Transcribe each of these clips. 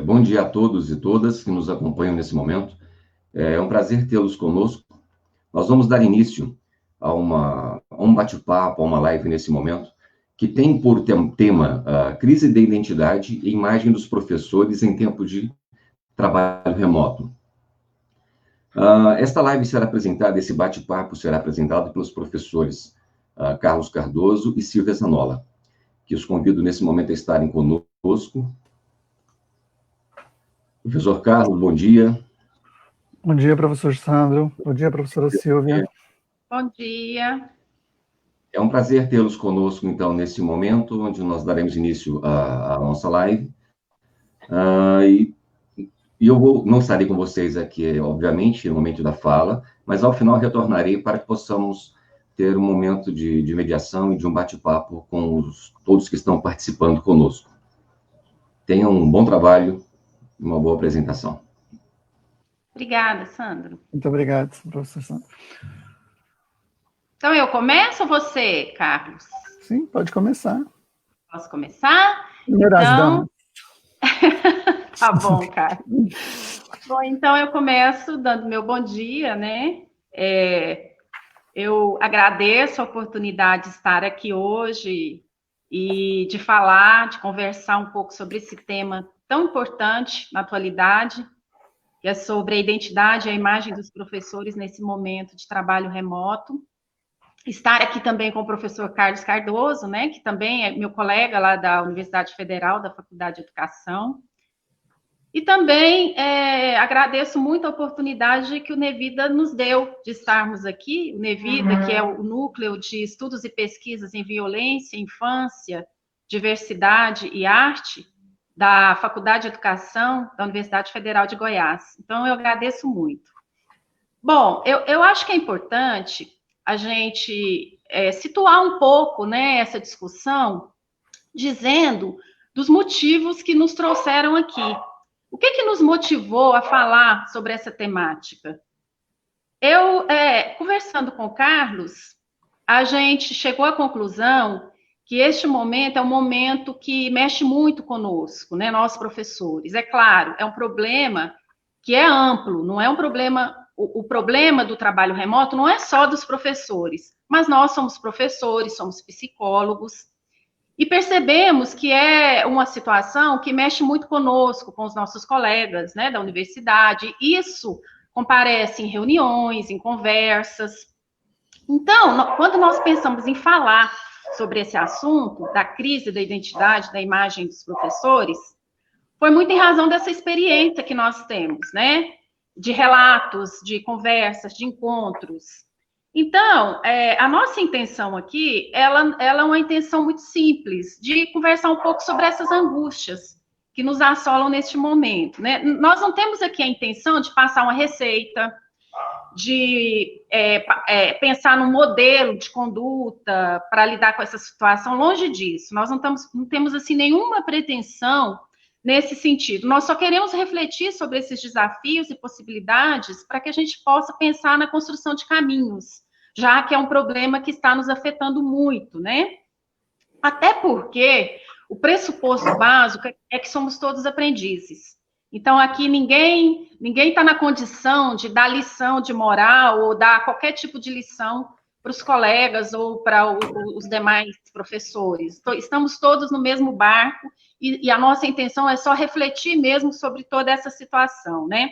Bom dia a todos e todas que nos acompanham nesse momento. É um prazer tê-los conosco. Nós vamos dar início a um bate-papo, a uma live nesse momento, que tem por tema a crise da identidade e imagem dos professores em tempo de trabalho remoto. Esta live será apresentada, esse bate-papo será apresentado pelos professores Carlos Cardoso e Silvia Zanola, que os convido nesse momento a estarem conosco. Professor Carlos, bom dia. Bom dia, professor Sandro. Bom dia, professora Silvia. Bom dia. É um prazer tê-los conosco, então, nesse momento, onde nós daremos início à nossa live. E eu não estarei com vocês aqui, obviamente, no momento da fala, mas ao final retornarei para que possamos ter um momento de mediação e de um bate-papo com todos que estão participando conosco. Tenham um bom trabalho e uma boa apresentação. Obrigada, Sandro. Muito obrigado, professor Sandro. Então, eu começo ou você, Carlos? Sim, pode começar. Posso começar? Primeiras damas. Tá bom, Carlos. Bom, então eu começo dando meu bom dia, né? Eu agradeço a oportunidade de estar aqui hoje e de falar, de conversar um pouco sobre esse tema tão importante na atualidade, que é sobre a identidade e a imagem dos professores nesse momento de trabalho remoto. Estar aqui também com o professor Carlos Cardoso, né, que também é meu colega lá da Universidade Federal, da Faculdade de Educação. E também agradeço muito a oportunidade que o Nevida nos deu de estarmos aqui. O Nevida, que é o Núcleo de Estudos e Pesquisas em Violência, Infância, Diversidade e Arte, da Faculdade de Educação da Universidade Federal de Goiás. Então, eu agradeço muito. Bom, eu acho que é importante a gente situar um pouco, né, essa discussão, dizendo dos motivos que nos trouxeram aqui. O que nos motivou a falar sobre essa temática? Eu, conversando com o Carlos, a gente chegou à conclusão que este momento é um momento que mexe muito conosco, né, nós professores. É claro, é um problema que é amplo, não é um problema... O problema do trabalho remoto não é só dos professores, mas nós somos professores, somos psicólogos, e percebemos que é uma situação que mexe muito conosco, com os nossos colegas, né, da universidade. Isso comparece em reuniões, em conversas. Então, quando nós pensamos em falar sobre esse assunto, da crise da identidade, da imagem dos professores, foi muito em razão dessa experiência que nós temos, né, de relatos, de conversas, de encontros. Então, a nossa intenção aqui, ela é uma intenção muito simples, de conversar um pouco sobre essas angústias que nos assolam neste momento, né? Nós não temos aqui a intenção de passar uma receita, de pensar num modelo de conduta para lidar com essa situação, longe disso. Nós não temos assim, nenhuma pretensão nesse sentido. Nós só queremos refletir sobre esses desafios e possibilidades para que a gente possa pensar na construção de caminhos, já que é um problema que está nos afetando muito, né? Até porque o pressuposto básico é que somos todos aprendizes. Então, aqui ninguém está na condição de dar lição de moral ou dar qualquer tipo de lição para os colegas ou para os demais professores. Estamos todos no mesmo barco e a nossa intenção é só refletir mesmo sobre toda essa situação, né?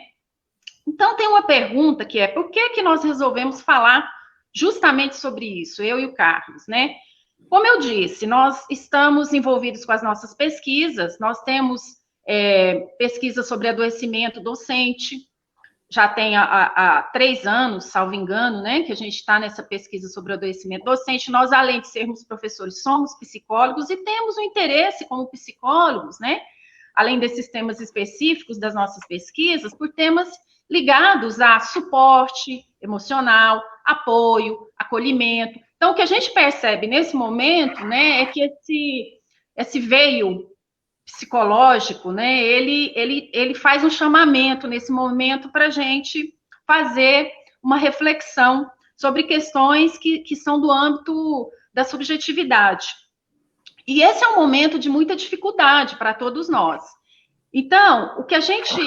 Então, tem uma pergunta que é, por que nós resolvemos falar justamente sobre isso, eu e o Carlos, né? Como eu disse, nós estamos envolvidos com as nossas pesquisas, nós temos pesquisa sobre adoecimento docente, já tem há 3 anos, salvo engano, né, que a gente está nessa pesquisa sobre adoecimento docente. Nós, além de sermos professores, somos psicólogos e temos um interesse como psicólogos, né, além desses temas específicos das nossas pesquisas, por temas ligados a suporte emocional, apoio, acolhimento. Então, o que a gente percebe nesse momento, né, é que esse veio psicológico, né, ele faz um chamamento nesse momento para a gente fazer uma reflexão sobre questões que são do âmbito da subjetividade. E esse é um momento de muita dificuldade para todos nós. Então, o que a gente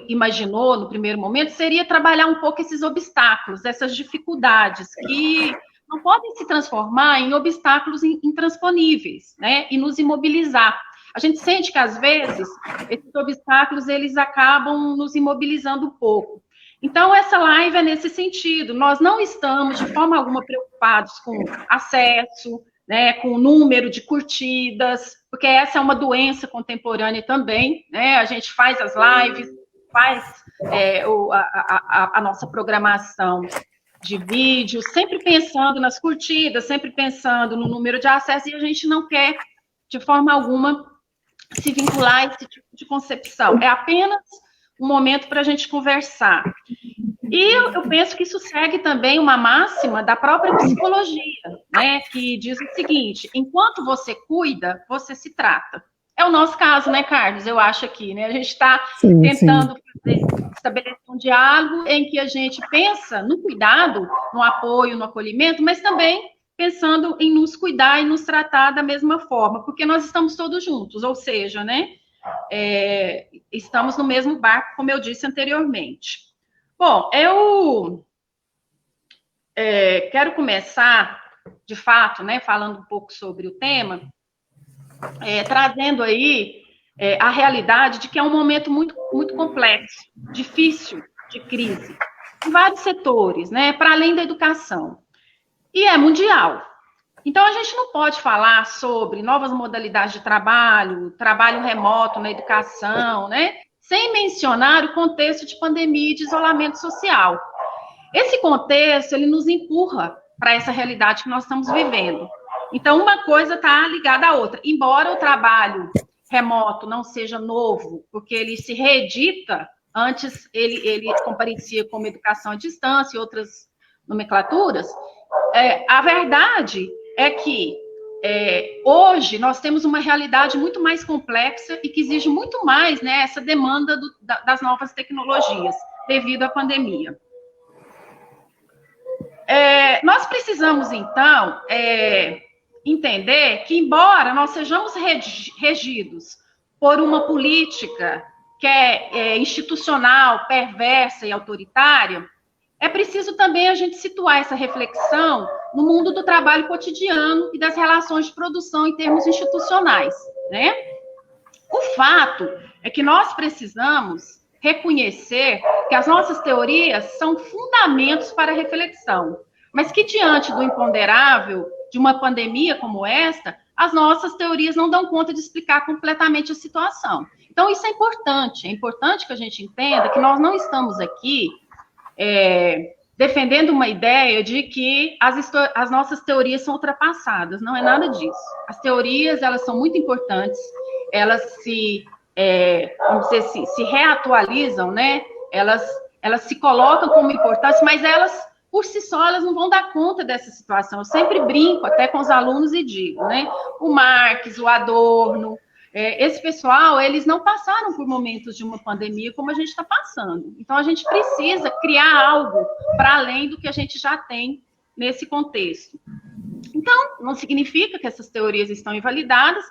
imaginou no primeiro momento seria trabalhar um pouco esses obstáculos, essas dificuldades que não podem se transformar em obstáculos intransponíveis, né? E nos imobilizar. A gente sente que, às vezes, esses obstáculos, eles acabam nos imobilizando um pouco. Então, essa live é nesse sentido. Nós não estamos, de forma alguma, preocupados com acesso, né, com o número de curtidas, porque essa é uma doença contemporânea também, né? A gente faz as lives, faz a nossa programação de vídeo, sempre pensando nas curtidas, sempre pensando no número de acessos, e a gente não quer, de forma alguma, se vincular a esse tipo de concepção. É apenas um momento para a gente conversar. E eu penso que isso segue também uma máxima da própria psicologia, né, que diz o seguinte: enquanto você cuida, você se trata. É o nosso caso, né, Carlos? Eu acho aqui, né? A gente está tentando estabelecer um diálogo em que a gente pensa no cuidado, no apoio, no acolhimento, mas também pensando em nos cuidar e nos tratar da mesma forma, porque nós estamos todos juntos, ou seja, né, estamos no mesmo barco, como eu disse anteriormente. Bom, eu quero começar, de fato, né, falando um pouco sobre o tema, trazendo aí a realidade de que é um momento muito, muito complexo, difícil de crise, em vários setores, né, para além da educação. E é mundial. Então, a gente não pode falar sobre novas modalidades de trabalho, trabalho remoto na educação, né, sem mencionar o contexto de pandemia e de isolamento social. Esse contexto, ele nos empurra para essa realidade que nós estamos vivendo. Então, uma coisa está ligada à outra. Embora o trabalho remoto não seja novo, porque ele se reedita, antes ele comparecia como educação à distância e outras nomenclaturas, a verdade é que hoje nós temos uma realidade muito mais complexa e que exige muito mais, né, essa demanda das novas tecnologias, devido à pandemia. Nós precisamos, então, entender que, embora nós sejamos regidos por uma política que é institucional, perversa e autoritária, é preciso também a gente situar essa reflexão no mundo do trabalho cotidiano e das relações de produção em termos institucionais, né? O fato é que nós precisamos reconhecer que as nossas teorias são fundamentos para a reflexão, mas que, diante do imponderável de uma pandemia como esta, as nossas teorias não dão conta de explicar completamente a situação. Então, isso é importante que a gente entenda que nós não estamos aqui defendendo uma ideia de que as nossas teorias são ultrapassadas. Não é nada disso. As teorias, elas são muito importantes, elas vamos dizer assim, se reatualizam, né? Elas se colocam como importantes, mas elas, por si só, elas não vão dar conta dessa situação. Eu sempre brinco até com os alunos e digo, né? O Marx, o Adorno, esse pessoal, eles não passaram por momentos de uma pandemia como a gente está passando. Então, a gente precisa criar algo para além do que a gente já tem nesse contexto. Então, não significa que essas teorias estão invalidadas,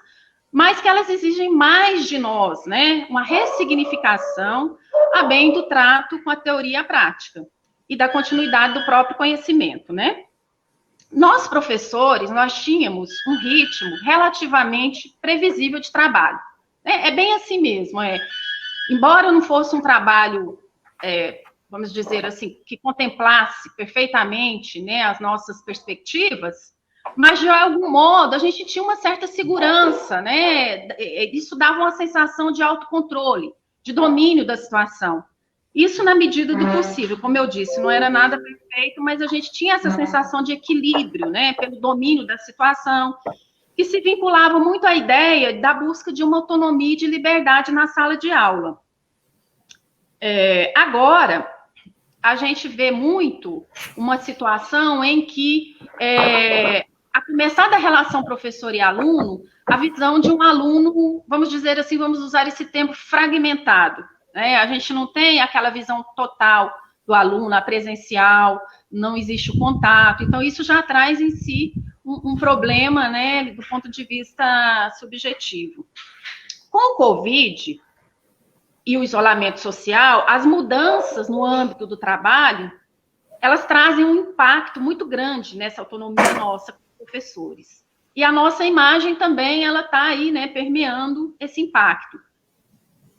mas que elas exigem mais de nós, né? Uma ressignificação a bem do trato com a teoria prática e da continuidade do próprio conhecimento, né? Nós, professores, nós tínhamos um ritmo relativamente previsível de trabalho. É bem assim mesmo. Embora não fosse um trabalho, vamos dizer assim, que contemplasse perfeitamente, né, as nossas perspectivas, mas, de algum modo, a gente tinha uma certa segurança, né? Isso dava uma sensação de autocontrole, de domínio da situação. Isso na medida do possível, como eu disse, não era nada perfeito, mas a gente tinha essa sensação de equilíbrio, né, pelo domínio da situação, que se vinculava muito à ideia da busca de uma autonomia e de liberdade na sala de aula. Agora, a gente vê muito uma situação em que, a começar da relação professor e aluno, a visão de um aluno, vamos dizer assim, vamos usar esse termo fragmentado. A gente não tem aquela visão total do aluno, a presencial, não existe o contato. Então, isso já traz em si um problema, né, do ponto de vista subjetivo. Com o Covid e o isolamento social, as mudanças no âmbito do trabalho, elas trazem um impacto muito grande nessa autonomia nossa como professores. E a nossa imagem também, ela está aí, né, permeando esse impacto.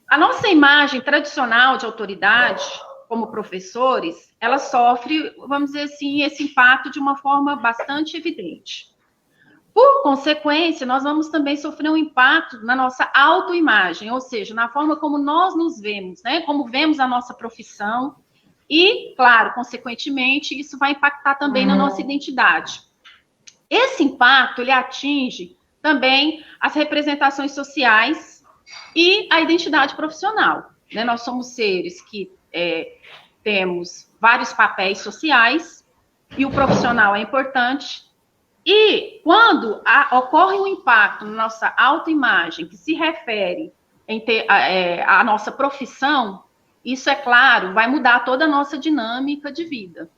A nossa imagem tradicional de autoridade, como professores, ela sofre, vamos dizer assim, esse impacto de uma forma bastante evidente. Por consequência, nós vamos também sofrer um impacto na nossa autoimagem, ou seja, na forma como nós nos vemos, né? Como vemos a nossa profissão e, claro, consequentemente, isso vai impactar também na nossa identidade. Esse impacto, ele atinge também as representações sociais e a identidade profissional, né? Nós somos seres que temos vários papéis sociais e o profissional é importante. E quando ocorre um impacto na nossa autoimagem que se refere à nossa profissão, isso, é claro, vai mudar toda a nossa dinâmica de vida.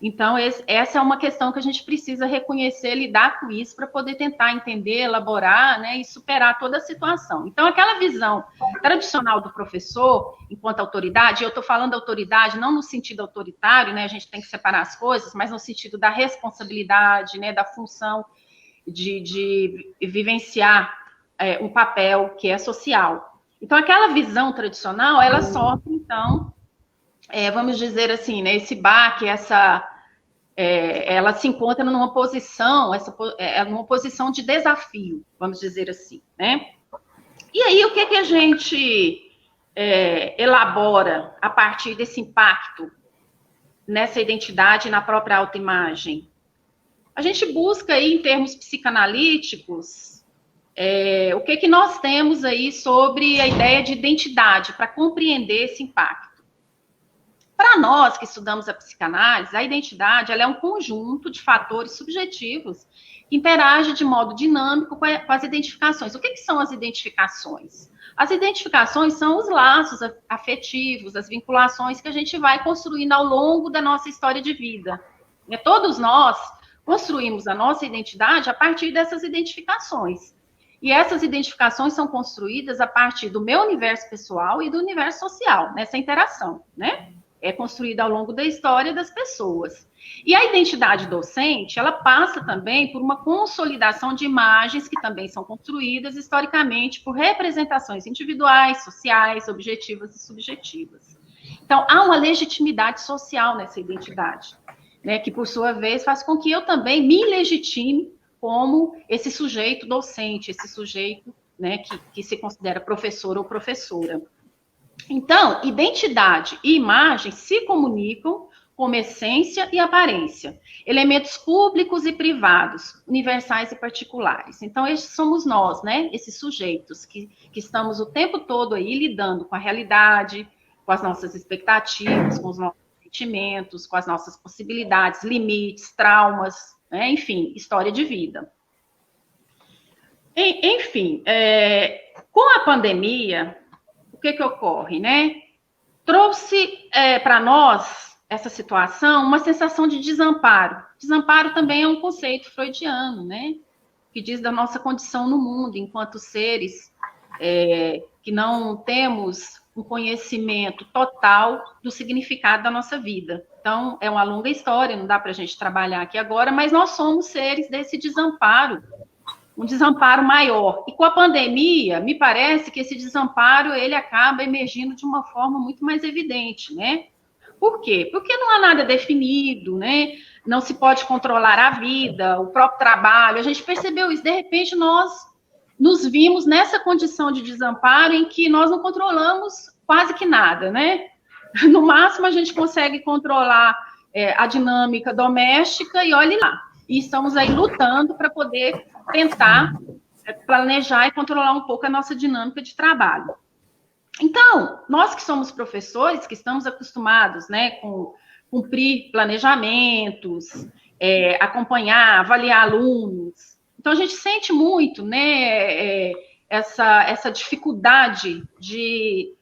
Então, essa é uma questão que a gente precisa reconhecer, lidar com isso, para poder tentar entender, elaborar, né, e superar toda a situação. Então, aquela visão tradicional do professor, enquanto autoridade, eu estou falando autoridade não no sentido autoritário, né, a gente tem que separar as coisas, mas no sentido da responsabilidade, né, da função de vivenciar um papel que é social. Então, aquela visão tradicional, ela sofre, então, vamos dizer assim, né, esse baque, ela se encontra numa posição, numa posição de desafio, vamos dizer assim, né? E aí, o que a gente elabora a partir desse impacto nessa identidade e na própria autoimagem? A gente busca aí, em termos psicanalíticos, o que nós temos aí sobre a ideia de identidade, para compreender esse impacto. Para nós que estudamos a psicanálise, a identidade ela é um conjunto de fatores subjetivos que interagem de modo dinâmico com as identificações. O que são as identificações? As identificações são os laços afetivos, as vinculações que a gente vai construindo ao longo da nossa história de vida. Todos nós construímos a nossa identidade a partir dessas identificações. E essas identificações são construídas a partir do meu universo pessoal e do universo social, nessa interação, né? É construída ao longo da história das pessoas. E a identidade docente, ela passa também por uma consolidação de imagens que também são construídas historicamente por representações individuais, sociais, objetivas e subjetivas. Então, há uma legitimidade social nessa identidade, né, que, por sua vez, faz com que eu também me legitime como esse sujeito docente, esse sujeito, né, que se considera professor ou professora. Então, identidade e imagem se comunicam como essência e aparência, elementos públicos e privados, universais e particulares. Então, esses somos nós, né? Esses sujeitos que estamos o tempo todo aí lidando com a realidade, com as nossas expectativas, com os nossos sentimentos, com as nossas possibilidades, limites, traumas, né? Enfim, história de vida. Enfim, com a pandemia, o que ocorre, né? Trouxe para nós, essa situação, uma sensação de desamparo. Desamparo também é um conceito freudiano, né? Que diz da nossa condição no mundo, enquanto seres que não temos um conhecimento total do significado da nossa vida. Então, é uma longa história, não dá para a gente trabalhar aqui agora, mas nós somos seres desse desamparo, um desamparo maior. E com a pandemia, me parece que esse desamparo, ele acaba emergindo de uma forma muito mais evidente, né? Por quê? Porque não há nada definido, né? Não se pode controlar a vida, o próprio trabalho. A gente percebeu isso. De repente, nós nos vimos nessa condição de desamparo em que nós não controlamos quase que nada, né? No máximo, a gente consegue controlar a dinâmica doméstica e olhe lá. E estamos aí lutando para poder tentar planejar e controlar um pouco a nossa dinâmica de trabalho. Então, nós que somos professores, que estamos acostumados, né, com cumprir planejamentos, acompanhar, avaliar alunos, então a gente sente muito, né, essa dificuldade de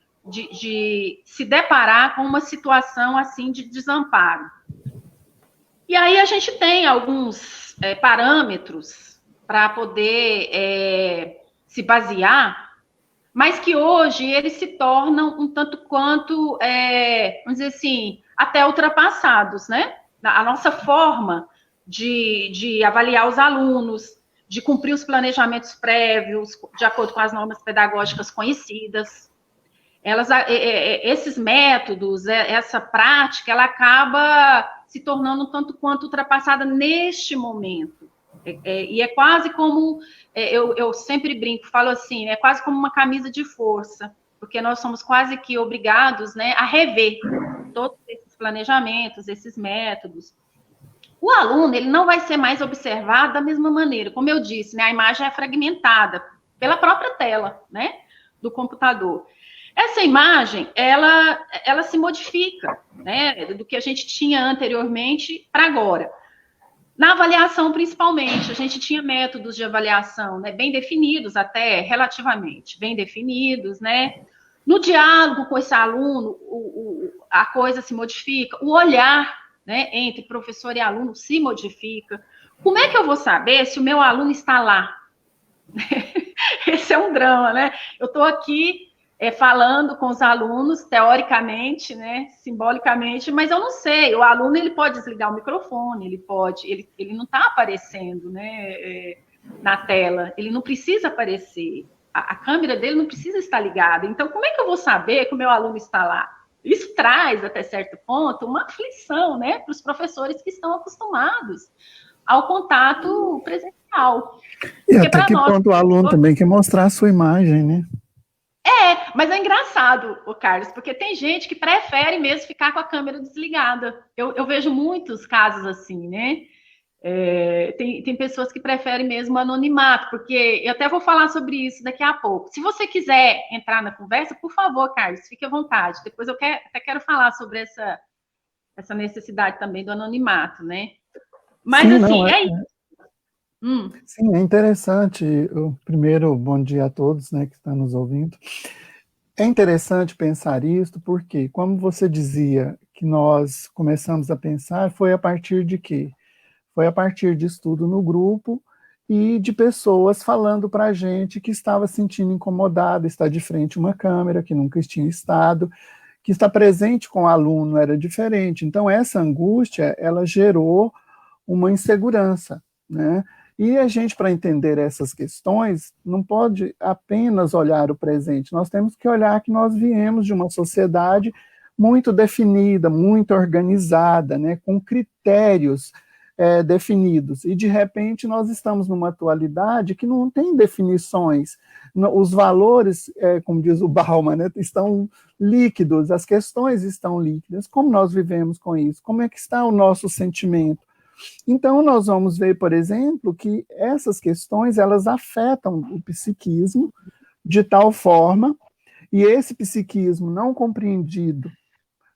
se deparar com uma situação assim de desamparo. E aí a gente tem alguns parâmetros para poder se basear mas que hoje eles se tornam um tanto quanto, vamos dizer assim, até ultrapassados, né? A nossa forma de avaliar os alunos, de cumprir os planejamentos prévios, de acordo com as normas pedagógicas conhecidas. Esses métodos, essa prática, ela acaba se tornando um tanto quanto ultrapassada neste momento. E é quase como, eu sempre brinco, falo assim, é quase como uma camisa de força, porque nós somos quase que obrigados, né, a rever todos esses planejamentos, esses métodos. O aluno, ele não vai ser mais observado da mesma maneira. Como eu disse, né, a imagem é fragmentada pela própria tela, né, do computador. Essa imagem, ela se modifica, né, do que a gente tinha anteriormente para agora. Na avaliação, principalmente, a gente tinha métodos de avaliação, né, bem definidos, até relativamente bem definidos, né. No diálogo com esse aluno, a coisa se modifica, o olhar, né, entre professor e aluno se modifica. Como é que eu vou saber se o meu aluno está lá? Esse é um drama, né? Eu estou aqui falando com os alunos, teoricamente, né, simbolicamente, mas eu não sei, o aluno ele pode desligar o microfone, ele não está aparecendo, né, na tela, ele não precisa aparecer, a câmera dele não precisa estar ligada, então como é que eu vou saber que o meu aluno está lá? Isso traz, até certo ponto, uma aflição, né, para os professores que estão acostumados ao contato presencial. E até que ponto o aluno também quer mostrar a sua imagem, né? Mas é engraçado, Carlos, porque tem gente que prefere mesmo ficar com a câmera desligada. Eu vejo muitos casos assim, né? Tem pessoas que preferem mesmo o anonimato, porque eu até vou falar sobre isso daqui a pouco. Se você quiser entrar na conversa, por favor, Carlos, fique à vontade. Depois eu até quero falar sobre essa necessidade também do anonimato, né? Mas, sim, assim, Sim, é interessante. Primeiro, bom dia a todos, né, que estão nos ouvindo. É interessante pensar isso, porque, como você dizia, que nós começamos a pensar, foi a partir de quê? Foi a partir de estudo no grupo e de pessoas falando para a gente que estava se sentindo incomodada, está de frente a uma câmera, que nunca tinha estado, que está presente com o aluno era diferente. Então, essa angústia, ela gerou uma insegurança, né? E a gente, para entender essas questões, não pode apenas olhar o presente, nós temos que olhar que nós viemos de uma sociedade muito definida, muito organizada, né, com critérios definidos, e de repente nós estamos numa atualidade que não tem definições, os valores, como diz o Bauman, né, estão líquidos, as questões estão líquidas, como nós vivemos com isso, como é que está o nosso sentimento? Então, nós vamos ver, por exemplo, que essas questões, elas afetam o psiquismo de tal forma, e esse psiquismo não compreendido,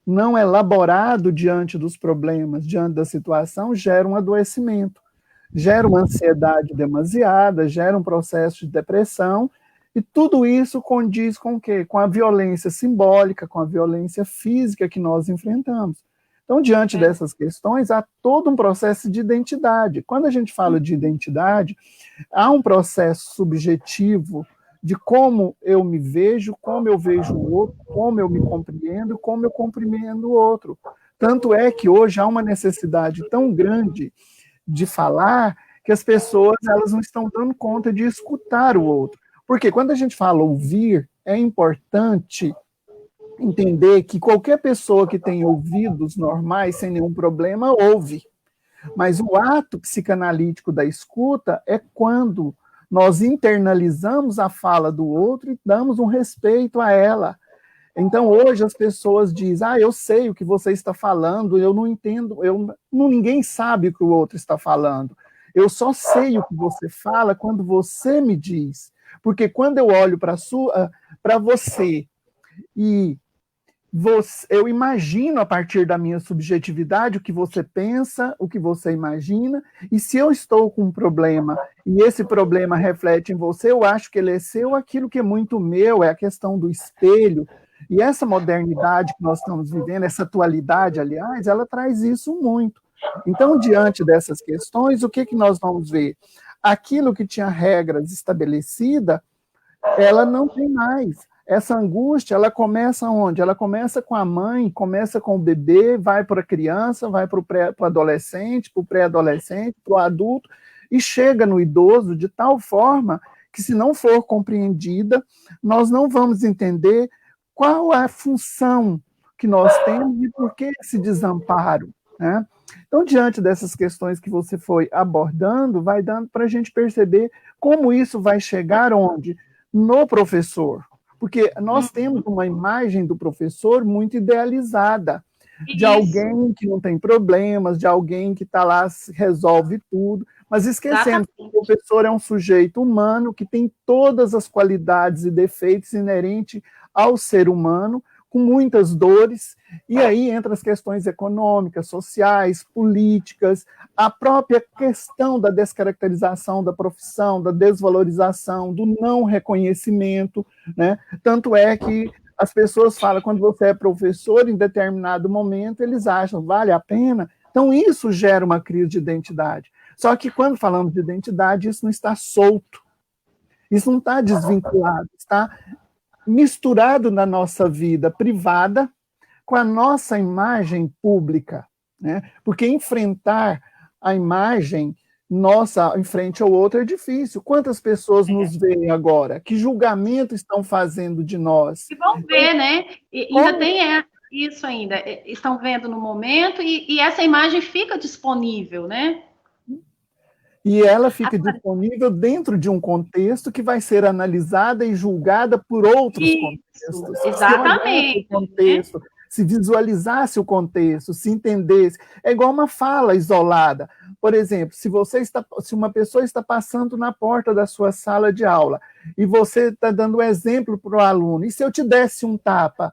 não elaborado diante dos problemas, diante da situação, gera um adoecimento, gera uma ansiedade demasiada, gera um processo de depressão, e tudo isso condiz com o quê? Com a violência simbólica, com a violência física que nós enfrentamos. Então, diante dessas questões, há todo um processo de identidade. Quando a gente fala de identidade, há um processo subjetivo de como eu me vejo, como eu vejo o outro, como eu me compreendo, como eu compreendo o outro. Tanto é que hoje há uma necessidade tão grande de falar que as pessoas elas não estão dando conta de escutar o outro. Porque quando a gente fala ouvir, é importante entender que qualquer pessoa que tem ouvidos normais, sem nenhum problema, ouve. Mas o ato psicanalítico da escuta é quando nós internalizamos a fala do outro e damos um respeito a ela. Então, hoje as pessoas dizem, eu sei o que você está falando, eu não entendo, ninguém sabe o que o outro está falando. Eu só sei o que você fala quando você me diz. Porque quando eu olho para você e eu imagino a partir da minha subjetividade o que você pensa, o que você imagina, e se eu estou com um problema e esse problema reflete em você, eu acho que ele é seu, aquilo que é muito meu, é a questão do espelho. E essa modernidade que nós estamos vivendo, essa atualidade, aliás, ela traz isso muito. Então, diante dessas questões, o que nós vamos ver? Aquilo que tinha regras estabelecidas, ela não tem mais. Essa angústia, ela começa onde? Ela começa com a mãe, começa com o bebê, vai para a criança, vai para o adolescente, para o pré-adolescente, para o adulto, e chega no idoso de tal forma que, se não for compreendida, nós não vamos entender qual é a função que nós temos e por que esse desamparo, né? Então, diante dessas questões que você foi abordando, vai dando para a gente perceber como isso vai chegar onde? No professor. Porque nós temos uma imagem do professor muito idealizada, de alguém que não tem problemas, de alguém que está lá, resolve tudo, mas esquecendo que o professor é um sujeito humano que tem todas as qualidades e defeitos inerentes ao ser humano, com muitas dores, e aí entra as questões econômicas, sociais, políticas, a própria questão da descaracterização da profissão, da desvalorização, do não reconhecimento, né? Tanto é que as pessoas falam, quando você é professor, em determinado momento, eles acham, vale a pena? Então, isso gera uma crise de identidade. Só que, quando falamos de identidade, isso não está solto, isso não está desvinculado, está misturado na nossa vida privada com a nossa imagem pública, né? Porque enfrentar a imagem nossa em frente ao outro é difícil. Quantas pessoas nos veem agora? Que julgamento estão fazendo de nós? E vão ver, né? Ainda tem isso ainda. Estão vendo no momento e essa imagem fica disponível, né? E ela fica disponível dentro de um contexto que vai ser analisada e julgada por outros contextos. Exatamente. Se contexto, se visualizasse o contexto, se entendesse. É igual uma fala isolada. Por exemplo, se uma pessoa está passando na porta da sua sala de aula e você está dando exemplo para o aluno, e se eu te desse um tapa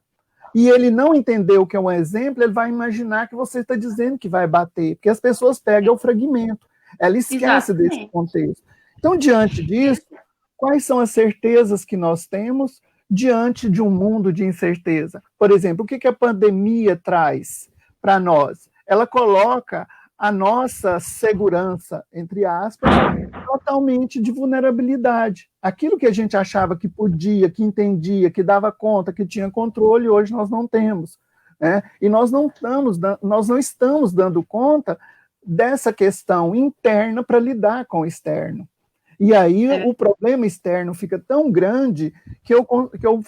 e ele não entendeu o que é um exemplo, ele vai imaginar que você está dizendo que vai bater, porque as pessoas pegam o fragmento. Ela esquece desse contexto. Então, diante disso, quais são as certezas que nós temos diante de um mundo de incerteza? Por exemplo, o que a pandemia traz para nós? Ela coloca a nossa segurança, entre aspas, totalmente de vulnerabilidade. Aquilo que a gente achava que podia, que entendia, que dava conta, que tinha controle, hoje nós não temos, né? E nós não estamos dando conta dessa questão interna para lidar com o externo. E aí o problema externo fica tão grande que eu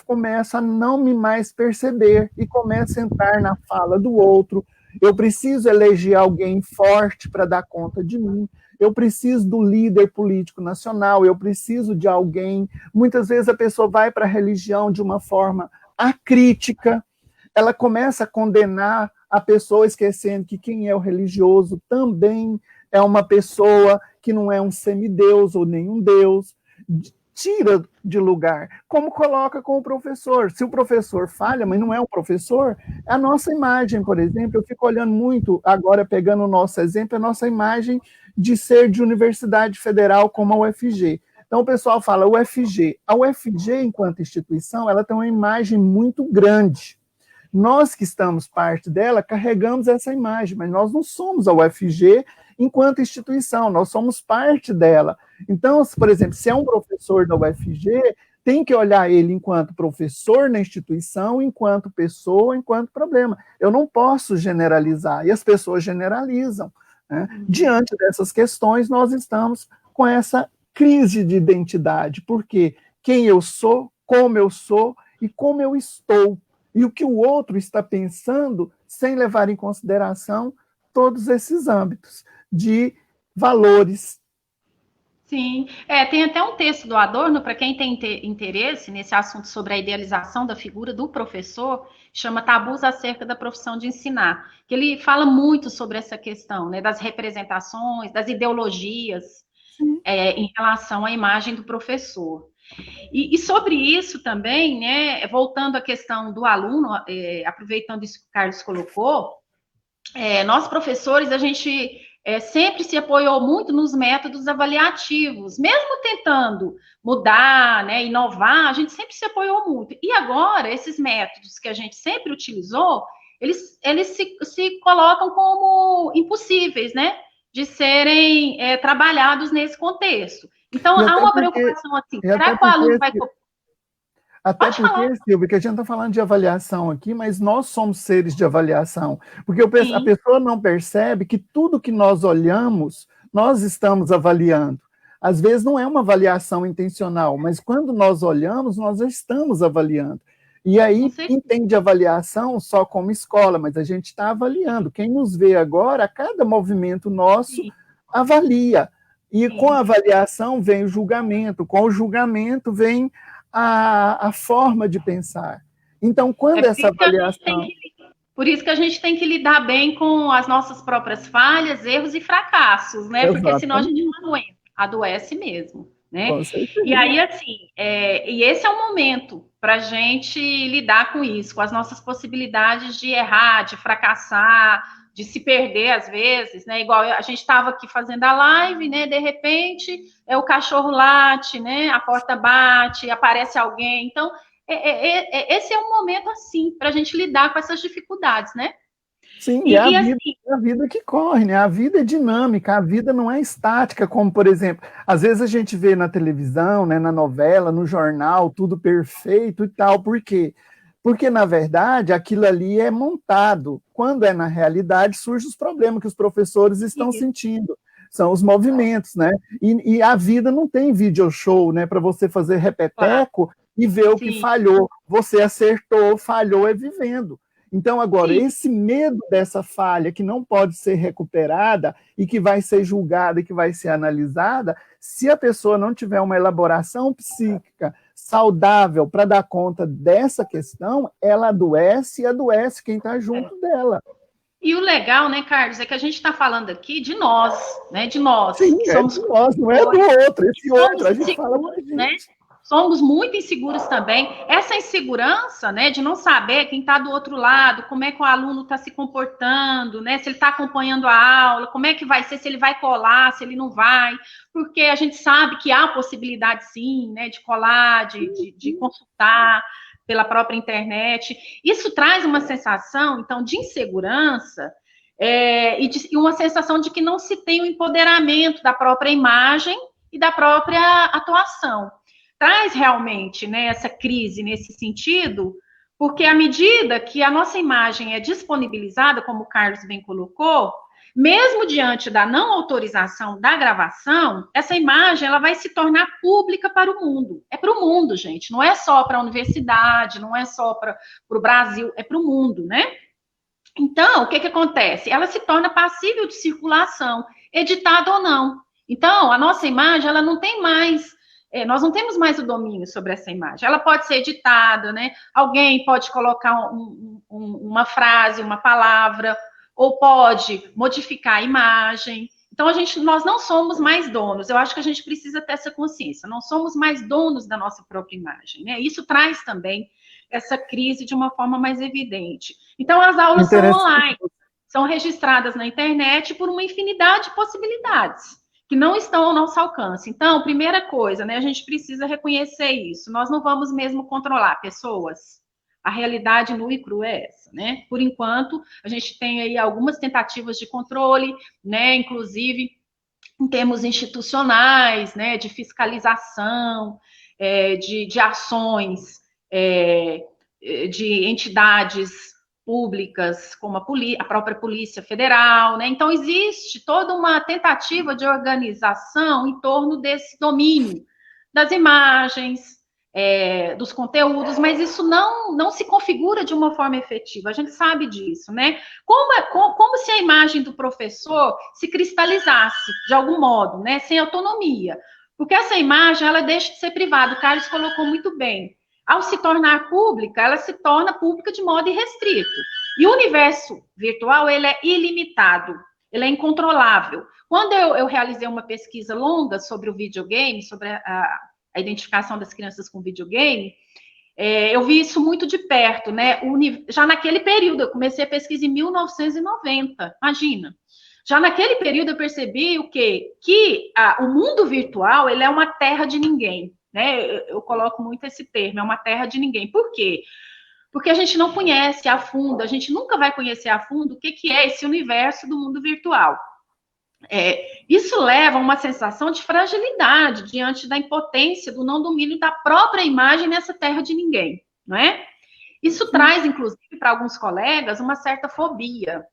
começo a não me mais perceber e começo a entrar na fala do outro. Eu preciso eleger alguém forte para dar conta de mim. Eu preciso do líder político nacional. Eu preciso de alguém. Muitas vezes a pessoa vai para a religião de uma forma acrítica. Ela começa a condenar a pessoa, esquecendo que quem é o religioso também é uma pessoa que não é um semideus ou nenhum deus, tira de lugar, como coloca com o professor. Se o professor falha, mas não é um professor, a nossa imagem, por exemplo, eu fico olhando muito, agora pegando o nosso exemplo, a nossa imagem de ser de universidade federal como a UFG. Então o pessoal fala UFG. A UFG, enquanto instituição, ela tem uma imagem muito grande. Nós que estamos parte dela, carregamos essa imagem, mas nós não somos a UFG enquanto instituição, nós somos parte dela. Então, por exemplo, se é um professor da UFG, tem que olhar ele enquanto professor na instituição, enquanto pessoa, enquanto problema. Eu não posso generalizar, e as pessoas generalizam, né? Diante dessas questões, nós estamos com essa crise de identidade, porque quem eu sou, como eu sou e como eu estou, e o que o outro está pensando, sem levar em consideração todos esses âmbitos de valores. Sim, tem até um texto do Adorno, para quem tem interesse nesse assunto sobre a idealização da figura do professor, chama Tabus acerca da profissão de ensinar, que ele fala muito sobre essa questão, né, das representações, das ideologias em relação à imagem do professor. E sobre isso também, né, voltando à questão do aluno, aproveitando isso que o Carlos colocou, nós professores, a gente sempre se apoiou muito nos métodos avaliativos, mesmo tentando mudar, né, inovar, a gente sempre se apoiou muito. E agora, esses métodos que a gente sempre utilizou, eles se colocam como impossíveis, né, de serem trabalhados nesse contexto. Então, há uma preocupação assim, será que o aluno vai... Até porque, Silvia, que a gente está falando de avaliação aqui, mas nós somos seres de avaliação. Porque a pessoa não percebe que tudo que nós olhamos, nós estamos avaliando. Às vezes não é uma avaliação intencional, mas quando nós olhamos, nós já estamos avaliando. E aí, entende avaliação só como escola, mas a gente está avaliando. Quem nos vê agora, a cada movimento nosso, avalia. E com a avaliação vem o julgamento, com o julgamento vem a forma de pensar. Então, quando essa avaliação... Por isso que a gente tem que lidar bem com as nossas próprias falhas, erros e fracassos, né? Exatamente. Porque senão a gente não adoece mesmo, né? E aí, assim, e esse é o momento para a gente lidar com isso, com as nossas possibilidades de errar, de fracassar, de se perder às vezes, né? Igual a gente estava aqui fazendo a live, né? De repente, o cachorro late, né? A porta bate, aparece alguém. Então, esse é um momento, assim, para a gente lidar com essas dificuldades, né? Sim, e a vida que corre, né? A vida é dinâmica, a vida não é estática, como, por exemplo, às vezes a gente vê na televisão, né, na novela, no jornal, tudo perfeito e tal. Por quê? Porque, na verdade, aquilo ali é montado. Quando é na realidade, surgem os problemas que os professores estão sentindo. São os movimentos, né? E a vida não tem video show, né? Para você fazer repeteco e ver o que falhou. Você acertou, falhou, é vivendo. Então, agora, esse medo dessa falha que não pode ser recuperada e que vai ser julgada e que vai ser analisada, se a pessoa não tiver uma elaboração psíquica saudável para dar conta dessa questão, ela adoece e adoece quem está junto dela. E o legal, né, Carlos, é que a gente está falando aqui de nós, né? De nós. Sim, que somos de nós, não é do outro. Esse outro, a gente fala pra gente. Né? Somos muito inseguros também. Essa insegurança, né, de não saber quem está do outro lado, como é que o aluno está se comportando, né, se ele está acompanhando a aula, como é que vai ser, se ele vai colar, se ele não vai, porque a gente sabe que há possibilidade, sim, né, de colar, de consultar pela própria internet. Isso traz uma sensação, então, de insegurança e uma sensação de que não se tem o empoderamento da própria imagem e da própria atuação. Traz realmente, né, essa crise nesse sentido, porque à medida que a nossa imagem é disponibilizada, como o Carlos bem colocou, mesmo diante da não autorização da gravação, essa imagem ela vai se tornar pública para o mundo. É para o mundo, gente, não é só para a universidade, não é só para o Brasil, é para o mundo, né? Então, o que acontece? Ela se torna passível de circulação, editada ou não. Então, a nossa imagem, ela não tem mais... nós não temos mais o domínio sobre essa imagem. Ela pode ser editada, né? Alguém pode colocar uma frase, uma palavra, ou pode modificar a imagem. Então, nós não somos mais donos. Eu acho que a gente precisa ter essa consciência. Não somos mais donos da nossa própria imagem, né? Isso traz também essa crise de uma forma mais evidente. Então, as aulas são online, são registradas na internet por uma infinidade de possibilidades que não estão ao nosso alcance. Então, primeira coisa, né, a gente precisa reconhecer isso. Nós não vamos mesmo controlar pessoas. A realidade nua e crua é essa, né? Por enquanto, a gente tem aí algumas tentativas de controle, né, inclusive em termos institucionais, né, de fiscalização, de ações de entidades públicas, como a própria Polícia Federal, né? Então, existe toda uma tentativa de organização em torno desse domínio das imagens, dos conteúdos, mas isso não se configura de uma forma efetiva, a gente sabe disso, né? Como se a imagem do professor se cristalizasse, de algum modo, né? Sem autonomia, porque essa imagem, ela deixa de ser privada, o Carlos colocou muito bem. Ao se tornar pública, ela se torna pública de modo irrestrito. E o universo virtual, ele é ilimitado, ele é incontrolável. Quando eu realizei uma pesquisa longa sobre o videogame, sobre a identificação das crianças com videogame, eu vi isso muito de perto, né? Já naquele período, eu comecei a pesquisa em 1990, imagina. Já naquele período eu percebi o quê? Que o mundo virtual, ele é uma terra de ninguém. Né? Eu coloco muito esse termo, é uma terra de ninguém. Por quê? Porque a gente não conhece a fundo, a gente nunca vai conhecer a fundo o que é esse universo do mundo virtual. Isso leva a uma sensação de fragilidade diante da impotência, do não domínio da própria imagem nessa terra de ninguém, não é? Isso traz, inclusive, para alguns colegas, uma certa fobia.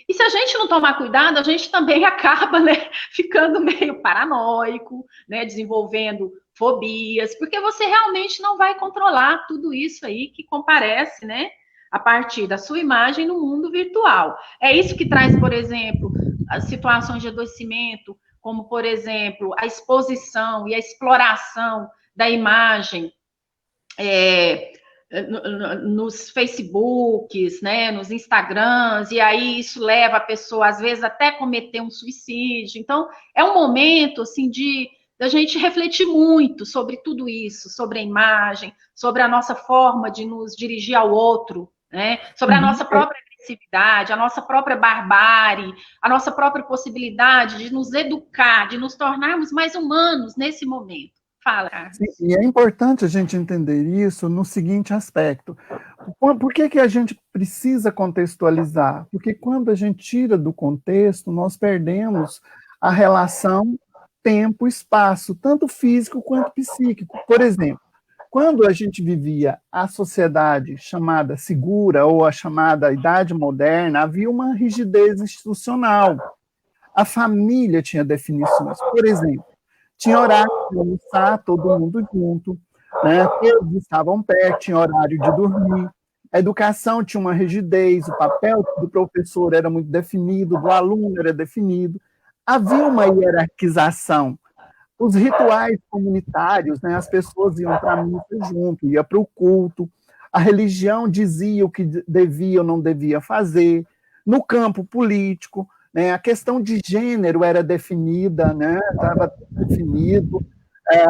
E se a gente não tomar cuidado, a gente também acaba, né, ficando meio paranoico, né, desenvolvendo fobias, porque você realmente não vai controlar tudo isso aí que comparece, né, a partir da sua imagem no mundo virtual. É isso que traz, por exemplo, as situações de adoecimento, como, por exemplo, a exposição e a exploração da imagem nos Facebooks, né, nos Instagrams, e aí isso leva a pessoa, às vezes, até cometer um suicídio. Então, é um momento, assim, da gente refletir muito sobre tudo isso, sobre a imagem, sobre a nossa forma de nos dirigir ao outro, né, sobre a nossa própria agressividade, a nossa própria barbárie, a nossa própria possibilidade de nos educar, de nos tornarmos mais humanos nesse momento. Fala. Sim, e é importante a gente entender isso no seguinte aspecto. Por que a gente precisa contextualizar? Porque quando a gente tira do contexto, nós perdemos a relação tempo-espaço, tanto físico quanto psíquico. Por exemplo, quando a gente vivia a sociedade chamada segura ou a chamada Idade Moderna, havia uma rigidez institucional. A família tinha definições. Por exemplo, tinha horário de almoçar, todo mundo junto, né? Todos estavam perto, tinha horário de dormir. A educação tinha uma rigidez, o papel do professor era muito definido, do aluno era definido. Havia uma hierarquização. Os rituais comunitários, né? As pessoas iam para a missa junto, iam para o culto. A religião dizia o que devia ou não devia fazer. No campo político, né, a questão de gênero era definida, né, estava definido,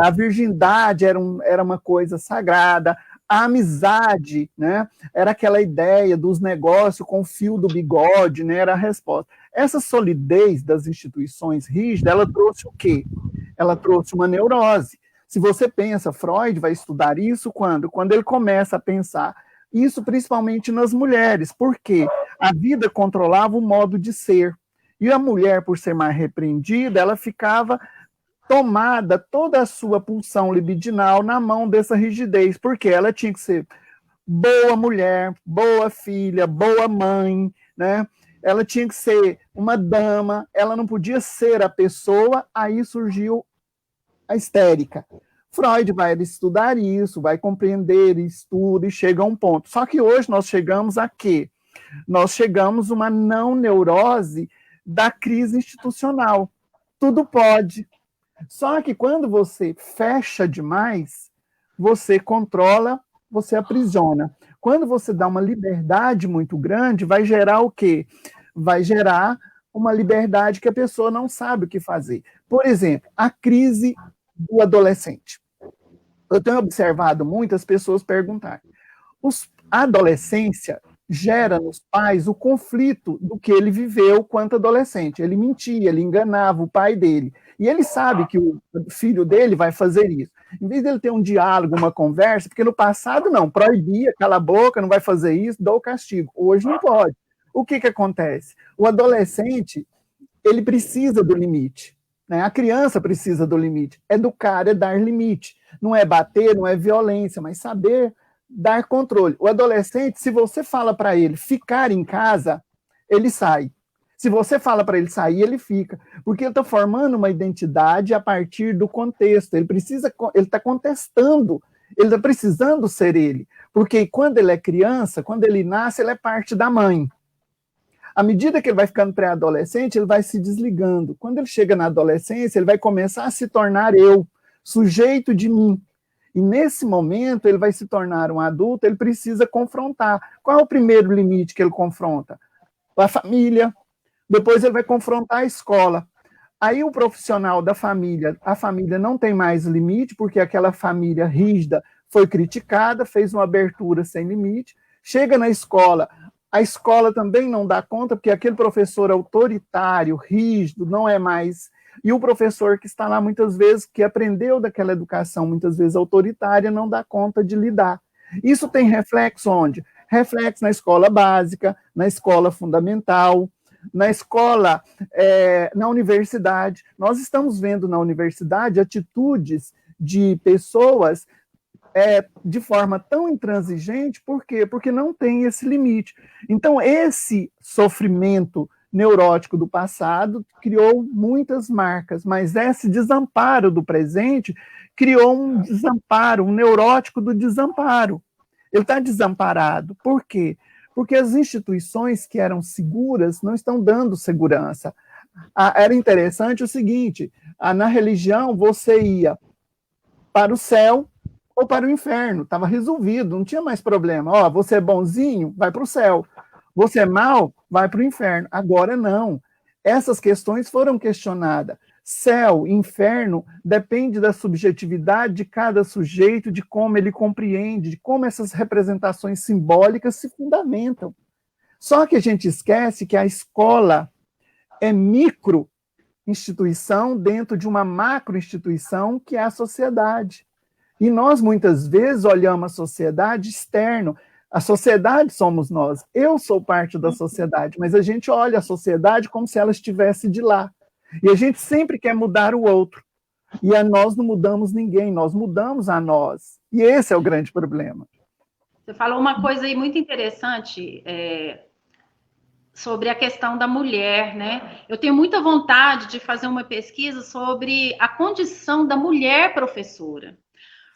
a virgindade era uma coisa sagrada, a amizade, né, era aquela ideia dos negócios com o fio do bigode, né, era a resposta. Essa solidez das instituições rígidas, ela trouxe o quê? Ela trouxe uma neurose. Se você pensa, Freud vai estudar isso quando? Quando ele começa a pensar isso principalmente nas mulheres, porque a vida controlava o modo de ser. E a mulher, por ser mais repreendida, ela ficava tomada toda a sua pulsão libidinal na mão dessa rigidez, porque ela tinha que ser boa mulher, boa filha, boa mãe, né? Ela tinha que ser uma dama, ela não podia ser a pessoa, aí surgiu a histérica. Freud vai estudar isso, vai compreender, estuda e chega a um ponto. Só que hoje nós chegamos a quê? Nós chegamos a uma não neurose da crise institucional. Tudo pode. Só que quando você fecha demais, você controla, você aprisiona. Quando você dá uma liberdade muito grande, vai gerar o quê? Vai gerar uma liberdade que a pessoa não sabe o que fazer. Por exemplo, a crise do adolescente. Eu tenho observado muitas pessoas perguntarem. A adolescência gera nos pais o conflito do que ele viveu quanto adolescente. Ele mentia, ele enganava o pai dele. E ele sabe que o filho dele vai fazer isso. Em vez dele ter um diálogo, uma conversa, porque no passado não, proibia, cala a boca, não vai fazer isso, dá o castigo. Hoje não pode. O que acontece? O adolescente, ele precisa do limite. Né? A criança precisa do limite. Educar é dar limite. Não é bater, não é violência, mas saber dar controle. O adolescente, se você fala para ele ficar em casa, ele sai. Se você fala para ele sair, ele fica. Porque ele está formando uma identidade a partir do contexto. Ele está contestando, ele está precisando ser ele. Porque quando ele é criança, quando ele nasce, ele é parte da mãe. À medida que ele vai ficando pré-adolescente, ele vai se desligando. Quando ele chega na adolescência, ele vai começar a se tornar eu, sujeito de mim. E nesse momento, ele vai se tornar um adulto, ele precisa confrontar. Qual é o primeiro limite que ele confronta? A família. Depois ele vai confrontar a escola. Aí o profissional da família, a família não tem mais limite, porque aquela família rígida foi criticada, fez uma abertura sem limite. Chega na escola, a escola também não dá conta, porque aquele professor autoritário, rígido, não é mais... E o professor que está lá muitas vezes, que aprendeu daquela educação muitas vezes autoritária, não dá conta de lidar. Isso tem reflexo onde? Reflexo na escola básica, na escola fundamental, na escola, na universidade. Nós estamos vendo na universidade atitudes de pessoas de forma tão intransigente, por quê? Porque não tem esse limite. Então, esse sofrimento neurótico do passado criou muitas marcas, mas esse desamparo do presente criou um desamparo, um neurótico do desamparo. Ele está desamparado. Por quê? Porque as instituições que eram seguras não estão dando segurança. Era interessante o seguinte, na religião você ia para o céu ou para o inferno, estava resolvido, não tinha mais problema. Ó, você é bonzinho, vai para o céu. Você é mau, vai para o inferno. Agora não. Essas questões foram questionadas. Céu, inferno, depende da subjetividade de cada sujeito, de como ele compreende, de como essas representações simbólicas se fundamentam. Só que a gente esquece que a escola é micro instituição dentro de uma macro instituição que é a sociedade. E nós, muitas vezes, olhamos a sociedade externo. A sociedade somos nós. Eu sou parte da sociedade, mas a gente olha a sociedade como se ela estivesse de lá. E a gente sempre quer mudar o outro. E nós não mudamos ninguém, nós mudamos a nós. E esse é o grande problema. Você falou uma coisa aí muito interessante sobre a questão da mulher, né? Eu tenho muita vontade de fazer uma pesquisa sobre a condição da mulher professora.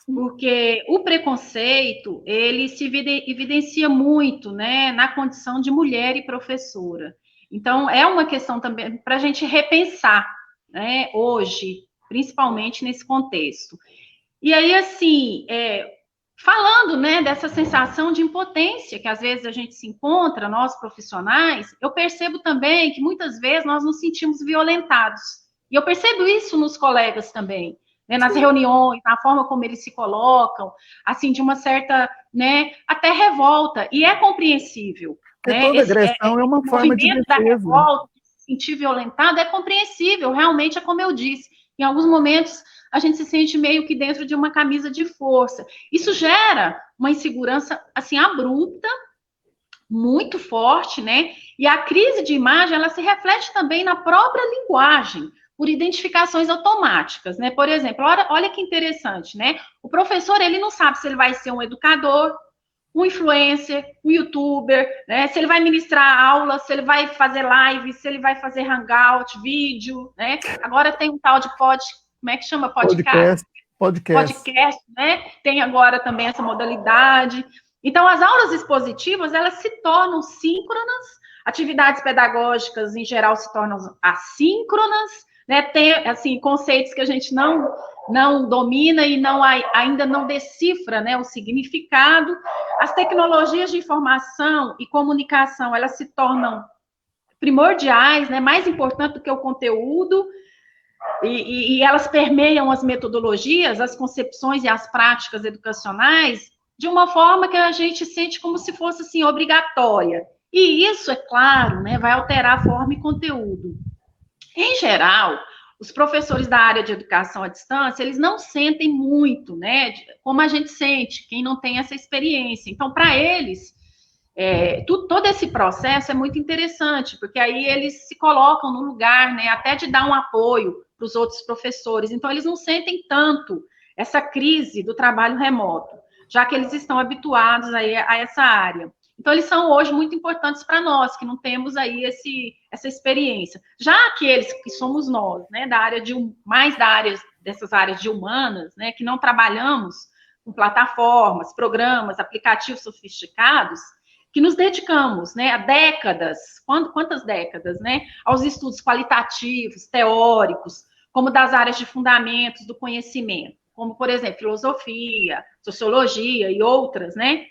Porque o preconceito, ele se evidencia muito, né, na condição de mulher e professora. Então, é uma questão também para a gente repensar, né, hoje, principalmente nesse contexto. E aí, assim, falando, né, dessa sensação de impotência que às vezes a gente se encontra, nós profissionais, eu percebo também que muitas vezes nós nos sentimos violentados. E eu percebo isso nos colegas também. Né, nas reuniões, na forma como eles se colocam, assim, de uma certa, né, até revolta, e é compreensível. Né? Toda agressão é uma forma de defesa. Da revolta, de se sentir violentado, é compreensível, realmente é como eu disse, em alguns momentos a gente se sente meio que dentro de uma camisa de força. Isso gera uma insegurança, assim, abrupta, muito forte, né, e a crise de imagem, ela se reflete também na própria linguagem, por identificações automáticas, né? Por exemplo, olha que interessante, né? O professor, ele não sabe se ele vai ser um educador, um influencer, um youtuber, né? Se ele vai ministrar aula, se ele vai fazer live, se ele vai fazer hangout, vídeo, né? Agora tem um tal de como é que chama? Podcast, né? Tem agora também essa modalidade. Então, as aulas expositivas, elas se tornam síncronas, atividades pedagógicas, em geral, se tornam assíncronas, né, tem assim, conceitos que a gente não domina e ainda não decifra, né, o significado. As tecnologias de informação e comunicação, elas se tornam primordiais, né, mais importante do que o conteúdo, e elas permeiam as metodologias, as concepções e as práticas educacionais de uma forma que a gente sente como se fosse assim, obrigatória. E isso, é claro, né, vai alterar a forma e conteúdo. Em geral, os professores da área de educação à distância, eles não sentem muito, né, como a gente sente, quem não tem essa experiência. Então, para eles, todo esse processo é muito interessante, porque aí eles se colocam no lugar, né, até de dar um apoio para os outros professores. Então, eles não sentem tanto essa crise do trabalho remoto, já que eles estão habituados aí a essa área. Então, eles são hoje muito importantes para nós, que não temos aí essa experiência. Já aqueles que somos nós, né, dessas áreas de humanas, né, que não trabalhamos com plataformas, programas, aplicativos sofisticados, que nos dedicamos, né, há décadas, quantas décadas, né, aos estudos qualitativos, teóricos, como das áreas de fundamentos do conhecimento, como, por exemplo, filosofia, sociologia e outras, né?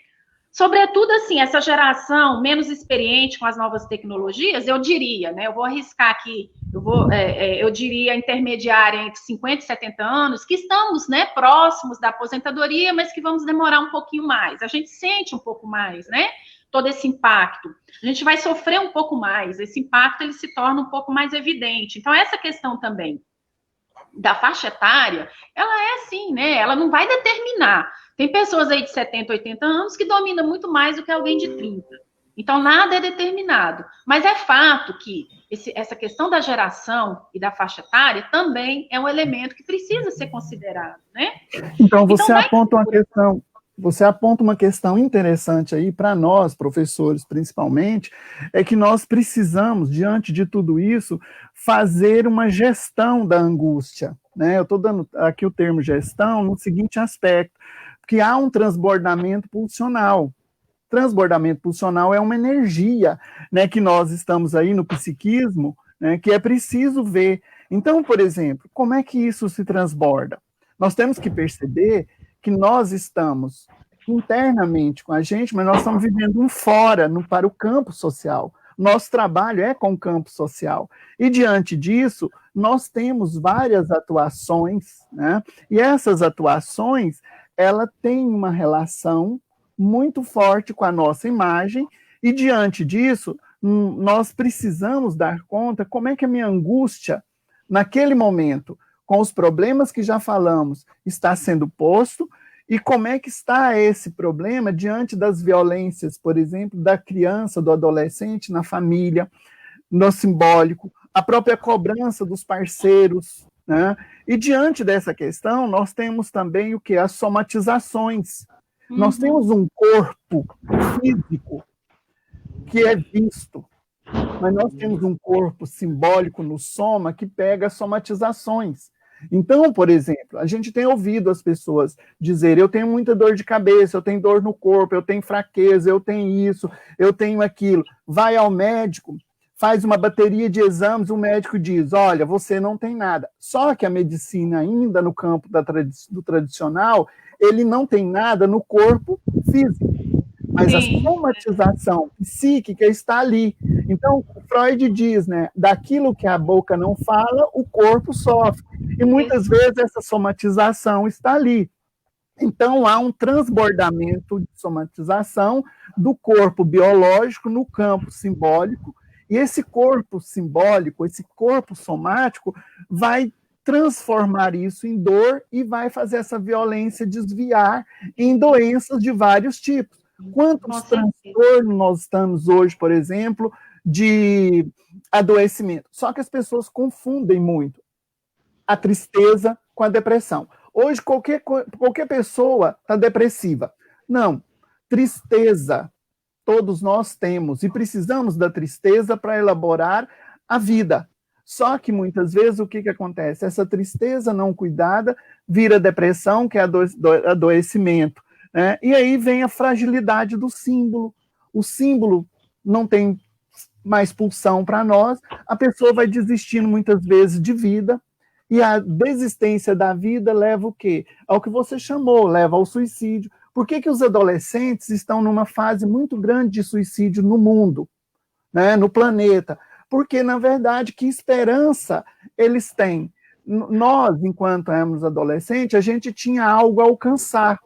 Sobretudo, assim, essa geração menos experiente com as novas tecnologias, eu diria, né, eu vou arriscar aqui, eu diria intermediária entre 50 e 70 anos, que estamos, né, próximos da aposentadoria, mas que vamos demorar um pouquinho mais. A gente sente um pouco mais, né, todo esse impacto. A gente vai sofrer um pouco mais, esse impacto ele se torna um pouco mais evidente. Então, essa questão também da faixa etária, ela é assim, né, ela não vai determinar. Tem pessoas aí de 70, 80 anos que dominam muito mais do que alguém de 30. Então, nada é determinado. Mas é fato que essa questão da geração e da faixa etária também é um elemento que precisa ser considerado, né? Então, você aponta uma questão interessante aí para nós, professores, principalmente, é que nós precisamos, diante de tudo isso, fazer uma gestão da angústia, né? Eu estou dando aqui o termo gestão no seguinte aspecto, que há um transbordamento pulsional. Transbordamento pulsional é uma energia, né, que nós estamos aí no psiquismo, né, que é preciso ver. Então, por exemplo, como é que isso se transborda? Nós temos que perceber que nós estamos internamente com a gente, mas nós estamos vivendo um fora, para o campo social. Nosso trabalho é com o campo social. E, diante disso, nós temos várias atuações, né? E essas atuações, ela tem uma relação muito forte com a nossa imagem, e, diante disso, nós precisamos dar conta como é que a minha angústia, naquele momento, com os problemas que já falamos, está sendo posto, e como é que está esse problema diante das violências, por exemplo, da criança, do adolescente, na família, no simbólico, a própria cobrança dos parceiros, né? E diante dessa questão, nós temos também o que? As somatizações. Nós temos um corpo físico que é visto, mas nós temos um corpo simbólico no soma que pega somatizações. Então, por exemplo, a gente tem ouvido as pessoas dizer, eu tenho muita dor de cabeça, eu tenho dor no corpo, eu tenho fraqueza, eu tenho isso, eu tenho aquilo. Vai ao médico, faz uma bateria de exames, o médico diz, olha, você não tem nada. Só que a medicina ainda no campo do tradicional, ele não tem nada no corpo físico. Mas a somatização psíquica está ali. Então, Freud diz, né, daquilo que a boca não fala, o corpo sofre. E muitas vezes essa somatização está ali. Então, há um transbordamento de somatização do corpo biológico no campo simbólico, e esse corpo simbólico, esse corpo somático, vai transformar isso em dor e vai fazer essa violência desviar em doenças de vários tipos. Quantos transtornos nós estamos hoje, por exemplo, de adoecimento? Só que as pessoas confundem muito a tristeza com a depressão. Hoje, qualquer pessoa está depressiva. Não, tristeza todos nós temos e precisamos da tristeza para elaborar a vida. Só que, muitas vezes, o que acontece? Essa tristeza não cuidada vira depressão, que é adoecimento. Né? E aí vem a fragilidade do símbolo. O símbolo não tem mais pulsão para nós, a pessoa vai desistindo muitas vezes de vida, e a desistência da vida leva o quê? Ao que você chamou, leva ao suicídio. Por que os adolescentes estão numa fase muito grande de suicídio no mundo, né, no planeta? Porque, na verdade, que esperança eles têm? Nós, enquanto éramos adolescentes, a gente tinha algo a alcançar.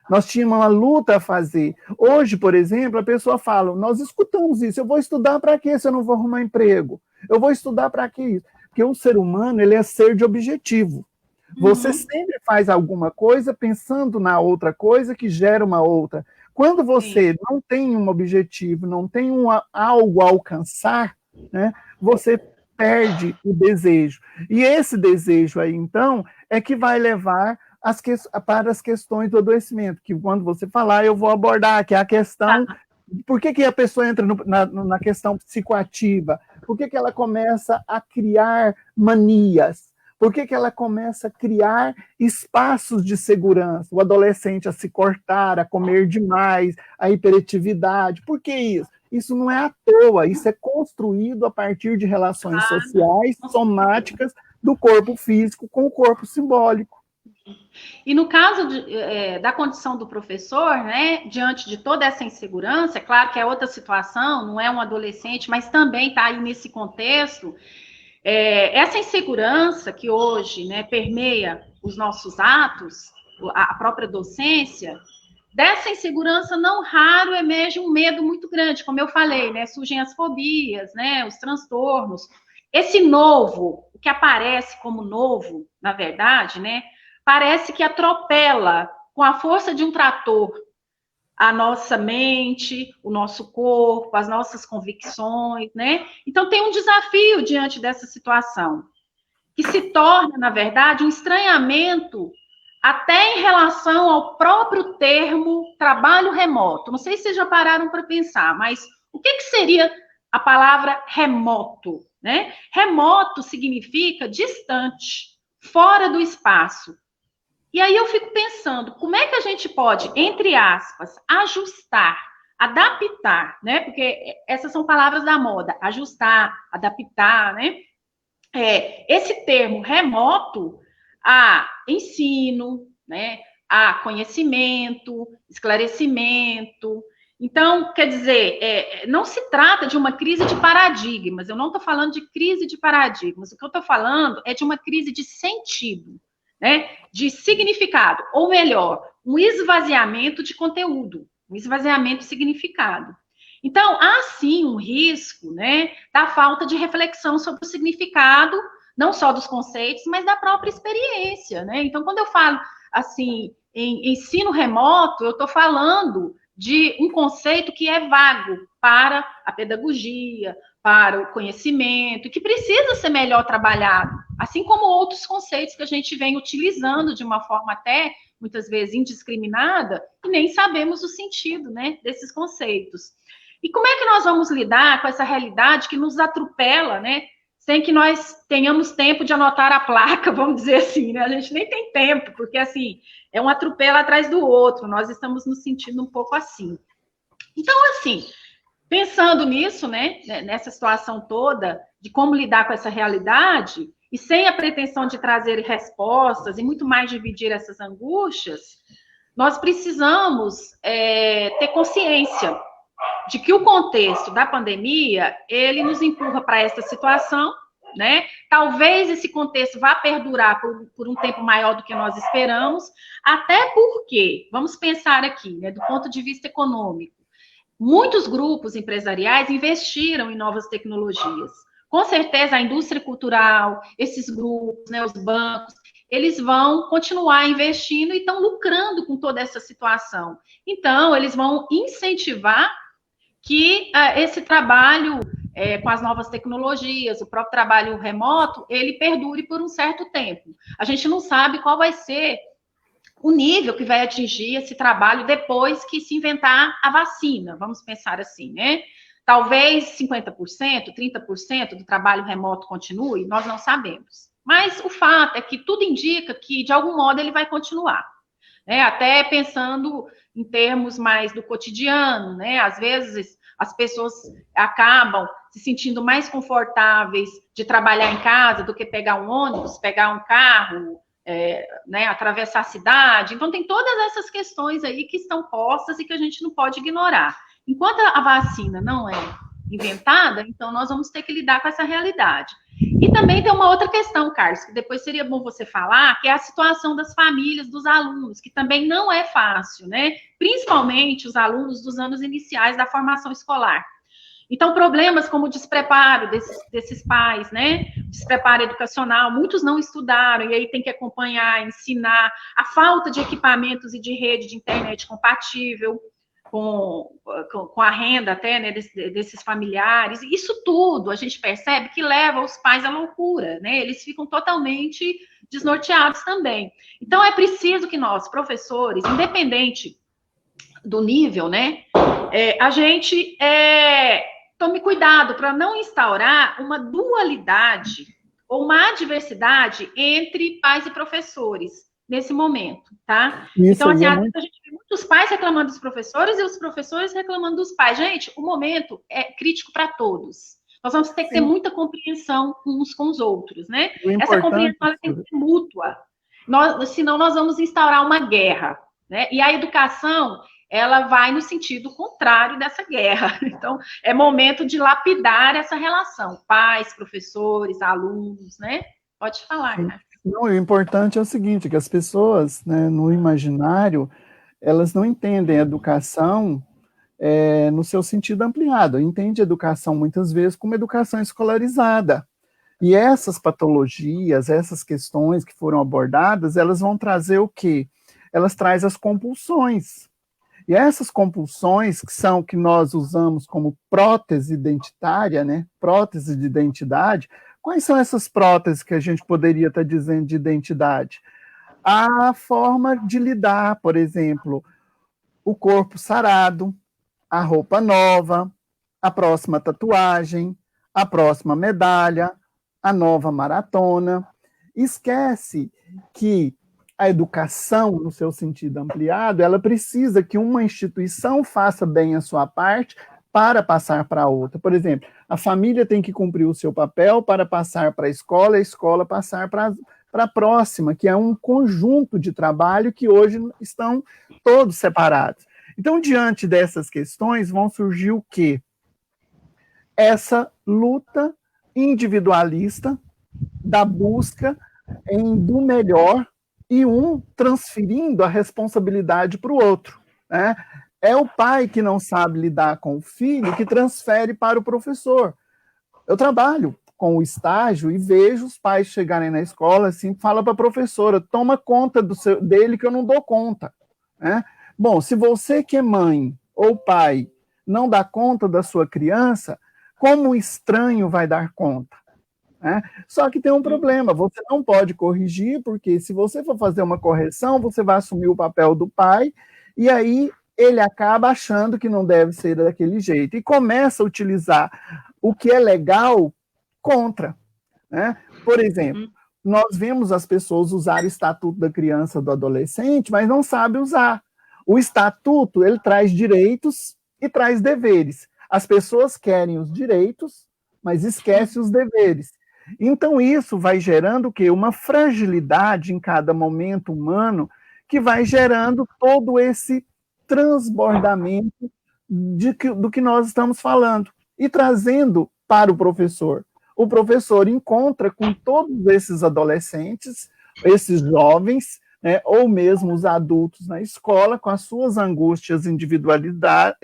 Nós tínhamos uma luta a fazer. Hoje, por exemplo, a pessoa fala, nós escutamos isso, eu vou estudar para quê se eu não vou arrumar emprego? Eu vou estudar para quê isso? Porque o ser humano, ele é ser de objetivo. Você sempre faz alguma coisa pensando na outra coisa que gera uma outra. Quando você não tem um objetivo, não tem algo a alcançar, né, você perde o desejo. E esse desejo aí, então, é que vai levar para as questões do adoecimento, que quando você falar, eu vou abordar, que é a questão, por que a pessoa entra na questão psicoativa? Por que ela começa a criar manias? Por que ela começa a criar espaços de segurança? O adolescente a se cortar, a comer demais, a hiperatividade. Por que isso? Isso não é à toa, isso é construído a partir de relações sociais, somáticas, do corpo físico com o corpo simbólico. E no caso da condição do professor, né, diante de toda essa insegurança, é claro que é outra situação, não é um adolescente, mas também está aí nesse contexto, essa insegurança que hoje, né, permeia os nossos atos, a própria docência, dessa insegurança não raro emerge um medo muito grande, como eu falei, né, surgem as fobias, né, os transtornos. Esse novo, o que aparece como novo, na verdade, né, parece que atropela com a força de um trator a nossa mente, o nosso corpo, as nossas convicções, né? Então, tem um desafio diante dessa situação, que se torna, na verdade, um estranhamento até em relação ao próprio termo trabalho remoto. Não sei se vocês já pararam para pensar, mas o que seria a palavra remoto, né? Remoto significa distante, fora do espaço. E aí eu fico pensando, como é que a gente pode, entre aspas, ajustar, adaptar, né? Porque essas são palavras da moda, ajustar, adaptar, né? Esse termo remoto a ensino, né? A conhecimento, esclarecimento. Então, quer dizer, não se trata de uma crise de paradigmas, eu não estou falando de crise de paradigmas, o que eu estou falando é de uma crise de sentido, né, de significado, ou melhor, um esvaziamento de conteúdo, um esvaziamento de significado. Então, há sim um risco, né, da falta de reflexão sobre o significado, não só dos conceitos, mas da própria experiência, né? Então, quando eu falo, assim, em ensino remoto, eu estou falando de um conceito que é vago para a pedagogia, para o conhecimento, que precisa ser melhor trabalhado, assim como outros conceitos que a gente vem utilizando de uma forma até, muitas vezes, indiscriminada, e nem sabemos o sentido, né, desses conceitos. E como é que nós vamos lidar com essa realidade que nos atropela, né, sem que nós tenhamos tempo de anotar a placa, vamos dizer assim, né? A gente nem tem tempo, porque, assim, é um atropelo atrás do outro, nós estamos nos sentindo um pouco assim. Então, assim, pensando nisso, né, nessa situação toda, de como lidar com essa realidade, e sem a pretensão de trazer respostas, e muito mais dividir essas angústias, nós precisamos ter consciência de que o contexto da pandemia, ele nos empurra para essa situação, né? Talvez esse contexto vá perdurar por um tempo maior do que nós esperamos, até porque, vamos pensar aqui, né, do ponto de vista econômico, muitos grupos empresariais investiram em novas tecnologias. Com certeza, a indústria cultural, esses grupos, né, os bancos, eles vão continuar investindo e estão lucrando com toda essa situação. Então, eles vão incentivar que esse trabalho com as novas tecnologias, o próprio trabalho remoto, ele perdure por um certo tempo. A gente não sabe qual vai ser o nível que vai atingir esse trabalho depois que se inventar a vacina, vamos pensar assim, né? Talvez 50%, 30% do trabalho remoto continue, nós não sabemos. Mas o fato é que tudo indica que, de algum modo, ele vai continuar. Né? Até pensando em termos mais do cotidiano, né? Às vezes as pessoas acabam se sentindo mais confortáveis de trabalhar em casa do que pegar um ônibus, pegar um carro, né? Atravessar a cidade. Então tem todas essas questões aí que estão postas e que a gente não pode ignorar. Enquanto a vacina não é inventada, então nós vamos ter que lidar com essa realidade. E também tem uma outra questão, Carlos, que depois seria bom você falar, que é a situação das famílias, dos alunos, que também não é fácil, né? Principalmente os alunos dos anos iniciais da formação escolar. Então, problemas como o despreparo desses pais, né? Despreparo educacional, muitos não estudaram, e aí tem que acompanhar, ensinar, a falta de equipamentos e de rede de internet compatível, com a renda até, né, desses familiares, isso tudo a gente percebe que leva os pais à loucura, né, eles ficam totalmente desnorteados também. Então é preciso que nós, professores, independente do nível, né, a gente tome cuidado para não instaurar uma dualidade ou uma adversidade entre pais e professores nesse momento, tá? Isso, então, assim, às vezes a gente vê muitos pais reclamando dos professores e os professores reclamando dos pais. Gente, o momento é crítico para todos. Nós vamos ter que ter muita compreensão uns com os outros, né? Essa compreensão ela tem que ser mútua. Senão nós vamos instaurar uma guerra, né? E a educação, ela vai no sentido contrário dessa guerra. Então, é momento de lapidar essa relação. Pais, professores, alunos, né? Pode falar, cara. Não, o importante é o seguinte, que as pessoas, né, no imaginário, elas não entendem a educação no seu sentido ampliado, entende a educação muitas vezes como educação escolarizada. E essas patologias, essas questões que foram abordadas, elas vão trazer o quê? Elas trazem as compulsões. E essas compulsões, que nós usamos como prótese identitária, né? Prótese de identidade, quais são essas próteses que a gente poderia estar dizendo de identidade? A forma de lidar, por exemplo, o corpo sarado, a roupa nova, a próxima tatuagem, a próxima medalha, a nova maratona. Esquece que a educação, no seu sentido ampliado, ela precisa que uma instituição faça bem a sua parte para passar para outra. Por exemplo, a família tem que cumprir o seu papel para passar para a escola passar para a próxima, que é um conjunto de trabalho que hoje estão todos separados. Então, diante dessas questões, vão surgir o quê? Essa luta individualista da busca do melhor e um transferindo a responsabilidade para o outro, né? É o pai que não sabe lidar com o filho que transfere para o professor. Eu trabalho com o estágio e vejo os pais chegarem na escola assim, fala para a professora, toma conta dele que eu não dou conta, né? Bom, se você que é mãe ou pai não dá conta da sua criança, como o estranho vai dar conta? Né? Só que tem um problema, você não pode corrigir, porque se você for fazer uma correção, você vai assumir o papel do pai, e aí ele acaba achando que não deve ser daquele jeito, e começa a utilizar o que é legal contra. Né? Por exemplo, nós vemos as pessoas usar o Estatuto da Criança e do Adolescente, mas não sabem usar. O Estatuto, ele traz direitos e traz deveres. As pessoas querem os direitos, mas esquecem os deveres. Então, isso vai gerando o quê? Uma fragilidade em cada momento humano que vai gerando todo esse transbordamento do que nós estamos falando e trazendo para o professor. O professor encontra com todos esses adolescentes, esses jovens, né, ou mesmo os adultos na escola, com as suas angústias individualizadas,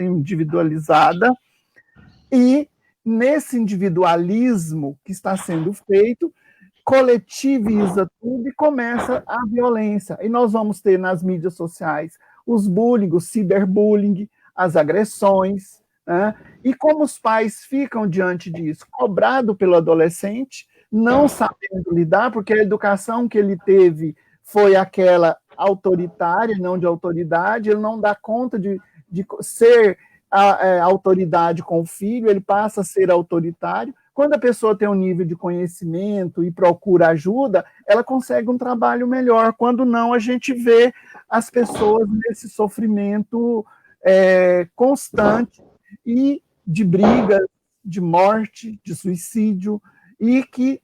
e nesse individualismo que está sendo feito, coletiviza tudo e começa a violência. E nós vamos ter nas mídias sociais os bullying, o ciberbullying, as agressões, né? E como os pais ficam diante disso? Cobrado pelo adolescente, não sabendo lidar, porque a educação que ele teve foi aquela autoritária, não de autoridade, ele não dá conta de ser a autoridade com o filho, ele passa a ser autoritário. Quando a pessoa tem um nível de conhecimento e procura ajuda, ela consegue um trabalho melhor. Quando não, a gente vê as pessoas nesse sofrimento constante e de briga, de morte, de suicídio, e que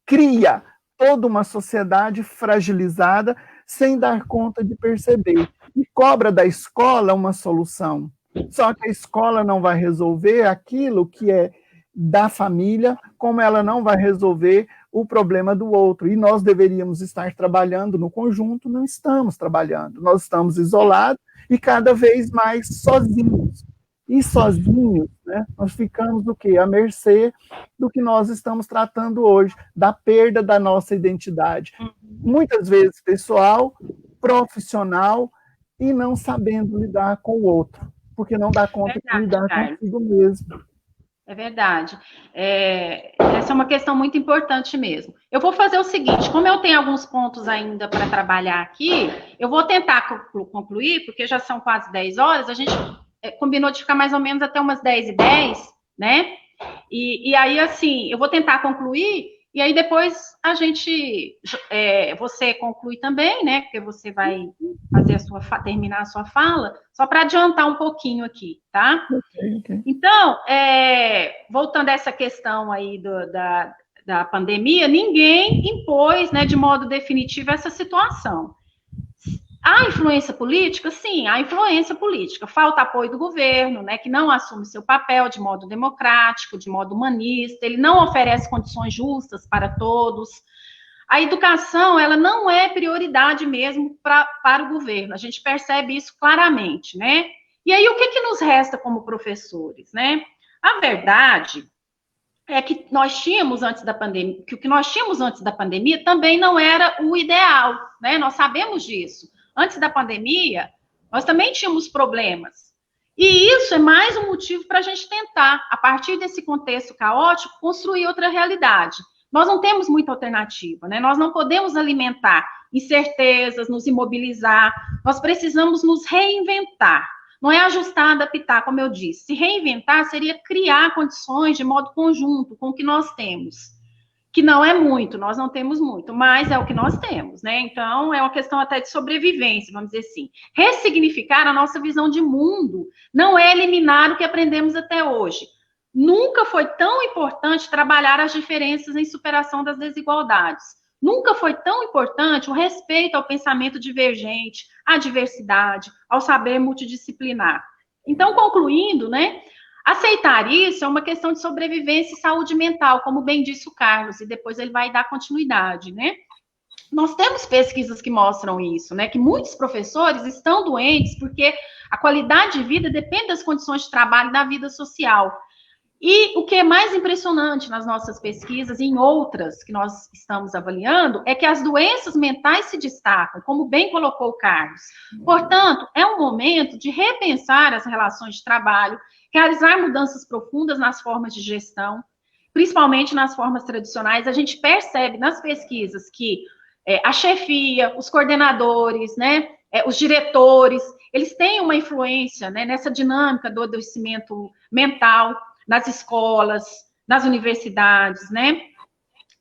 cria toda uma sociedade fragilizada sem dar conta de perceber. E cobra da escola uma solução. Só que a escola não vai resolver aquilo que é da família, como ela não vai resolver o problema do outro. E nós deveríamos estar trabalhando no conjunto, não estamos trabalhando. Nós estamos isolados e cada vez mais sozinhos. E sozinhos, né, nós ficamos do quê? À mercê do que nós estamos tratando hoje, da perda da nossa identidade. Muitas vezes pessoal, profissional e não sabendo lidar com o outro. Porque não dá conta de lidar consigo mesmo. É verdade. Essa é uma questão muito importante mesmo. Eu vou fazer o seguinte, como eu tenho alguns pontos ainda para trabalhar aqui, eu vou tentar concluir, porque já são quase 10 horas, a gente combinou de ficar mais ou menos até umas 10h10, né? E aí, assim, eu vou tentar concluir, e aí depois a gente, você conclui também, né? Porque você vai fazer terminar a sua fala, só para adiantar um pouquinho aqui, tá? Okay. Então, voltando a essa questão aí da pandemia, ninguém impôs, né, de modo definitivo essa situação. A influência política? Sim, a influência política. Falta apoio do governo, né, que não assume seu papel de modo democrático, de modo humanista, ele não oferece condições justas para todos. A educação, ela não é prioridade mesmo para o governo, a gente percebe isso claramente, né? E aí, o que nos resta como professores, né? A verdade é que nós tínhamos antes da pandemia, que o que nós tínhamos antes da pandemia também não era o ideal, né? Nós sabemos disso. Antes da pandemia, nós também tínhamos problemas. E isso é mais um motivo para a gente tentar, a partir desse contexto caótico, construir outra realidade. Nós não temos muita alternativa, né? Nós não podemos alimentar incertezas, nos imobilizar, nós precisamos nos reinventar. Não é ajustar, adaptar, como eu disse. Se reinventar seria criar condições de modo conjunto com o que nós temos. Que não é muito, nós não temos muito, mas é o que nós temos, né? Então, é uma questão até de sobrevivência, vamos dizer assim. Ressignificar a nossa visão de mundo não é eliminar o que aprendemos até hoje. Nunca foi tão importante trabalhar as diferenças em superação das desigualdades. Nunca foi tão importante o respeito ao pensamento divergente, à diversidade, ao saber multidisciplinar. Então, concluindo, né? Aceitar isso é uma questão de sobrevivência e saúde mental, como bem disse o Carlos, e depois ele vai dar continuidade, né? Nós temos pesquisas que mostram isso, né? Que muitos professores estão doentes porque a qualidade de vida depende das condições de trabalho e da vida social. E o que é mais impressionante nas nossas pesquisas e em outras que nós estamos avaliando é que as doenças mentais se destacam, como bem colocou o Carlos. Portanto, é um momento de repensar as relações de trabalho, realizar mudanças profundas nas formas de gestão, principalmente nas formas tradicionais. A gente percebe nas pesquisas que a chefia, os coordenadores, né, os diretores, eles têm uma influência, né, nessa dinâmica do adoecimento mental, nas escolas, nas universidades, né?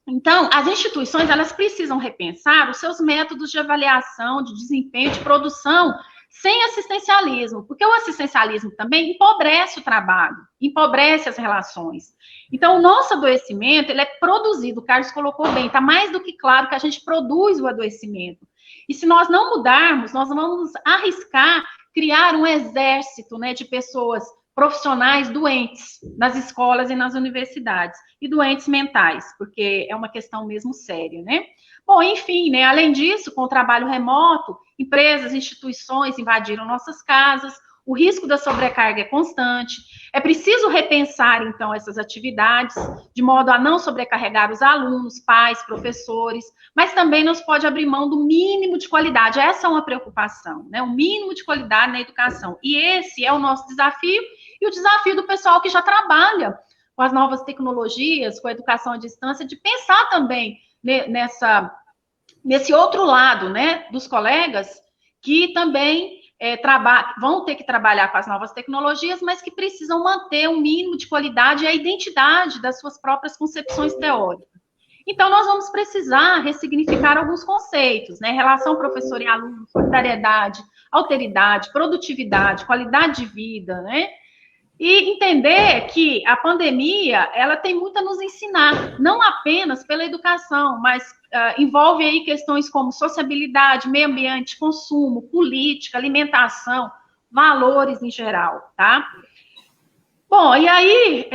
Então, as instituições, elas precisam repensar os seus métodos de avaliação, de desempenho, de produção, sem assistencialismo, porque o assistencialismo também empobrece o trabalho, empobrece as relações. Então, o nosso adoecimento, ele é produzido, o Carlos colocou bem, está mais do que claro que a gente produz o adoecimento. E se nós não mudarmos, nós vamos arriscar criar um exército, né, de pessoas profissionais doentes nas escolas e nas universidades, e doentes mentais, porque é uma questão mesmo séria, né? Bom, enfim, né, além disso, com o trabalho remoto, empresas, instituições invadiram nossas casas, o risco da sobrecarga é constante, é preciso repensar, então, essas atividades, de modo a não sobrecarregar os alunos, pais, professores, mas também nos pode abrir mão do mínimo de qualidade, essa é uma preocupação, né, o mínimo de qualidade na educação, e esse é o nosso desafio, e o desafio do pessoal que já trabalha com as novas tecnologias, com a educação à distância, de pensar também nesse outro lado, né, dos colegas que também vão ter que trabalhar com as novas tecnologias, mas que precisam manter um mínimo de qualidade e a identidade das suas próprias concepções teóricas. Então, nós vamos precisar ressignificar alguns conceitos, né, relação professor e aluno, solidariedade, alteridade, produtividade, qualidade de vida, né, e entender que a pandemia, ela tem muito a nos ensinar, não apenas pela educação, mas envolve aí questões como sociabilidade, meio ambiente, consumo, política, alimentação, valores em geral, tá? Bom, e aí,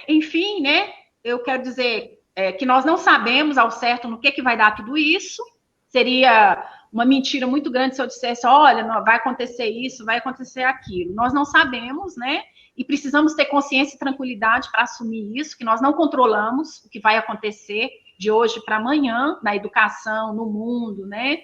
enfim, né, eu quero dizer que nós não sabemos ao certo no que vai dar tudo isso, seria uma mentira muito grande se eu dissesse, olha, não, vai acontecer isso, vai acontecer aquilo. Nós não sabemos, né? E precisamos ter consciência e tranquilidade para assumir isso, que nós não controlamos o que vai acontecer de hoje para amanhã, na educação, no mundo, né?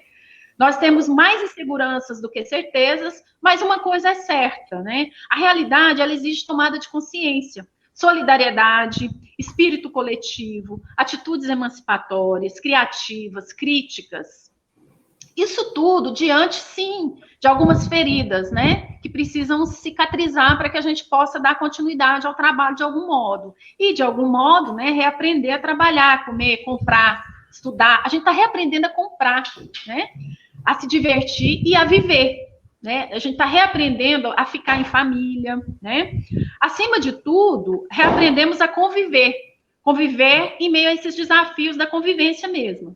Nós temos mais inseguranças do que certezas, mas uma coisa é certa, né? A realidade, ela exige tomada de consciência, solidariedade, espírito coletivo, atitudes emancipatórias, criativas, críticas. Isso tudo diante, sim, de algumas feridas, né, que precisam cicatrizar para que a gente possa dar continuidade ao trabalho de algum modo. E, de algum modo, né, reaprender a trabalhar, comer, comprar, estudar. A gente está reaprendendo a comprar, né, a se divertir e a viver, né? A gente está reaprendendo a ficar em família, né? Acima de tudo, reaprendemos a conviver em meio a esses desafios da convivência mesmo.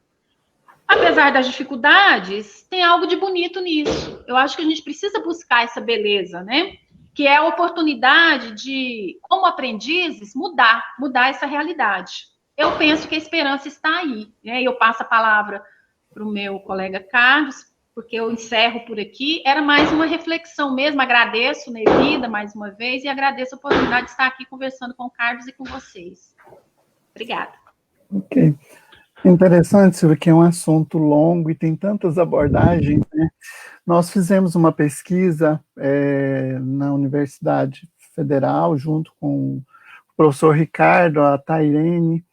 Apesar das dificuldades, tem algo de bonito nisso. Eu acho que a gente precisa buscar essa beleza, né? Que é a oportunidade de, como aprendizes, mudar essa realidade. Eu penso que a esperança está aí, né? Eu passo a palavra para o meu colega Carlos, porque eu encerro por aqui. Era mais uma reflexão mesmo. Agradeço, Nevida, mais uma vez, e agradeço a oportunidade de estar aqui conversando com o Carlos e com vocês. Obrigada. Ok. Interessante, Silvia, que é um assunto longo e tem tantas abordagens, né? Nós fizemos uma pesquisa na Universidade Federal, junto com o professor Ricardo, a Tairene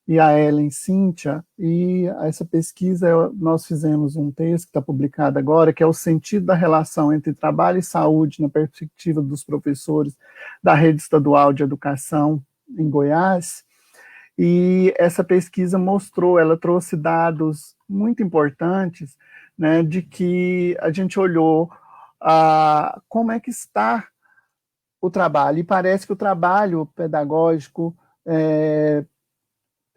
e a Ellen Cíntia, e essa pesquisa nós fizemos um texto que está publicado agora, que é o sentido da relação entre trabalho e saúde na perspectiva dos professores da rede estadual de educação em Goiás. E essa pesquisa mostrou, ela trouxe dados muito importantes, né, de que a gente olhou como é que está o trabalho, e parece que o trabalho pedagógico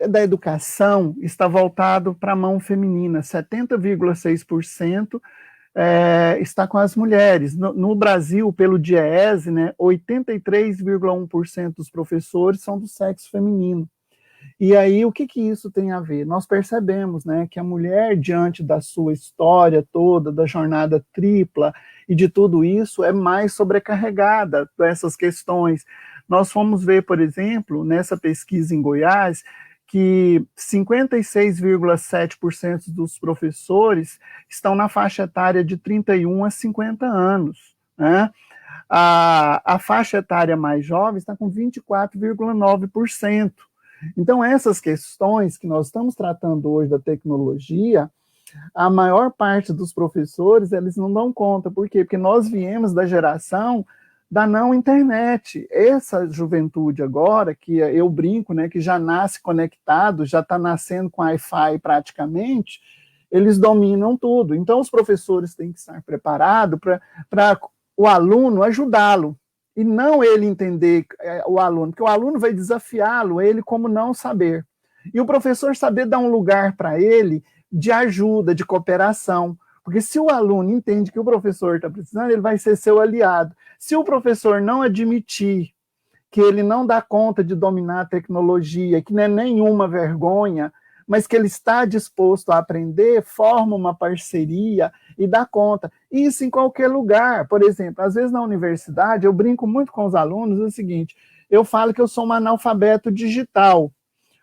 da educação está voltado para a mão feminina, 70,6% está com as mulheres. No Brasil, pelo DIEESE, né, 83,1% dos professores são do sexo feminino. E aí, o que isso tem a ver? Nós percebemos, né, que a mulher, diante da sua história toda, da jornada tripla e de tudo isso, é mais sobrecarregada por essas questões. Nós fomos ver, por exemplo, nessa pesquisa em Goiás, que 56,7% dos professores estão na faixa etária de 31 a 50 anos, né? A faixa etária mais jovem está com 24,9%. Então, essas questões que nós estamos tratando hoje da tecnologia, a maior parte dos professores, eles não dão conta. Por quê? Porque nós viemos da geração da não internet. Essa juventude agora, que eu brinco, né, que já nasce conectado, já está nascendo com Wi-Fi praticamente, eles dominam tudo. Então, os professores têm que estar preparados para o aluno ajudá-lo. E não ele entender o aluno, porque o aluno vai desafiá-lo, ele como não saber. E o professor saber dar um lugar para ele de ajuda, de cooperação. Porque se o aluno entende que o professor está precisando, ele vai ser seu aliado. Se o professor não admitir que ele não dá conta de dominar a tecnologia, que não é nenhuma vergonha, mas que ele está disposto a aprender, forma uma parceria e dá conta. Isso em qualquer lugar. Por exemplo, às vezes na universidade, eu brinco muito com os alunos, é o seguinte, eu falo que eu sou um analfabeto digital.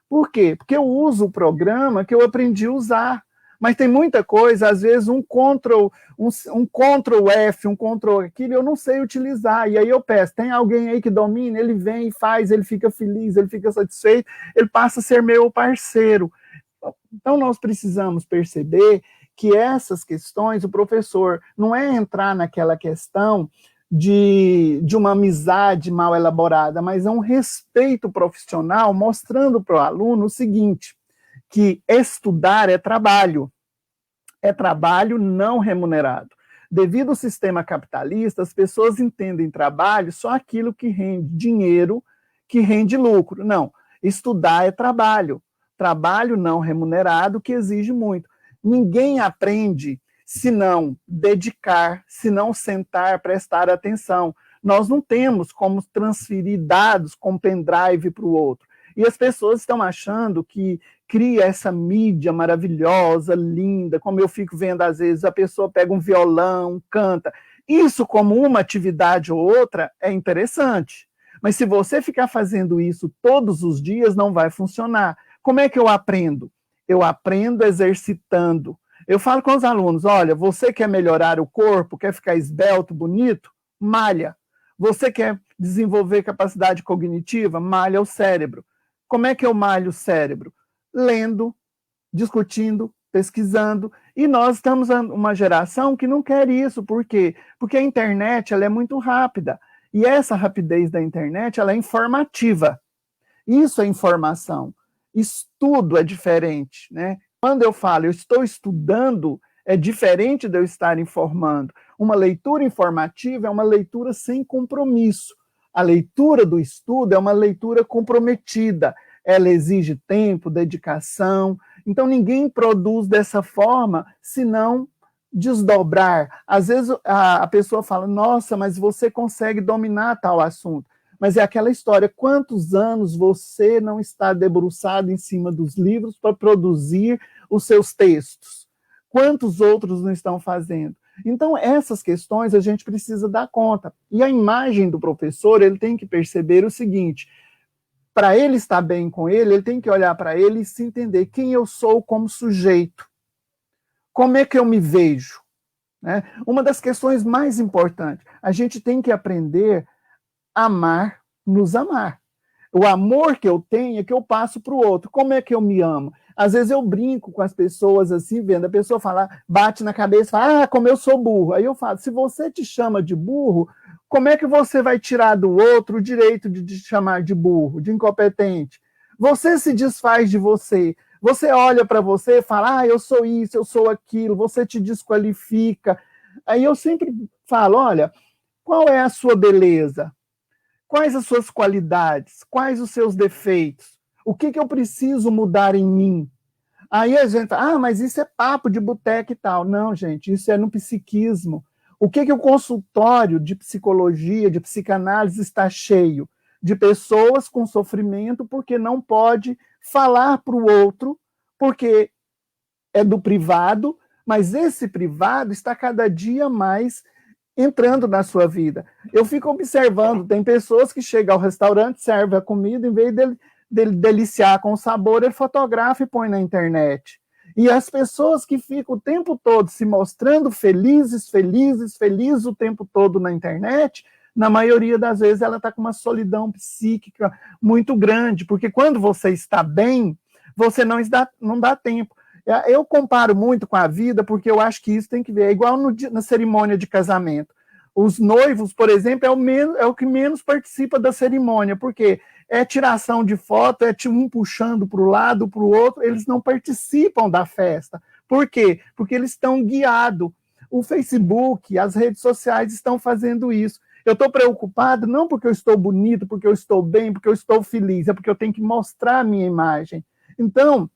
Por quê? Porque eu uso o programa que eu aprendi a usar. Mas tem muita coisa, às vezes um Ctrl F, um Ctrl aquilo, eu não sei utilizar. E aí eu peço, tem alguém aí que domina? Ele vem e faz, ele fica feliz, ele fica satisfeito, ele passa a ser meu parceiro. Então, nós precisamos perceber que essas questões, o professor não é entrar naquela questão de uma amizade mal elaborada, mas é um respeito profissional, mostrando para o aluno o seguinte, que estudar é trabalho não remunerado. Devido ao sistema capitalista, as pessoas entendem trabalho só aquilo que rende dinheiro, que rende lucro. Não, estudar é trabalho não remunerado, que exige muito. Ninguém aprende se não dedicar, se não sentar, prestar atenção. Nós não temos como transferir dados com pendrive para o outro. E as pessoas estão achando que cria essa mídia maravilhosa, linda, como eu fico vendo às vezes, a pessoa pega um violão, canta. Isso como uma atividade ou outra é interessante. Mas se você ficar fazendo isso todos os dias, não vai funcionar. Como é que eu aprendo? Eu aprendo exercitando. Eu falo com os alunos, olha, você quer melhorar o corpo, quer ficar esbelto, bonito? Malha. Você quer desenvolver capacidade cognitiva? Malha o cérebro. Como é que eu malho o cérebro? Lendo, discutindo, pesquisando. E nós estamos uma geração que não quer isso. Por quê? Porque a internet ela é muito rápida. E essa rapidez da internet ela é informativa. Isso é informação. Estudo é diferente, né? Quando eu falo, eu estou estudando, é diferente de eu estar informando. Uma leitura informativa é uma leitura sem compromisso. A leitura do estudo é uma leitura comprometida. Ela exige tempo, dedicação. Então, ninguém produz dessa forma se não desdobrar. Às vezes, a pessoa fala, nossa, mas você consegue dominar tal assunto. Mas é aquela história, quantos anos você não está debruçado em cima dos livros para produzir os seus textos? Quantos outros não estão fazendo? Então, essas questões a gente precisa dar conta. E a imagem do professor, ele tem que perceber o seguinte, para ele estar bem com ele tem que olhar para ele e se entender quem eu sou como sujeito. Como é que eu me vejo? Né? Uma das questões mais importantes, a gente tem que aprender a amar, nos amar. O amor que eu tenho é que eu passo para o outro. Como é que eu me amo? Às vezes eu brinco com as pessoas assim, vendo a pessoa falar, bate na cabeça, fala, como eu sou burro. Aí eu falo, se você te chama de burro, como é que você vai tirar do outro o direito de te chamar de burro, de incompetente? Você se desfaz de você. Você olha para você e fala, eu sou isso, eu sou aquilo, você te desqualifica. Aí eu sempre falo, olha, qual é a sua beleza? Quais as suas qualidades? Quais os seus defeitos? O que eu preciso mudar em mim? Aí a gente fala, mas isso é papo de boteca e tal. Não, gente, isso é no psiquismo. O que o consultório de psicologia, de psicanálise está cheio? De pessoas com sofrimento porque não pode falar para o outro, porque é do privado, mas esse privado está cada dia mais entrando na sua vida. Eu fico observando, tem pessoas que chegam ao restaurante, servem a comida, em vez dele deliciar com o sabor, ele fotografa e põe na internet. E as pessoas que ficam o tempo todo se mostrando felizes o tempo todo na internet, na maioria das vezes ela está com uma solidão psíquica muito grande, porque quando você está bem, você não dá tempo. Eu comparo muito com a vida, porque eu acho que isso tem que ver. É igual na cerimônia de casamento. Os noivos, por exemplo, é o que menos participa da cerimônia, porque é tiração de foto, é um puxando para o lado, para o outro, eles não participam da festa. Por quê? Porque eles estão guiados. O Facebook, as redes sociais estão fazendo isso. Eu estou preocupado não porque eu estou bonito, porque eu estou bem, porque eu estou feliz, é porque eu tenho que mostrar a minha imagem. Então,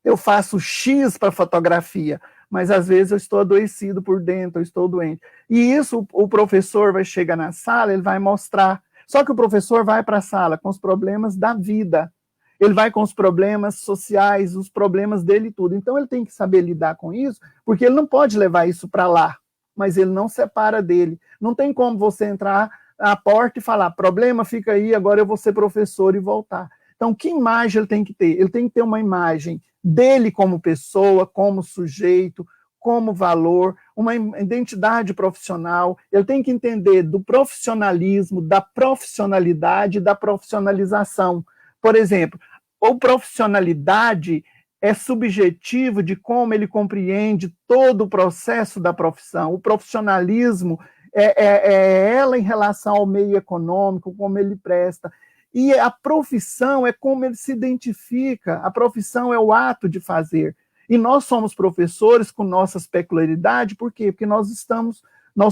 eu faço X para fotografia, mas às vezes eu estou adoecido por dentro, eu estou doente. E isso o professor vai chegar na sala, ele vai mostrar. Só que o professor vai para a sala com os problemas da vida. Ele vai com os problemas sociais, os problemas dele e tudo. Então ele tem que saber lidar com isso, porque ele não pode levar isso para lá, mas ele não separa dele. Não tem como você entrar à porta e falar, problema, fica aí, agora eu vou ser professor e voltar. Então, que imagem ele tem que ter? Ele tem que ter uma imagem dele como pessoa, como sujeito, como valor, uma identidade profissional. Ele tem que entender do profissionalismo, da profissionalidade e da profissionalização. Por exemplo, a profissionalidade é subjetivo de como ele compreende todo o processo da profissão. O profissionalismo é ela em relação ao meio econômico, como ele presta. E a profissão é como ele se identifica, a profissão é o ato de fazer. E nós somos professores com nossas peculiaridades, por quê? Porque nós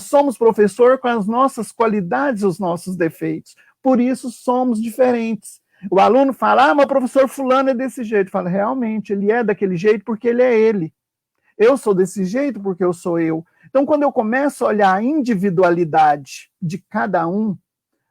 somos professor com as nossas qualidades e os nossos defeitos. Por isso somos diferentes. O aluno fala, mas o professor fulano é desse jeito. Fala, realmente, ele é daquele jeito porque ele é ele. Eu sou desse jeito porque eu sou eu. Então, quando eu começo a olhar a individualidade de cada um,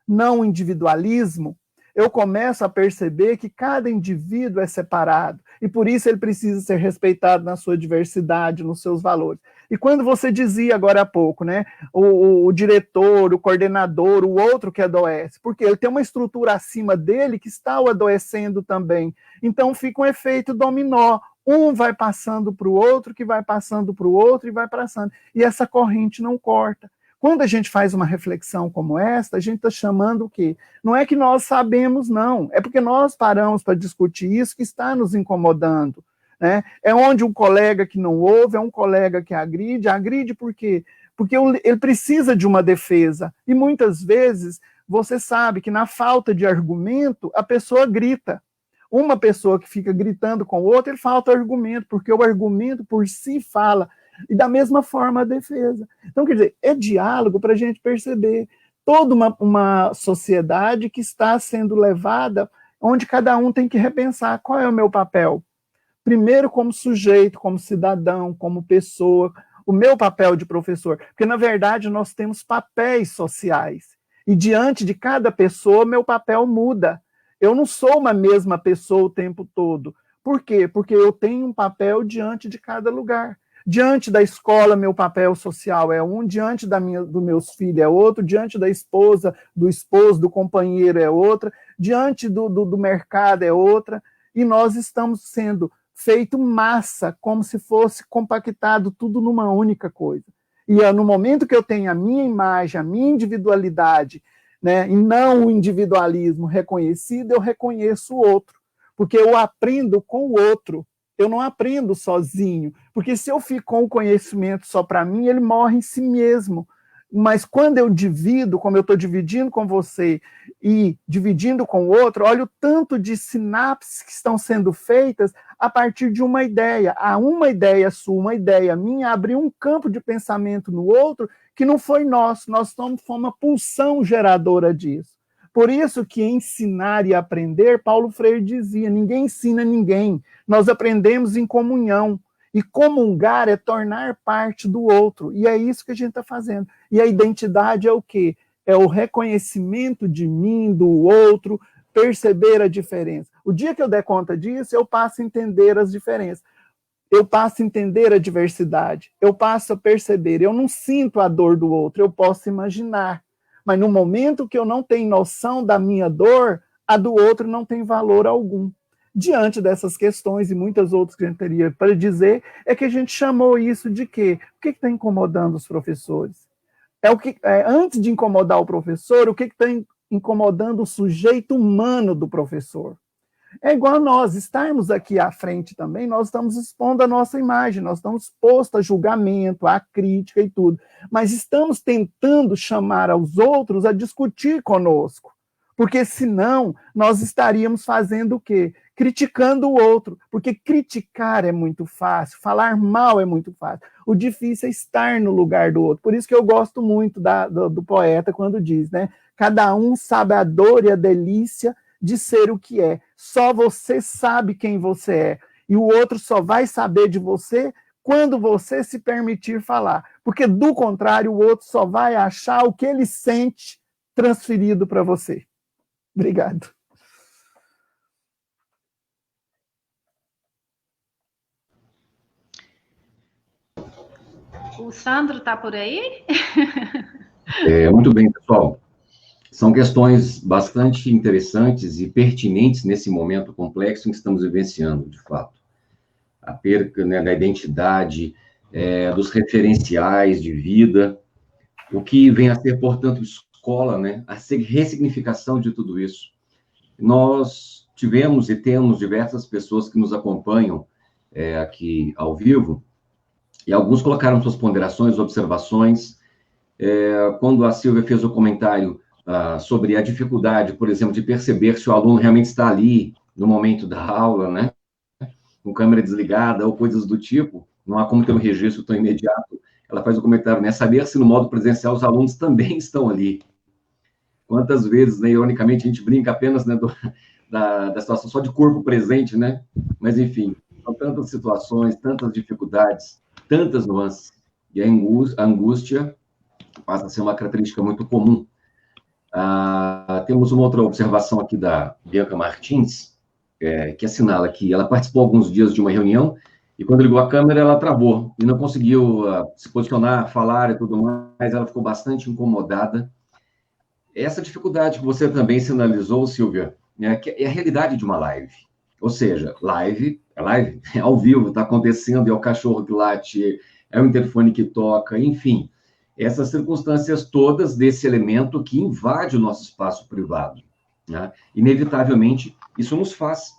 não o individualismo, eu começo a perceber que cada indivíduo é separado, e por isso ele precisa ser respeitado na sua diversidade, nos seus valores. E quando você dizia agora há pouco, né, o diretor, o coordenador, o outro que adoece, porque ele tem uma estrutura acima dele que está o adoecendo também. Então fica um efeito dominó, um vai passando para o outro, que vai passando para o outro e vai passando, e essa corrente não corta. Quando a gente faz uma reflexão como esta, a gente está chamando o quê? Não é que nós sabemos, não. É porque nós paramos para discutir isso que está nos incomodando. Né? É onde um colega que não ouve, é um colega que agride por quê? Porque ele precisa de uma defesa. E muitas vezes, você sabe que na falta de argumento, a pessoa grita. Uma pessoa que fica gritando com o outro, ele falta argumento, porque o argumento por si fala. E da mesma forma a defesa. Então, quer dizer, é diálogo para a gente perceber toda uma sociedade que está sendo levada, onde cada um tem que repensar qual é o meu papel. Primeiro como sujeito, como cidadão, como pessoa, o meu papel de professor. Porque, na verdade, nós temos papéis sociais. E diante de cada pessoa, meu papel muda. Eu não sou uma mesma pessoa o tempo todo. Por quê? Porque eu tenho um papel diante de cada lugar. Diante da escola, meu papel social é um, diante dos meus filhos é outro, diante da esposa, do esposo, do companheiro é outra, diante do mercado é outra, e nós estamos sendo feito massa, como se fosse compactado tudo numa única coisa. E no momento que eu tenho a minha imagem, a minha individualidade, né, e não o individualismo reconhecido, eu reconheço o outro, porque eu aprendo com o outro, eu não aprendo sozinho, porque se eu fico com o conhecimento só para mim, ele morre em si mesmo. Mas quando eu divido, como eu estou dividindo com você e dividindo com o outro, olha o tanto de sinapses que estão sendo feitas a partir de uma ideia. Uma ideia sua, uma ideia minha, abriu um campo de pensamento no outro que não foi nosso, nós fomos uma pulsão geradora disso. Por isso que ensinar e aprender, Paulo Freire dizia, ninguém ensina ninguém, nós aprendemos em comunhão. E comungar é tornar parte do outro. E é isso que a gente está fazendo. E a identidade é o quê? É o reconhecimento de mim, do outro, perceber a diferença. O dia que eu der conta disso, eu passo a entender as diferenças. Eu passo a entender a diversidade. Eu passo a perceber. Eu não sinto a dor do outro, eu posso imaginar. Mas no momento que eu não tenho noção da minha dor, a do outro não tem valor algum. Diante dessas questões e muitas outras que a gente teria para dizer, é que a gente chamou isso de quê? O que está incomodando os professores? Antes de incomodar o professor, o que está incomodando o sujeito humano do professor? É igual a nós, estarmos aqui à frente também, nós estamos expondo a nossa imagem, nós estamos expostos a julgamento, a crítica e tudo, mas estamos tentando chamar aos outros a discutir conosco, porque senão nós estaríamos fazendo o quê? Criticando o outro, porque criticar é muito fácil, falar mal é muito fácil, o difícil é estar no lugar do outro, por isso que eu gosto muito do poeta quando diz, né, cada um sabe a dor e a delícia de ser o que é, só você sabe quem você é, e o outro só vai saber de você quando você se permitir falar, porque do contrário o outro só vai achar o que ele sente transferido para você. Obrigado. O Sandro está por aí? Muito bem, pessoal. São questões bastante interessantes e pertinentes nesse momento complexo em que estamos vivenciando, de fato. A perda, né, da identidade, dos referenciais de vida, o que vem a ser, portanto, escola, né, a ressignificação de tudo isso. Nós tivemos e temos diversas pessoas que nos acompanham aqui ao vivo, e alguns colocaram suas ponderações, observações. Quando a Silvia fez o comentário sobre a dificuldade, por exemplo, de perceber se o aluno realmente está ali no momento da aula, né, com câmera desligada ou coisas do tipo, não há como ter um registro tão imediato. Ela faz o comentário, né, saber se no modo presencial os alunos também estão ali. Quantas vezes, né, ironicamente, a gente brinca apenas, né, da situação só de corpo presente, né, mas enfim, são tantas situações, tantas dificuldades, tantas nuances, e a angústia passa a ser uma característica muito comum. Temos uma outra observação aqui da Bianca Martins, que assinala que ela participou alguns dias de uma reunião e quando ligou a câmera ela travou e não conseguiu se posicionar, falar e tudo mais, ela ficou bastante incomodada. Essa dificuldade que você também sinalizou, Silvia, que é a realidade de uma live. Ou seja, live é ao vivo, está acontecendo, é o cachorro que late, é o interfone que toca, enfim. Essas circunstâncias todas desse elemento que invade o nosso espaço privado, né? Inevitavelmente, isso nos faz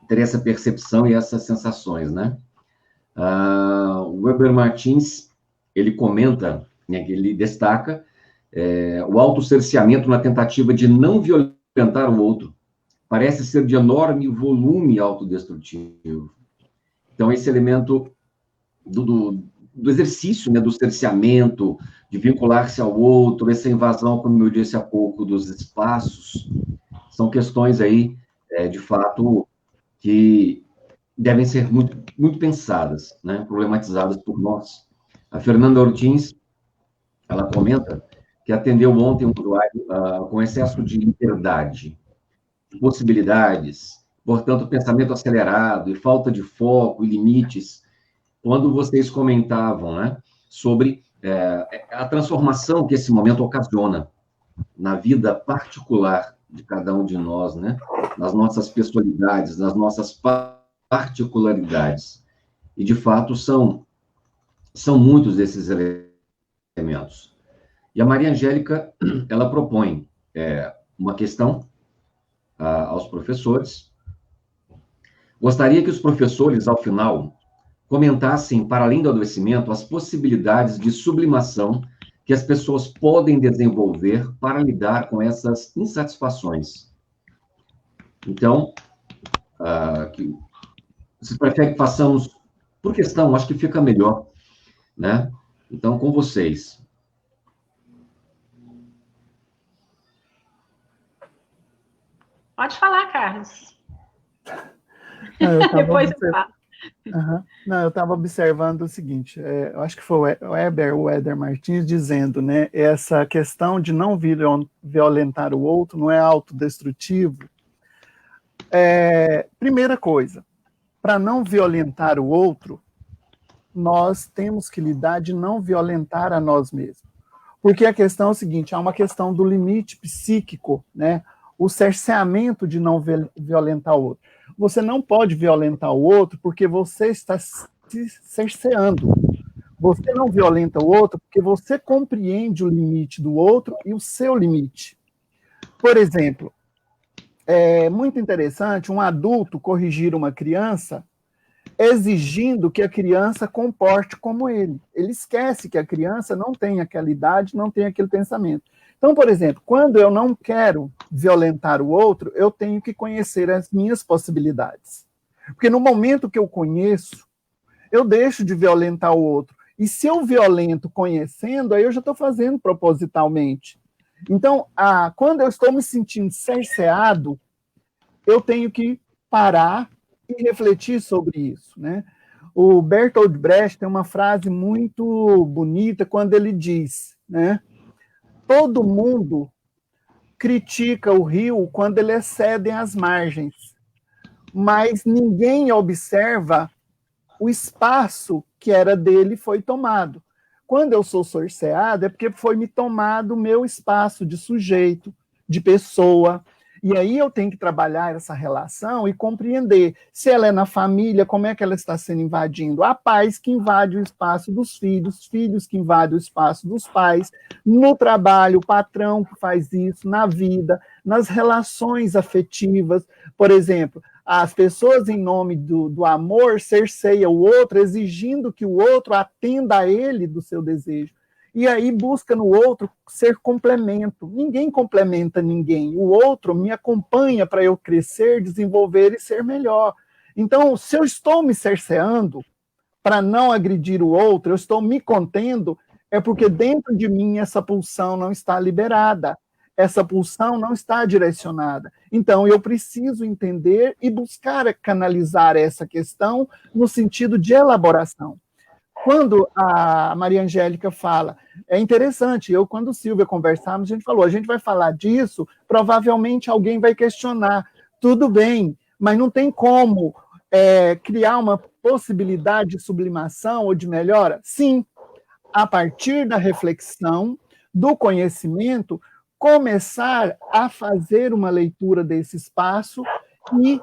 ter essa percepção e essas sensações, né? O Weber Martins, ele comenta, né, que ele destaca o autocerceamento na tentativa de não violentar o outro. Parece ser de enorme volume autodestrutivo. Então, esse elemento do exercício, né, do cerceamento, de vincular-se ao outro, essa invasão, como eu disse há pouco, dos espaços, são questões aí, de fato, que devem ser muito, muito pensadas, né, problematizadas por nós. A Fernanda Ortiz, ela comenta que atendeu ontem um usuário com excesso de liberdade, de possibilidades, portanto, pensamento acelerado e falta de foco e limites. quando vocês comentavam, né, sobre a transformação que esse momento ocasiona na vida particular de cada um de nós, né, nas nossas pessoalidades, nas nossas particularidades. E, de fato, são muitos esses elementos. E a Maria Angélica, ela propõe uma questão aos professores. Gostaria que os professores, ao final, comentassem, para além do adoecimento, as possibilidades de sublimação que as pessoas podem desenvolver para lidar com essas insatisfações. Então, se prefere que façamos por questão, acho que fica melhor, né? Então, com vocês. Pode falar, Carlos. Não, Depois eu falo. Não, eu estava observando o seguinte, eu acho que foi o Éder Martins dizendo, né, essa questão de não violentar o outro não é autodestrutivo. Primeira coisa, para não violentar o outro, nós temos que lidar de não violentar a nós mesmos. Porque a questão é o seguinte, há uma questão do limite psíquico, né, o cerceamento de não violentar o outro. Você não pode violentar o outro porque você está se cerceando. Você não violenta o outro porque você compreende o limite do outro e o seu limite. Por exemplo, é muito interessante um adulto corrigir uma criança exigindo que a criança comporte como ele. Ele esquece que a criança não tem aquela idade, não tem aquele pensamento. Então, por exemplo, quando eu não quero violentar o outro, eu tenho que conhecer as minhas possibilidades. Porque no momento que eu conheço, eu deixo de violentar o outro. E se eu violento conhecendo, aí eu já estou fazendo propositalmente. Então, quando eu estou me sentindo cerceado, eu tenho que parar e refletir sobre isso, né? O Bertolt Brecht tem uma frase muito bonita quando ele diz, né? Todo mundo critica o rio quando ele excede as margens, mas ninguém observa o espaço que era dele foi tomado. Quando eu sou cerceado, é porque foi me tomado o meu espaço de sujeito, de pessoa. E aí eu tenho que trabalhar essa relação e compreender se ela é na família, como é que ela está sendo invadindo. Há pais que invadem o espaço dos filhos, filhos que invadem o espaço dos pais, no trabalho, o patrão que faz isso, na vida, nas relações afetivas. Por exemplo, as pessoas, em nome do amor, cerceiam o outro, exigindo que o outro atenda a ele do seu desejo. E aí busca no outro ser complemento. Ninguém complementa ninguém. O outro me acompanha para eu crescer, desenvolver e ser melhor. Então, se eu estou me cerceando para não agredir o outro, eu estou me contendo, é porque dentro de mim essa pulsão não está liberada. Essa pulsão não está direcionada. Então, eu preciso entender e buscar canalizar essa questão no sentido de elaboração. Quando a Maria Angélica fala, é interessante, quando o Silvia conversamos, a gente falou, a gente vai falar disso, provavelmente alguém vai questionar, tudo bem, mas não tem como criar uma possibilidade de sublimação ou de melhora? Sim, a partir da reflexão, do conhecimento, começar a fazer uma leitura desse espaço e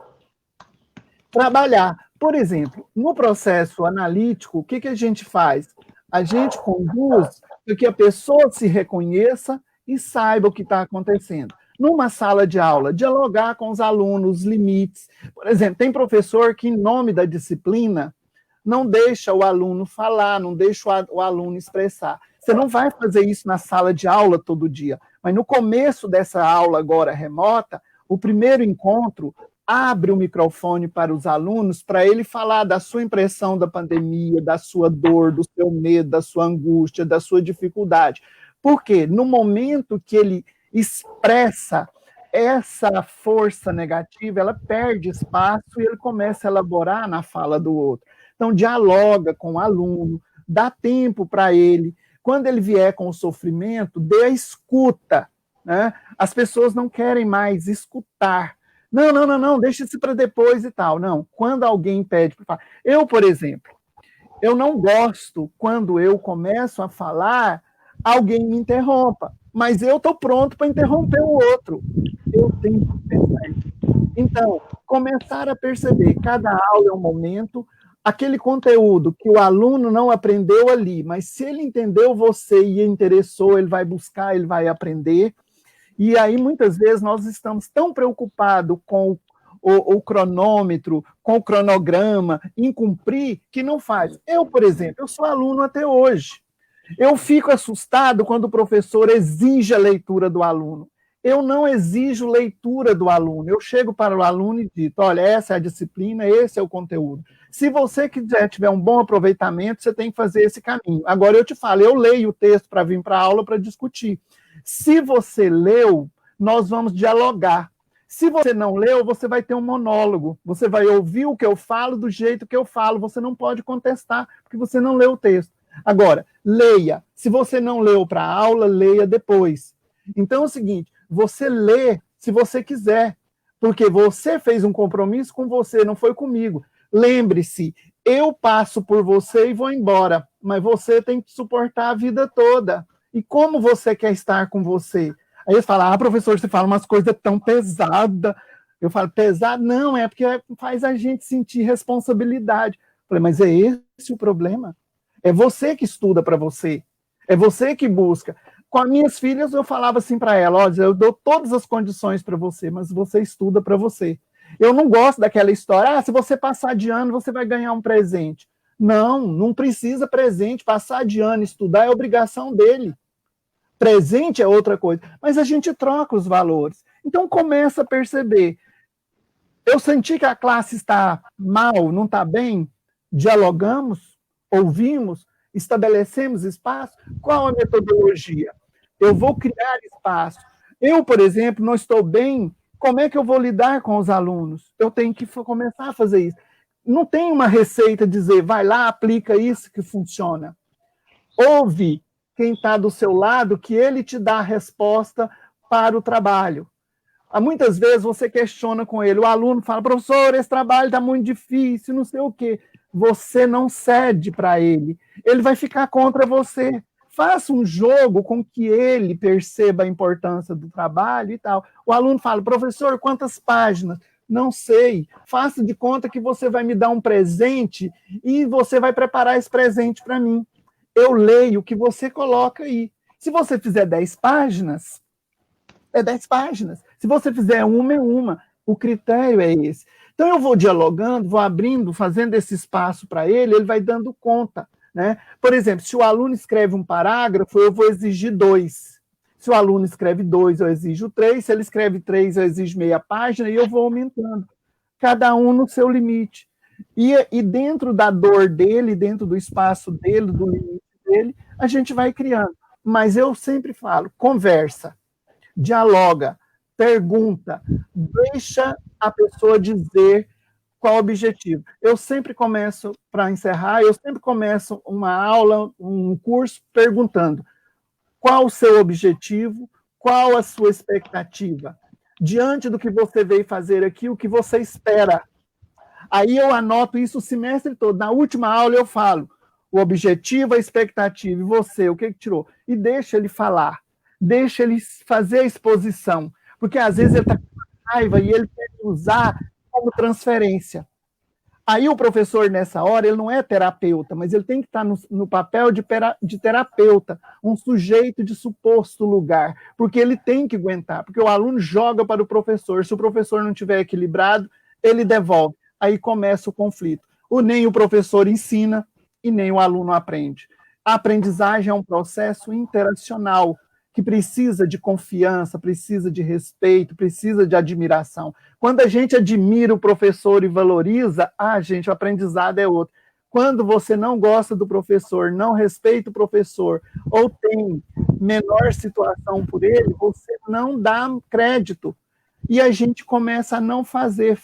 trabalhar. Por exemplo, no processo analítico, o que a gente faz? A gente conduz para que a pessoa se reconheça e saiba o que está acontecendo. Numa sala de aula, dialogar com os alunos, os limites. Por exemplo, tem professor que, em nome da disciplina, não deixa o aluno falar, não deixa o aluno expressar. Você não vai fazer isso na sala de aula todo dia, mas no começo dessa aula agora remota, o primeiro encontro, abre o microfone para os alunos, para ele falar da sua impressão da pandemia, da sua dor, do seu medo, da sua angústia, da sua dificuldade. Por quê? No momento que ele expressa essa força negativa, ela perde espaço e ele começa a elaborar na fala do outro. Então, dialoga com o aluno, dá tempo para ele. Quando ele vier com o sofrimento, dê a escuta, né? As pessoas não querem mais escutar. Não, deixa isso para depois e tal. Não, quando alguém pede para falar. Eu, por exemplo, Eu não gosto quando eu começo a falar, alguém me interrompa, mas eu estou pronto para interromper o outro. Eu tenho que pensar isso. Então, começar a perceber, cada aula é um momento, aquele conteúdo que o aluno não aprendeu ali, mas se ele entendeu você e interessou, ele vai buscar, ele vai aprender. E aí, muitas vezes, nós estamos tão preocupados com o cronômetro, com o cronograma, em cumprir, que não faz. Eu, por exemplo, eu sou aluno até hoje. Eu fico assustado quando o professor exige a leitura do aluno. Eu não exijo leitura do aluno. Eu chego para o aluno e digo, olha, essa é a disciplina, esse é o conteúdo. Se você quiser tiver um bom aproveitamento, você tem que fazer esse caminho. Agora eu te falo, eu leio o texto para vir para a aula para discutir. Se você leu, nós vamos dialogar. Se você não leu, você vai ter um monólogo. Você vai ouvir o que eu falo do jeito que eu falo. Você não pode contestar, porque você não leu o texto. Agora, leia. Se você não leu para a aula, leia depois. Então é o seguinte, você lê se você quiser, porque você fez um compromisso com você, não foi comigo. Lembre-se, eu passo por você e vou embora, mas você tem que suportar a vida toda. E como você quer estar com você? Aí eles falam, professor, você fala umas coisas tão pesadas. Eu falo, pesado? Não, é porque faz a gente sentir responsabilidade. Eu falei, mas é esse o problema? É você que estuda para você. É você que busca. Com as minhas filhas, eu falava assim para elas, eu dou todas as condições para você, mas você estuda para você. Eu não gosto daquela história, se você passar de ano, você vai ganhar um presente. Não, não precisa presente. Passar de ano, estudar é obrigação dele. Presente é outra coisa. Mas a gente troca os valores. Então, começa a perceber. Eu senti que a classe está mal, não está bem, dialogamos, ouvimos, estabelecemos espaço. Qual a metodologia? Eu vou criar espaço. Eu, por exemplo, não estou bem, como é que eu vou lidar com os alunos? Eu tenho que começar a fazer isso. Não tem uma receita dizer, vai lá, aplica isso que funciona. Ouve quem está do seu lado, que ele te dá a resposta para o trabalho. Muitas vezes você questiona com ele, o aluno fala, professor, esse trabalho está muito difícil, não sei o quê. Você não cede para ele. Ele vai ficar contra você. Faça um jogo com que ele perceba a importância do trabalho e tal. O aluno fala, professor, quantas páginas? Não sei. Faça de conta que você vai me dar um presente e você vai preparar esse presente para mim. Eu leio o que você coloca aí. Se você fizer 10 páginas, é 10 páginas. Se você fizer uma, é uma. O critério é esse. Então, eu vou dialogando, vou abrindo, fazendo esse espaço para ele, ele vai dando conta. Né? Por exemplo, se o aluno escreve um parágrafo, eu vou exigir 2. Se o aluno escreve 2, eu exijo 3. Se ele escreve 3, eu exijo meia página e eu vou aumentando. Cada um no seu limite. E dentro da dor dele, dentro do espaço dele, do limite dele, a gente vai criando. Mas eu sempre falo, conversa, dialoga, pergunta, deixa a pessoa dizer qual o objetivo. Eu sempre começo, para encerrar, eu sempre começo uma aula, um curso, perguntando qual o seu objetivo, qual a sua expectativa. Diante do que você veio fazer aqui, o que você espera. Aí eu anoto isso o semestre todo. Na última aula eu falo o objetivo, a expectativa, e você, o que tirou? E deixa ele falar, deixa ele fazer a exposição, porque às vezes ele está com raiva e ele quer usar como transferência. Aí o professor, nessa hora, ele não é terapeuta, mas ele tem que estar no papel de terapeuta, um sujeito de suposto lugar, porque ele tem que aguentar, porque o aluno joga para o professor, se o professor não estiver equilibrado, ele devolve. Aí começa o conflito. Nem o professor ensina e nem o aluno aprende. A aprendizagem é um processo interacional que precisa de confiança, precisa de respeito, precisa de admiração. Quando a gente admira o professor e valoriza, gente, o aprendizado é outro. Quando você não gosta do professor, não respeita o professor, ou tem menor situação por ele, você não dá crédito. E a gente começa a não fazer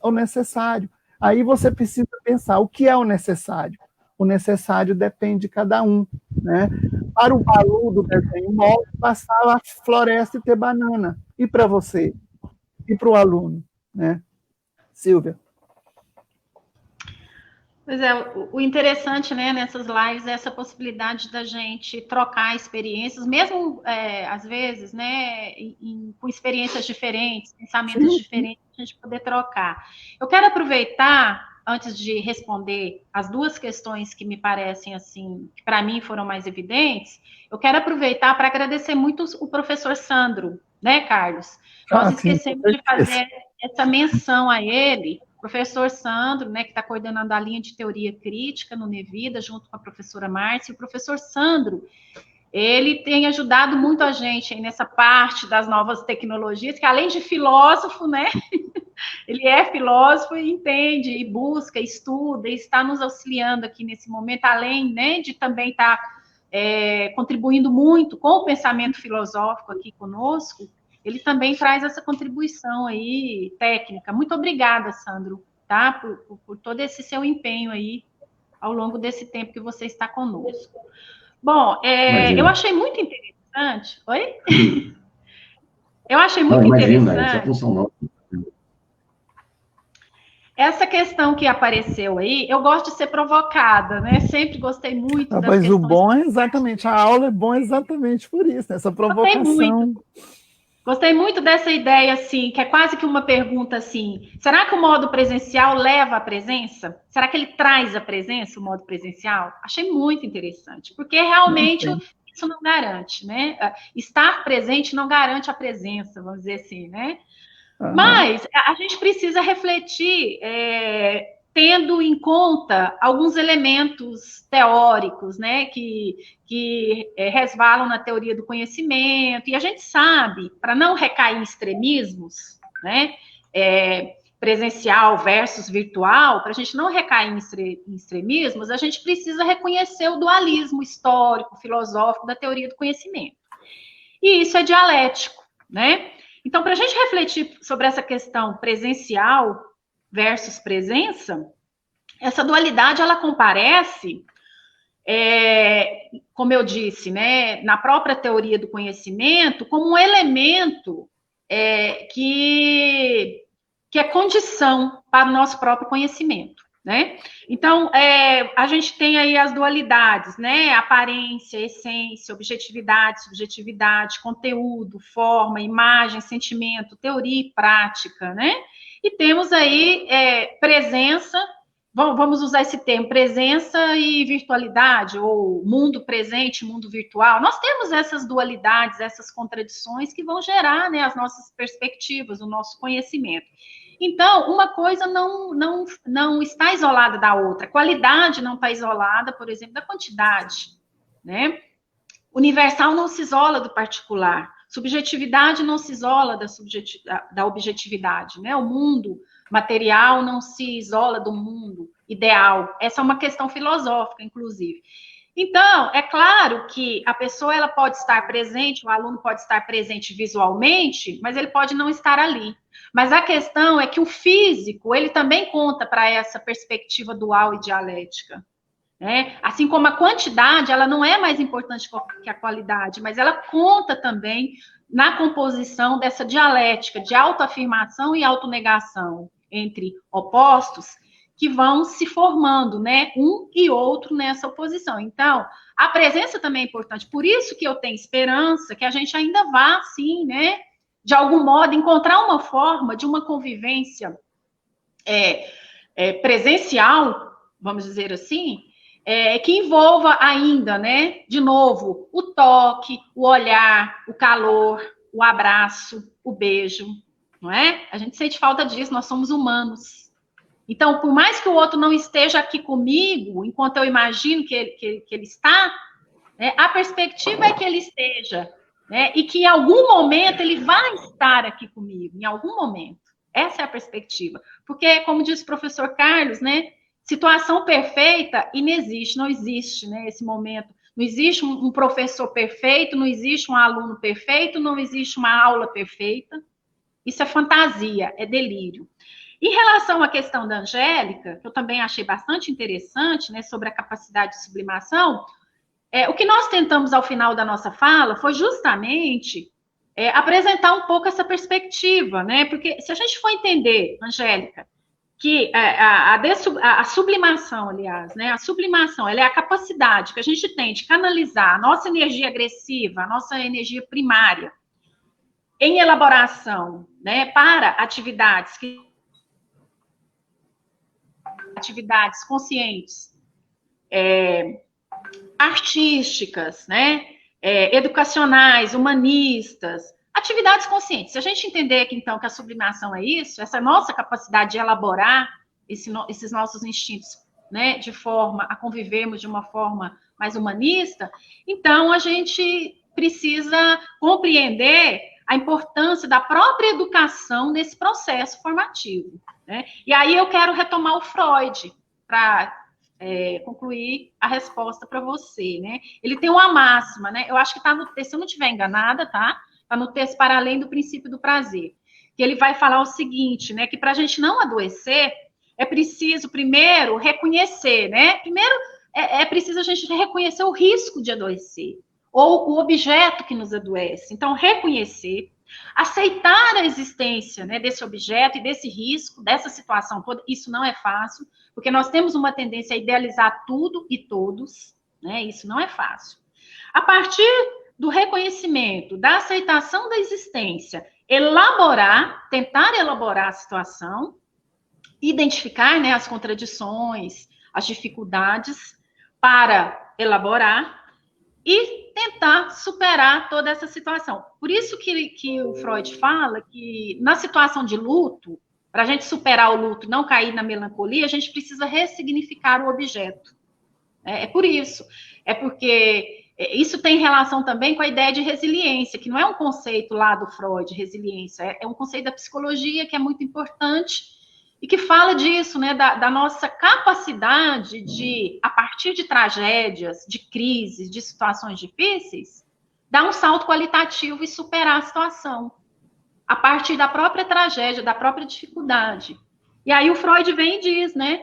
o necessário. Aí você precisa pensar, o que é o necessário? O necessário depende de cada um. Né? Para o Balu do desenho molde, passar a floresta e ter banana. E para você? E para o aluno? Né? Silvia? Pois é, o interessante, né, nessas lives é essa possibilidade da gente trocar experiências, mesmo às vezes, né, com experiências diferentes, pensamentos diferentes, a gente poder trocar. Eu quero aproveitar, antes de responder as duas questões que me parecem, assim, que para mim foram mais evidentes, eu quero aproveitar para agradecer muito o professor Sandro, né, Carlos? Nós esquecemos de fazer essa menção a ele. Professor Sandro, né, que está coordenando a linha de teoria crítica no Nevida, junto com a professora Márcia. E o professor Sandro, ele tem ajudado muito a gente aí nessa parte das novas tecnologias, que além de filósofo, né, ele é filósofo e entende, e busca, estuda, e está nos auxiliando aqui nesse momento, além, né, de também estar contribuindo muito com o pensamento filosófico aqui conosco. Ele também traz essa contribuição aí técnica. Muito obrigada, Sandro, tá? Por todo esse seu empenho aí ao longo desse tempo que você está conosco. Bom, eu achei muito interessante. Oi? Eu achei muito interessante. Essa é a função nossa. Essa questão que apareceu aí, eu gosto de ser provocada, né? Sempre gostei muito das questões. Mas o bom é exatamente, a aula é bom exatamente por isso, né? Essa provocação. Gostei muito dessa ideia, assim, que é quase que uma pergunta assim, será que o modo presencial leva à presença? Será que ele traz a presença, o modo presencial? Achei muito interessante, porque realmente isso não garante, né? Estar presente não garante a presença, vamos dizer assim, né? Mas a gente precisa refletir, tendo em conta alguns elementos teóricos, né, que resvalam na teoria do conhecimento, e a gente sabe, para não recair em extremismos, né, presencial versus virtual, para a gente não recair em extremismos, a gente precisa reconhecer o dualismo histórico, filosófico da teoria do conhecimento. E isso é dialético, né? Então, para a gente refletir sobre essa questão presencial versus presença, essa dualidade, ela comparece, como eu disse, né, na própria teoria do conhecimento, como um elemento que é condição para o nosso próprio conhecimento, né? Então, a gente tem aí as dualidades, né? Aparência, essência, objetividade, subjetividade, conteúdo, forma, imagem, sentimento, teoria e prática, né? E temos aí presença, vamos usar esse termo, presença e virtualidade, ou mundo presente, mundo virtual. Nós temos essas dualidades, essas contradições que vão gerar, né, as nossas perspectivas, o nosso conhecimento. Então, uma coisa não está isolada da outra. A qualidade não está isolada, por exemplo, da quantidade, né? Universal não se isola do particular. Subjetividade não se isola da objetividade, né? O mundo material não se isola do mundo ideal. Essa é uma questão filosófica, inclusive. Então, é claro que a pessoa ela pode estar presente, o aluno pode estar presente visualmente, mas ele pode não estar ali. Mas a questão é que o físico, ele também conta para essa perspectiva dual e dialética, né? Assim como a quantidade, ela não é mais importante que a qualidade, mas ela conta também na composição dessa dialética de autoafirmação e autonegação entre opostos que vão se formando, né, um e outro nessa oposição. Então, a presença também é importante. Por isso que eu tenho esperança que a gente ainda vá, sim, né, de algum modo, encontrar uma forma de uma convivência presencial, vamos dizer assim, que envolva ainda, né, de novo, o toque, o olhar, o calor, o abraço, o beijo, não é? A gente sente falta disso, nós somos humanos. Então, por mais que o outro não esteja aqui comigo, enquanto eu imagino que ele está, né, a perspectiva é que ele esteja, né, e que em algum momento ele vai estar aqui comigo, em algum momento. Essa é a perspectiva. Porque, como disse o professor Carlos, né, situação perfeita inexiste, não existe, né, esse momento. Não existe um professor perfeito, não existe um aluno perfeito, não existe uma aula perfeita. Isso é fantasia, é delírio. Em relação à questão da Angélica, que eu também achei bastante interessante, né, sobre a capacidade de sublimação, o que nós tentamos ao final da nossa fala foi justamente apresentar um pouco essa perspectiva, né? Porque se a gente for entender, Angélica, que a sublimação, aliás, né? A sublimação, ela é a capacidade que a gente tem de canalizar a nossa energia agressiva, a nossa energia primária, em elaboração, né? Para atividades conscientes, artísticas, né? Educacionais, humanistas, atividades conscientes. Se a gente entender que, então, que a sublimação é isso, essa nossa capacidade de elaborar esses nossos instintos, né, a convivermos de uma forma mais humanista, então a gente precisa compreender a importância da própria educação nesse processo formativo, né? E aí eu quero retomar o Freud para concluir a resposta para você, né? Ele tem uma máxima, né? Eu acho que está no texto, se eu não estiver enganada, tá? Está no texto Para Além do Princípio do Prazer, que ele vai falar o seguinte, né? Que para a gente não adoecer, é preciso primeiro reconhecer, né? Primeiro é preciso a gente reconhecer o risco de adoecer, ou o objeto que nos adoece. Então, reconhecer, aceitar a existência, né, desse objeto e desse risco, dessa situação toda. Isso não é fácil, porque nós temos uma tendência a idealizar tudo e todos, né? Isso não é fácil. A partir do reconhecimento, da aceitação da existência, tentar elaborar a situação, identificar, né, as contradições, as dificuldades para elaborar e tentar superar toda essa situação. Por isso que o Freud fala que na situação de luto, para a gente superar o luto, não cair na melancolia, a gente precisa ressignificar o objeto. É por isso. É porque isso tem relação também com a ideia de resiliência, que não é um conceito lá do Freud, resiliência, é um conceito da psicologia que é muito importante e que fala disso, né, da nossa capacidade de, a partir de tragédias, de crises, de situações difíceis, dar um salto qualitativo e superar a situação, a partir da própria tragédia, da própria dificuldade. E aí o Freud vem e diz, né,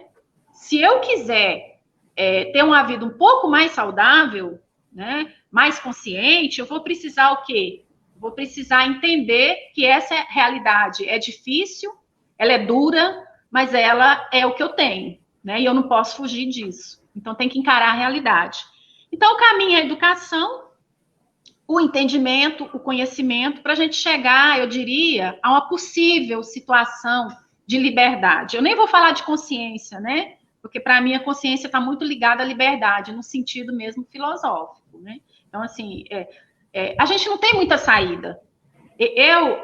se eu quiser ter uma vida um pouco mais saudável, né, mais consciente, eu vou precisar o quê? Vou precisar entender que essa realidade é difícil, ela é dura, mas ela é o que eu tenho, né? E eu não posso fugir disso. Então, tem que encarar a realidade. Então, o caminho é a educação, o entendimento, o conhecimento, para a gente chegar, eu diria, a uma possível situação de liberdade. Eu nem vou falar de consciência, né? Porque, para mim, a consciência está muito ligada à liberdade, no sentido mesmo filosófico, né? Então, assim, a gente não tem muita saída. Eu,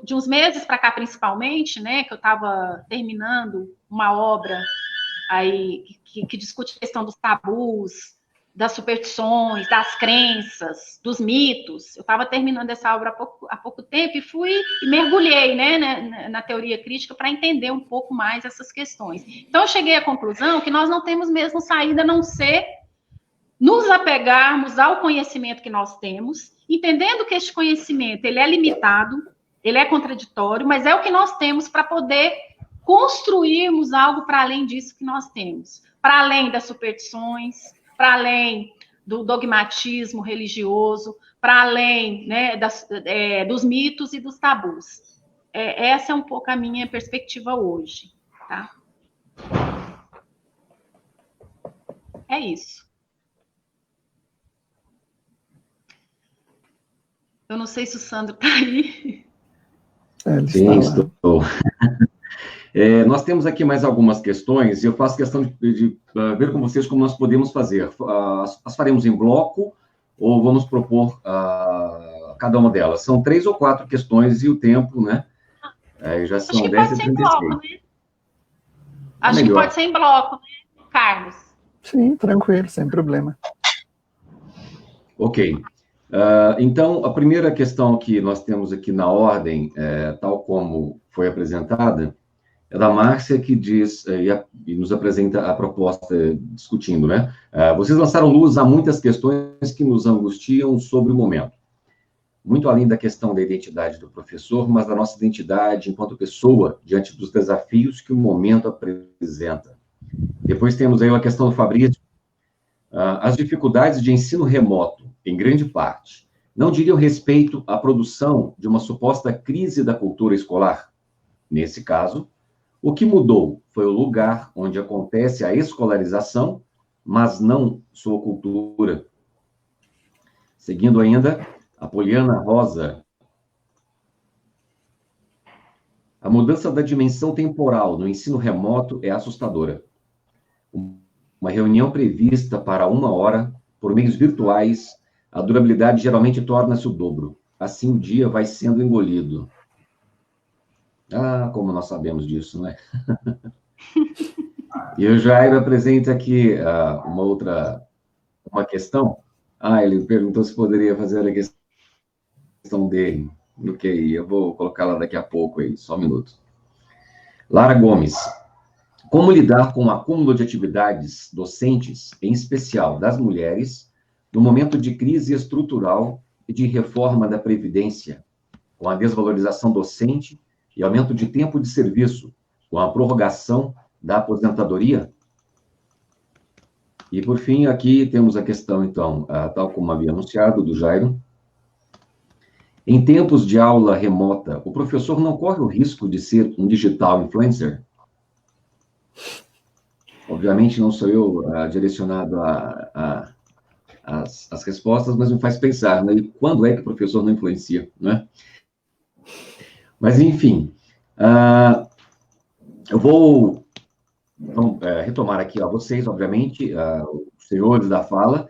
de uns meses para cá, principalmente, né, que eu estava terminando uma obra aí que discute a questão dos tabus, das superstições, das crenças, dos mitos. Eu estava terminando essa obra há pouco tempo e mergulhei, né, na teoria crítica para entender um pouco mais essas questões. Então, eu cheguei à conclusão que nós não temos mesmo saída a não ser nos apegarmos ao conhecimento que nós temos, entendendo que este conhecimento ele é limitado, ele é contraditório, mas é o que nós temos para poder construirmos algo para além disso que nós temos, para além das superstições, para além do dogmatismo religioso, para além, né, dos mitos e dos tabus. Essa é um pouco a minha perspectiva hoje, tá? É isso. Eu não sei se o Sandro está aí. Sim, estou. Nós temos aqui mais algumas questões e eu faço questão de ver com vocês como nós podemos fazer. As faremos em bloco ou vamos propor cada uma delas? São 3 ou 4 questões e o tempo, né? Já são 10h36. Né? Acho que pode ser em bloco, né, Carlos? Sim, tranquilo, sem problema. Ok. Então, a primeira questão que nós temos aqui na ordem, tal como foi apresentada, é da Márcia, que diz, e nos apresenta a proposta discutindo, né? Vocês lançaram luz a muitas questões que nos angustiam sobre o momento. Muito além da questão da identidade do professor, mas da nossa identidade enquanto pessoa, diante dos desafios que o momento apresenta. Depois temos aí a questão do Fabrício. As dificuldades de ensino remoto, em grande parte, não diriam respeito à produção de uma suposta crise da cultura escolar? Nesse caso, O que mudou foi o lugar onde acontece a escolarização, mas não sua cultura. Seguindo ainda, a Poliana Rosa. A mudança da dimensão temporal no ensino remoto é assustadora. Uma reunião prevista para 1 hora, por meios virtuais, a durabilidade geralmente torna-se o dobro. Assim, o dia vai sendo engolido. Ah, como nós sabemos disso, não é? E o Jairo apresenta aqui uma questão. Ele perguntou se poderia fazer a questão dele. Ok, eu vou colocá-la daqui a pouco aí, só um minuto. Lara Gomes. Como lidar com o acúmulo de atividades docentes, em especial das mulheres, no momento de crise estrutural e de reforma da Previdência, com a desvalorização docente e aumento de tempo de serviço, com a prorrogação da aposentadoria? E, por fim, aqui temos a questão, então, tal como havia anunciado, do Jairo. Em tempos de aula remota, o professor não corre o risco de ser um digital influencer? Obviamente, não sou eu direcionado às respostas, mas me faz pensar, né? E quando é que o professor não influencia, né? Mas, enfim, eu vou então, retomar aqui a vocês, obviamente, os senhores da fala,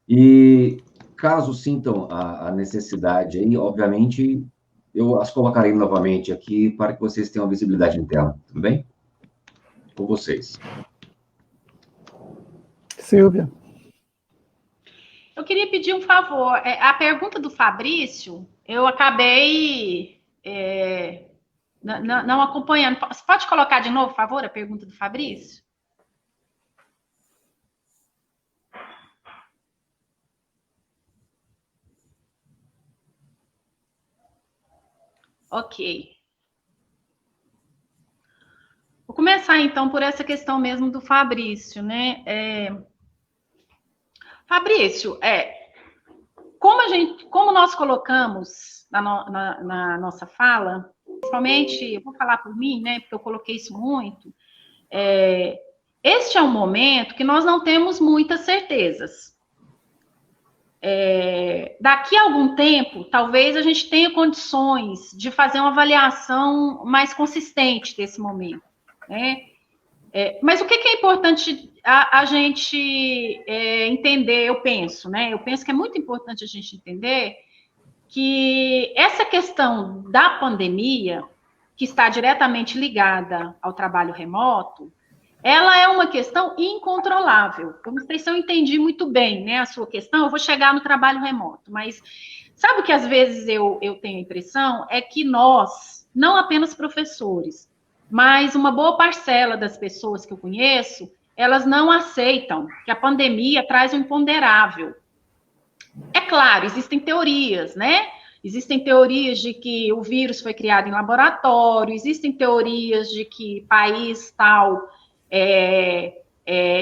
e caso sintam a necessidade aí, obviamente, eu as colocarei novamente aqui para que vocês tenham visibilidade interna, tudo bem? Com vocês. Silvia. Eu queria pedir um favor. A pergunta do Fabrício, eu acabei não acompanhando. Você pode colocar de novo, por favor, a pergunta do Fabrício? Ok. Vou começar, então, por essa questão mesmo do Fabrício, né? Fabrício, como nós colocamos na nossa fala, principalmente, eu vou falar por mim, né? Porque eu coloquei isso muito. Este é um momento que nós não temos muitas certezas. Daqui a algum tempo, talvez a gente tenha condições de fazer uma avaliação mais consistente desse momento, né? Mas o que é importante a gente entender, eu penso, né? Eu penso que é muito importante a gente entender que essa questão da pandemia, que está diretamente ligada ao trabalho remoto, ela é uma questão incontrolável. Eu não sei se eu entendi muito bem, né, a sua questão, eu vou chegar no trabalho remoto, mas sabe o que às vezes eu tenho a impressão? É que nós, não apenas professores, mas uma boa parcela das pessoas que eu conheço, elas não aceitam que a pandemia traz um imponderável. É claro, existem teorias, né? Existem teorias de que o vírus foi criado em laboratório, existem teorias de que país tal,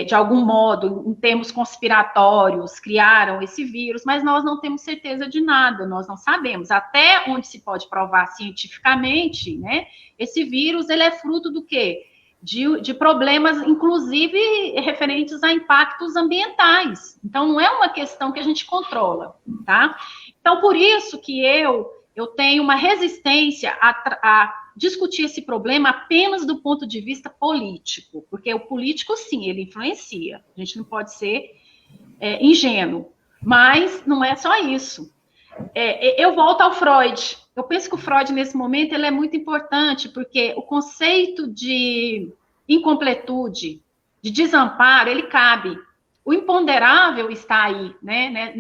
de algum modo, em termos conspiratórios, criaram esse vírus, mas nós não temos certeza de nada, nós não sabemos. Até onde se pode provar cientificamente, né? Esse vírus, ele é fruto do quê? De problemas, inclusive, referentes a impactos ambientais. Então, não é uma questão que a gente controla, tá? Então, por isso que eu tenho uma resistência a discutir esse problema apenas do ponto de vista político, porque o político, sim, ele influencia. A gente não pode ser ingênuo, mas não é só isso. Eu volto ao Freud. Eu penso que o Freud, nesse momento, ele é muito importante, porque o conceito de incompletude, de desamparo, ele cabe. O imponderável está aí, né,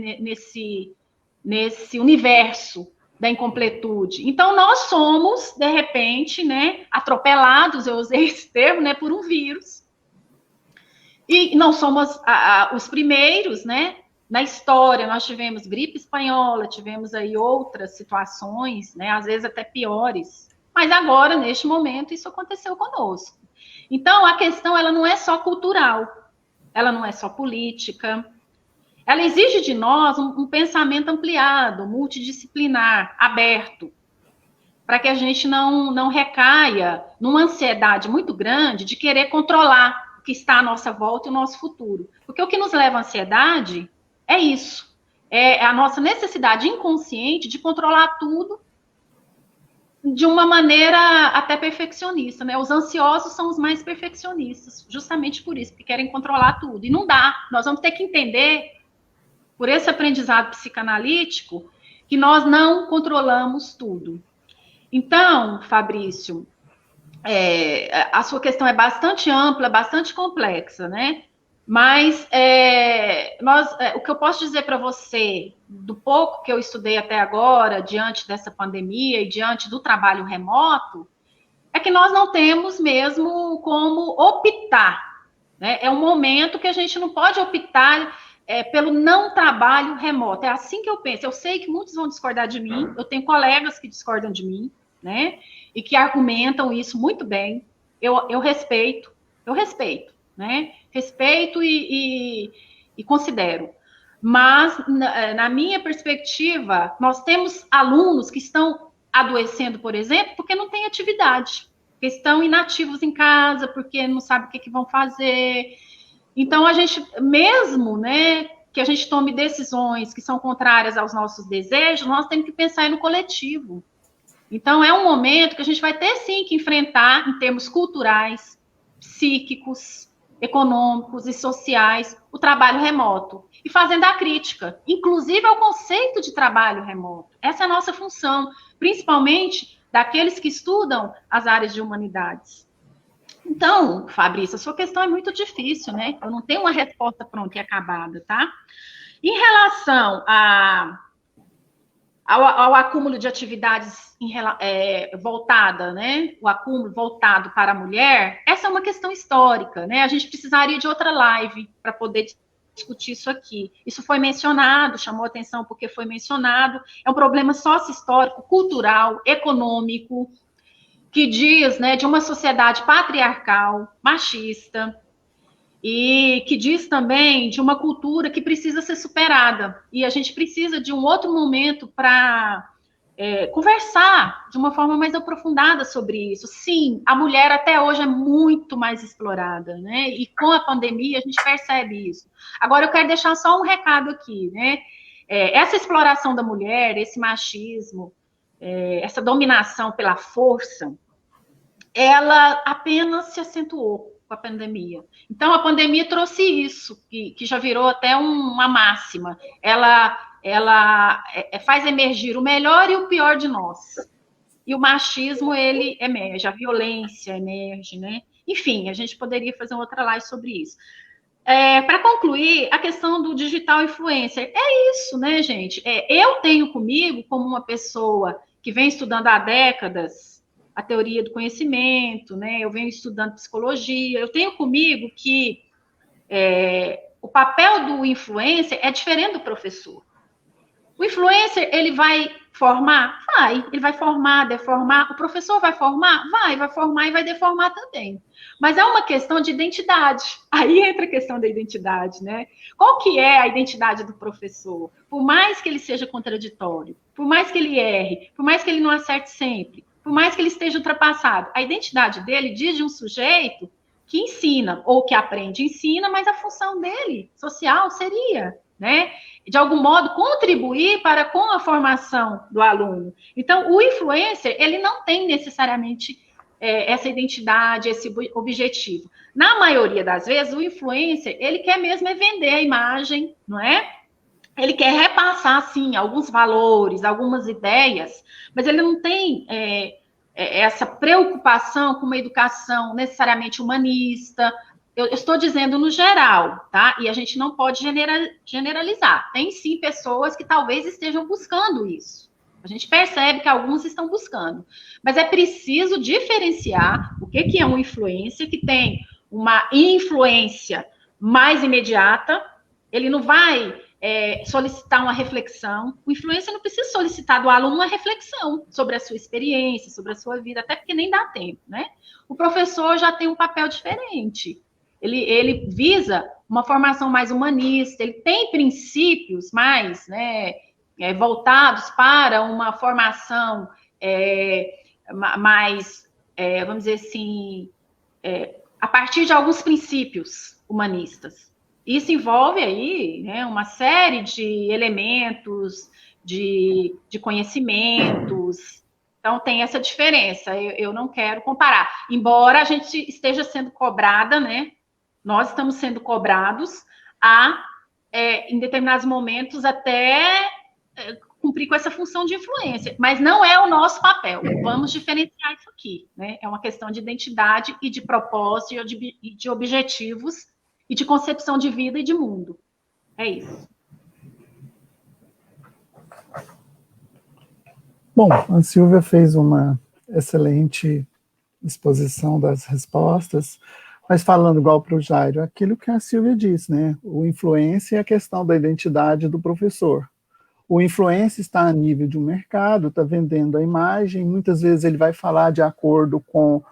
nesse universo da incompletude. Então, nós somos, de repente, né, atropelados, eu usei esse termo, né, por um vírus. E não somos os primeiros, né? Na história, nós tivemos gripe espanhola, tivemos aí outras situações, né, às vezes até piores. Mas agora, neste momento, isso aconteceu conosco. Então, a questão, ela não é só cultural, ela não é só política, ela exige de nós um pensamento ampliado, multidisciplinar, aberto. para que a gente não recaia numa ansiedade muito grande de querer controlar o que está à nossa volta e o nosso futuro. Porque o que nos leva à ansiedade é isso, é a nossa necessidade inconsciente de controlar tudo de uma maneira até perfeccionista, né? Os ansiosos são os mais perfeccionistas, justamente por isso, porque querem controlar tudo. E não dá, nós vamos ter que entender, por esse aprendizado psicanalítico, que nós não controlamos tudo. Então, Fabrício, a sua questão é bastante ampla, bastante complexa, né? Mas o que eu posso dizer para você, do pouco que eu estudei até agora, diante dessa pandemia e diante do trabalho remoto, é que nós não temos mesmo como optar, né? É um momento que a gente não pode optar pelo não trabalho remoto. É assim que eu penso. Eu sei que muitos vão discordar de mim, eu tenho colegas que discordam de mim, né? E que argumentam isso muito bem. Eu respeito, né? Respeito e considero. Mas, na minha perspectiva, nós temos alunos que estão adoecendo, por exemplo, porque não têm atividade, porque estão inativos em casa, porque não sabem o que vão fazer. Então, a gente, mesmo, né, que a gente tome decisões que são contrárias aos nossos desejos, nós temos que pensar no coletivo. Então, é um momento que a gente vai ter, sim, que enfrentar, em termos culturais, psíquicos, econômicos e sociais, o trabalho remoto. E fazendo a crítica, inclusive ao conceito de trabalho remoto. Essa é a nossa função, principalmente daqueles que estudam as áreas de humanidades. Então, Fabrício, a sua questão é muito difícil, né? Eu não tenho uma resposta pronta e acabada, tá? Em relação ao acúmulo de atividades voltada, né? O acúmulo voltado para a mulher, essa é uma questão histórica, né? A gente precisaria de outra live para poder discutir isso aqui. Isso foi mencionado, chamou atenção porque foi mencionado, é um problema sócio-histórico, cultural, econômico, que diz, né, de uma sociedade patriarcal, machista, e que diz também de uma cultura que precisa ser superada. E a gente precisa de um outro momento para conversar de uma forma mais aprofundada sobre isso. Sim, a mulher até hoje é muito mais explorada, né? E com a pandemia a gente percebe isso. Agora eu quero deixar só um recado aqui, né? Essa exploração da mulher, esse machismo, essa dominação pela força, ela apenas se acentuou com a pandemia. Então, a pandemia trouxe isso, que já virou até uma máxima. Ela faz emergir o melhor e o pior de nós. E o machismo, ele emerge, a violência emerge, né? Enfim, a gente poderia fazer outra live sobre isso. Para concluir, a questão do digital influencer. É isso, né, gente? Eu tenho comigo, como uma pessoa que vem estudando há décadas a teoria do conhecimento, né? Eu venho estudando psicologia, eu tenho comigo que o papel do influencer é diferente do professor. O influencer, ele vai formar? Vai. Ele vai formar, deformar. O professor vai formar? Vai formar e vai deformar também. Mas é uma questão de identidade. Aí entra a questão da identidade, né? Qual que é a identidade do professor? Por mais que ele seja contraditório, por mais que ele erre, por mais que ele não acerte sempre, por mais que ele esteja ultrapassado, a identidade dele diz de um sujeito que ensina, ou que aprende, ensina, mas a função dele, social, seria, né, de algum modo, contribuir com a formação do aluno. Então, o influencer, ele não tem necessariamente essa identidade, esse objetivo. Na maioria das vezes, o influencer, ele quer mesmo vender a imagem, não é? Ele quer repassar, sim, alguns valores, algumas ideias, mas ele não tem essa preocupação com uma educação necessariamente humanista. Eu estou dizendo no geral, tá? E a gente não pode generalizar. Tem, sim, pessoas que talvez estejam buscando isso. A gente percebe que alguns estão buscando. Mas é preciso diferenciar o que é um influencer que tem uma influência mais imediata. Ele não vai solicitar uma reflexão. O influencer não precisa solicitar do aluno uma reflexão sobre a sua experiência, sobre a sua vida, até porque nem dá tempo, né? O professor já tem um papel diferente. Ele visa uma formação mais humanista, ele tem princípios mais, né, voltados para uma formação mais, vamos dizer assim, a partir de alguns princípios humanistas. Isso envolve aí, né, uma série de elementos, de conhecimentos. Então, tem essa diferença. Eu não quero comparar. Embora a gente esteja sendo cobrada, né? Nós estamos sendo cobrados em determinados momentos, até cumprir com essa função de influência. Mas não é o nosso papel. Vamos diferenciar isso aqui, né? É uma questão de identidade e de propósito e de objetivos e de concepção de vida e de mundo. É isso. Bom, a Silvia fez uma excelente exposição das respostas, mas falando igual para o Jairo, aquilo que a Silvia disse, né? O influência é a questão da identidade do professor. O influência está a nível de um mercado, está vendendo a imagem, muitas vezes ele vai falar de acordo com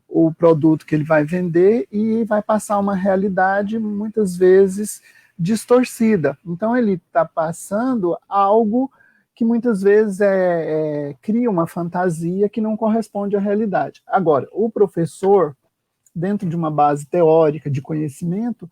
o produto que ele vai vender e vai passar uma realidade, muitas vezes, distorcida. Então, ele está passando algo que muitas vezes cria uma fantasia que não corresponde à realidade. Agora, o professor, dentro de uma base teórica de conhecimento,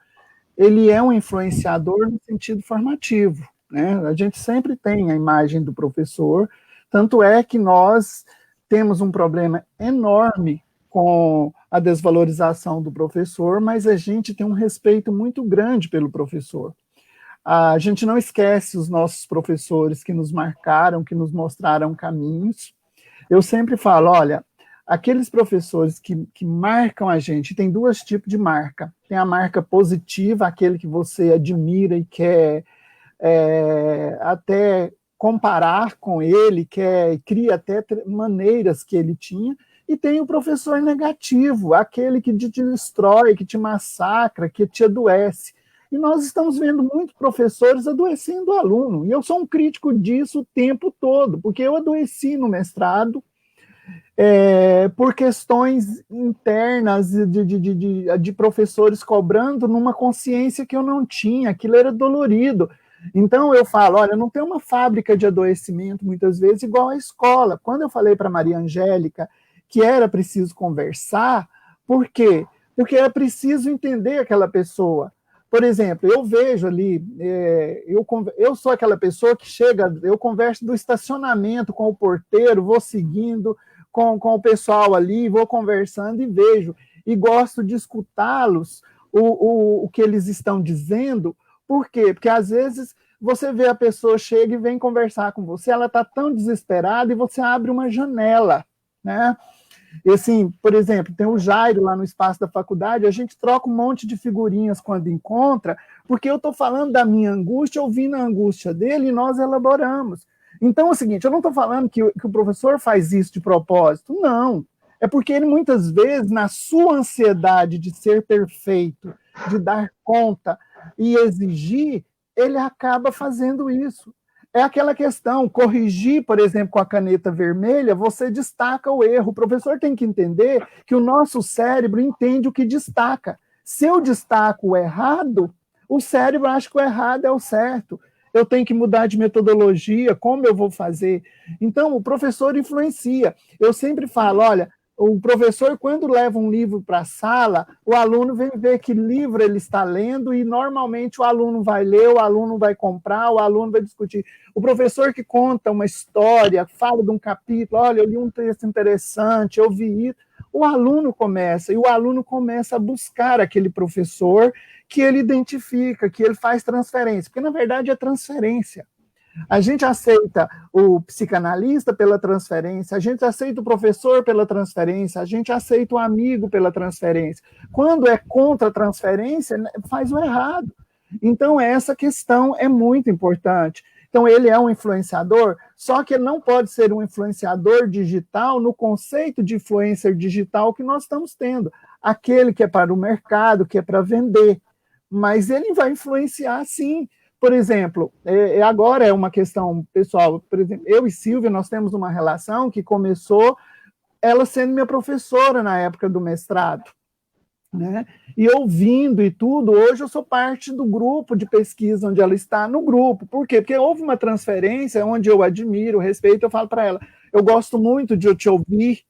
ele é um influenciador no sentido formativo, né? A gente sempre tem a imagem do professor, tanto é que nós temos um problema enorme com a desvalorização do professor, mas a gente tem um respeito muito grande pelo professor. A gente não esquece os nossos professores que nos marcaram, que nos mostraram caminhos. Eu sempre falo, olha, aqueles professores que marcam a gente, tem dois tipos de marca. Tem a marca positiva, aquele que você admira e quer até comparar com ele, cria até maneiras que ele tinha, e tem o professor negativo, aquele que te destrói, que te massacra, que te adoece. E nós estamos vendo muitos professores adoecendo o aluno, e eu sou um crítico disso o tempo todo, porque eu adoeci no mestrado por questões internas de professores cobrando numa consciência que eu não tinha, aquilo era dolorido. Então eu falo, olha, não tem uma fábrica de adoecimento, muitas vezes, igual a escola. Quando eu falei para Maria Angélica que era preciso conversar, por quê? Porque é preciso entender aquela pessoa. Por exemplo, eu vejo ali, eu sou aquela pessoa que chega, eu converso do estacionamento com o porteiro, vou seguindo com o pessoal ali, vou conversando e vejo, e gosto de escutá-los, o que eles estão dizendo. Por quê? Porque às vezes você vê a pessoa chega e vem conversar com você, ela está tão desesperada e você abre uma janela, né? E assim, por exemplo, tem o Jairo lá no espaço da faculdade, a gente troca um monte de figurinhas quando encontra, porque eu estou falando da minha angústia, ouvindo a angústia dele, e nós elaboramos. Então é o seguinte, eu não estou falando que o professor faz isso de propósito, não. É porque ele, muitas vezes, na sua ansiedade de ser perfeito, de dar conta e exigir, ele acaba fazendo isso. É aquela questão, corrigir, por exemplo, com a caneta vermelha, você destaca o erro. O professor tem que entender que o nosso cérebro entende o que destaca. Se eu destaco o errado, o cérebro acha que o errado é o certo. Eu tenho que mudar de metodologia, como eu vou fazer? Então, o professor influencia. Eu sempre falo, olha, o professor, quando leva um livro para a sala, o aluno vem ver que livro ele está lendo e, normalmente, o aluno vai ler, o aluno vai comprar, o aluno vai discutir. O professor que conta uma história, fala de um capítulo, olha, eu li um texto interessante, eu vi isso, o aluno começa a buscar aquele professor que ele identifica, que ele faz transferência, porque, na verdade, é transferência. A gente aceita o psicanalista pela transferência, a gente aceita o professor pela transferência, a gente aceita o amigo pela transferência. Quando é contra a transferência, faz o errado. Então, essa questão é muito importante. Então, ele é um influenciador, só que ele não pode ser um influenciador digital no conceito de influencer digital que nós estamos tendo. Aquele que é para o mercado, que é para vender. Mas ele vai influenciar, sim. Por exemplo, agora é uma questão pessoal, por exemplo, eu e Silvia, nós temos uma relação que começou ela sendo minha professora na época do mestrado, né? E ouvindo e tudo, hoje eu sou parte do grupo de pesquisa onde ela está no grupo. Por quê? Porque houve uma transferência onde eu admiro, respeito, eu falo para ela, eu gosto muito de eu te ouvir,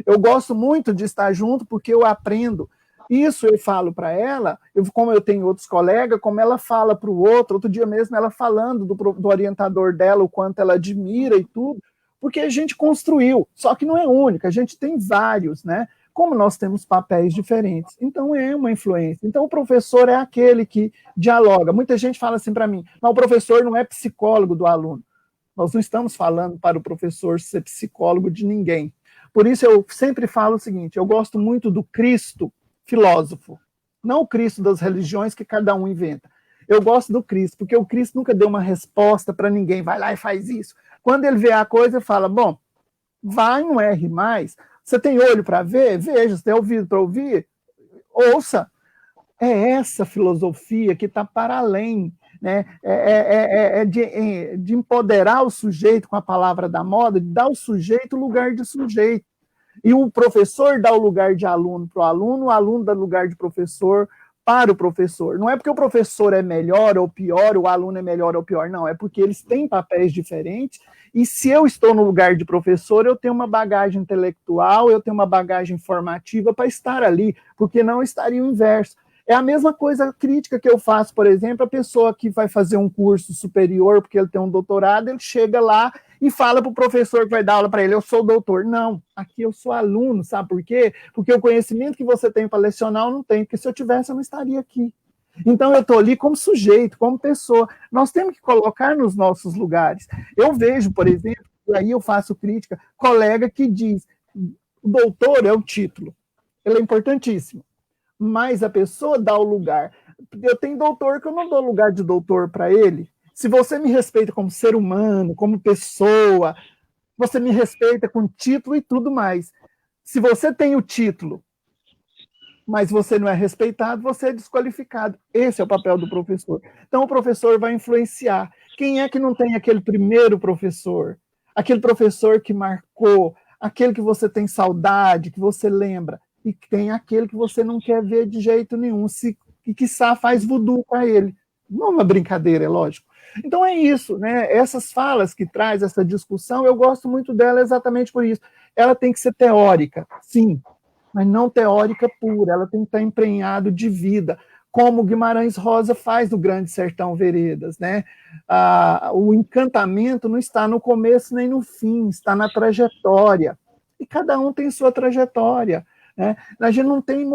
eu gosto muito de estar junto porque eu aprendo. Isso eu falo para ela, como eu tenho outros colegas, como ela fala para o outro dia mesmo ela falando do orientador dela, o quanto ela admira e tudo, porque a gente construiu, só que não é única, a gente tem vários, né? Como nós temos papéis diferentes, então é uma influência. Então o professor é aquele que dialoga. Muita gente fala assim para mim, mas o professor não é psicólogo do aluno. Nós não estamos falando para o professor ser psicólogo de ninguém. Por isso eu sempre falo o seguinte, eu gosto muito do Cristo filósofo, não o Cristo das religiões que cada um inventa. Eu gosto do Cristo, porque o Cristo nunca deu uma resposta para ninguém, vai lá e faz isso. Quando ele vê a coisa, fala, bom, vai, não erre mais. Você tem olho para ver? Veja. Você tem ouvido para ouvir? Ouça. É essa filosofia que está para além, né? De empoderar o sujeito com a palavra da moda, de dar ao sujeito o lugar de sujeito. E o professor dá o lugar de aluno para o aluno dá o lugar de professor para o professor. Não é porque o professor é melhor ou pior, o aluno é melhor ou pior, não. É porque eles têm papéis diferentes, e se eu estou no lugar de professor, eu tenho uma bagagem intelectual, eu tenho uma bagagem formativa para estar ali, porque não estaria o inverso. É a mesma coisa crítica que eu faço, por exemplo, a pessoa que vai fazer um curso superior, porque ele tem um doutorado, ele chega lá e fala para o professor que vai dar aula para ele, eu sou doutor. Não, aqui eu sou aluno, sabe por quê? Porque o conhecimento que você tem para lecionar eu não tenho, porque se eu tivesse eu não estaria aqui. Então eu estou ali como sujeito, como pessoa. Nós temos que colocar nos nossos lugares. Eu vejo, por exemplo, e aí eu faço crítica, colega que diz, o doutor é o título, ele é importantíssimo, mas a pessoa dá o lugar. Eu tenho doutor que eu não dou lugar de doutor para ele. Se você me respeita como ser humano, como pessoa, você me respeita com título e tudo mais. Se você tem o título, mas você não é respeitado, você é desqualificado. Esse é o papel do professor. Então, o professor vai influenciar. Quem é que não tem aquele primeiro professor? Aquele professor que marcou, aquele que você tem saudade, que você lembra, e tem aquele que você não quer ver de jeito nenhum, e quiçá faz voodoo com ele. Não é uma brincadeira, é lógico. Então é isso, né? Essas falas que traz essa discussão, eu gosto muito dela exatamente por isso. Ela tem que ser teórica, sim, mas não teórica pura, ela tem que estar emprenhado de vida, como Guimarães Rosa faz no Grande Sertão Veredas, né? O encantamento não está no começo nem no fim, está na trajetória. E cada um tem sua trajetória, né? A gente não tem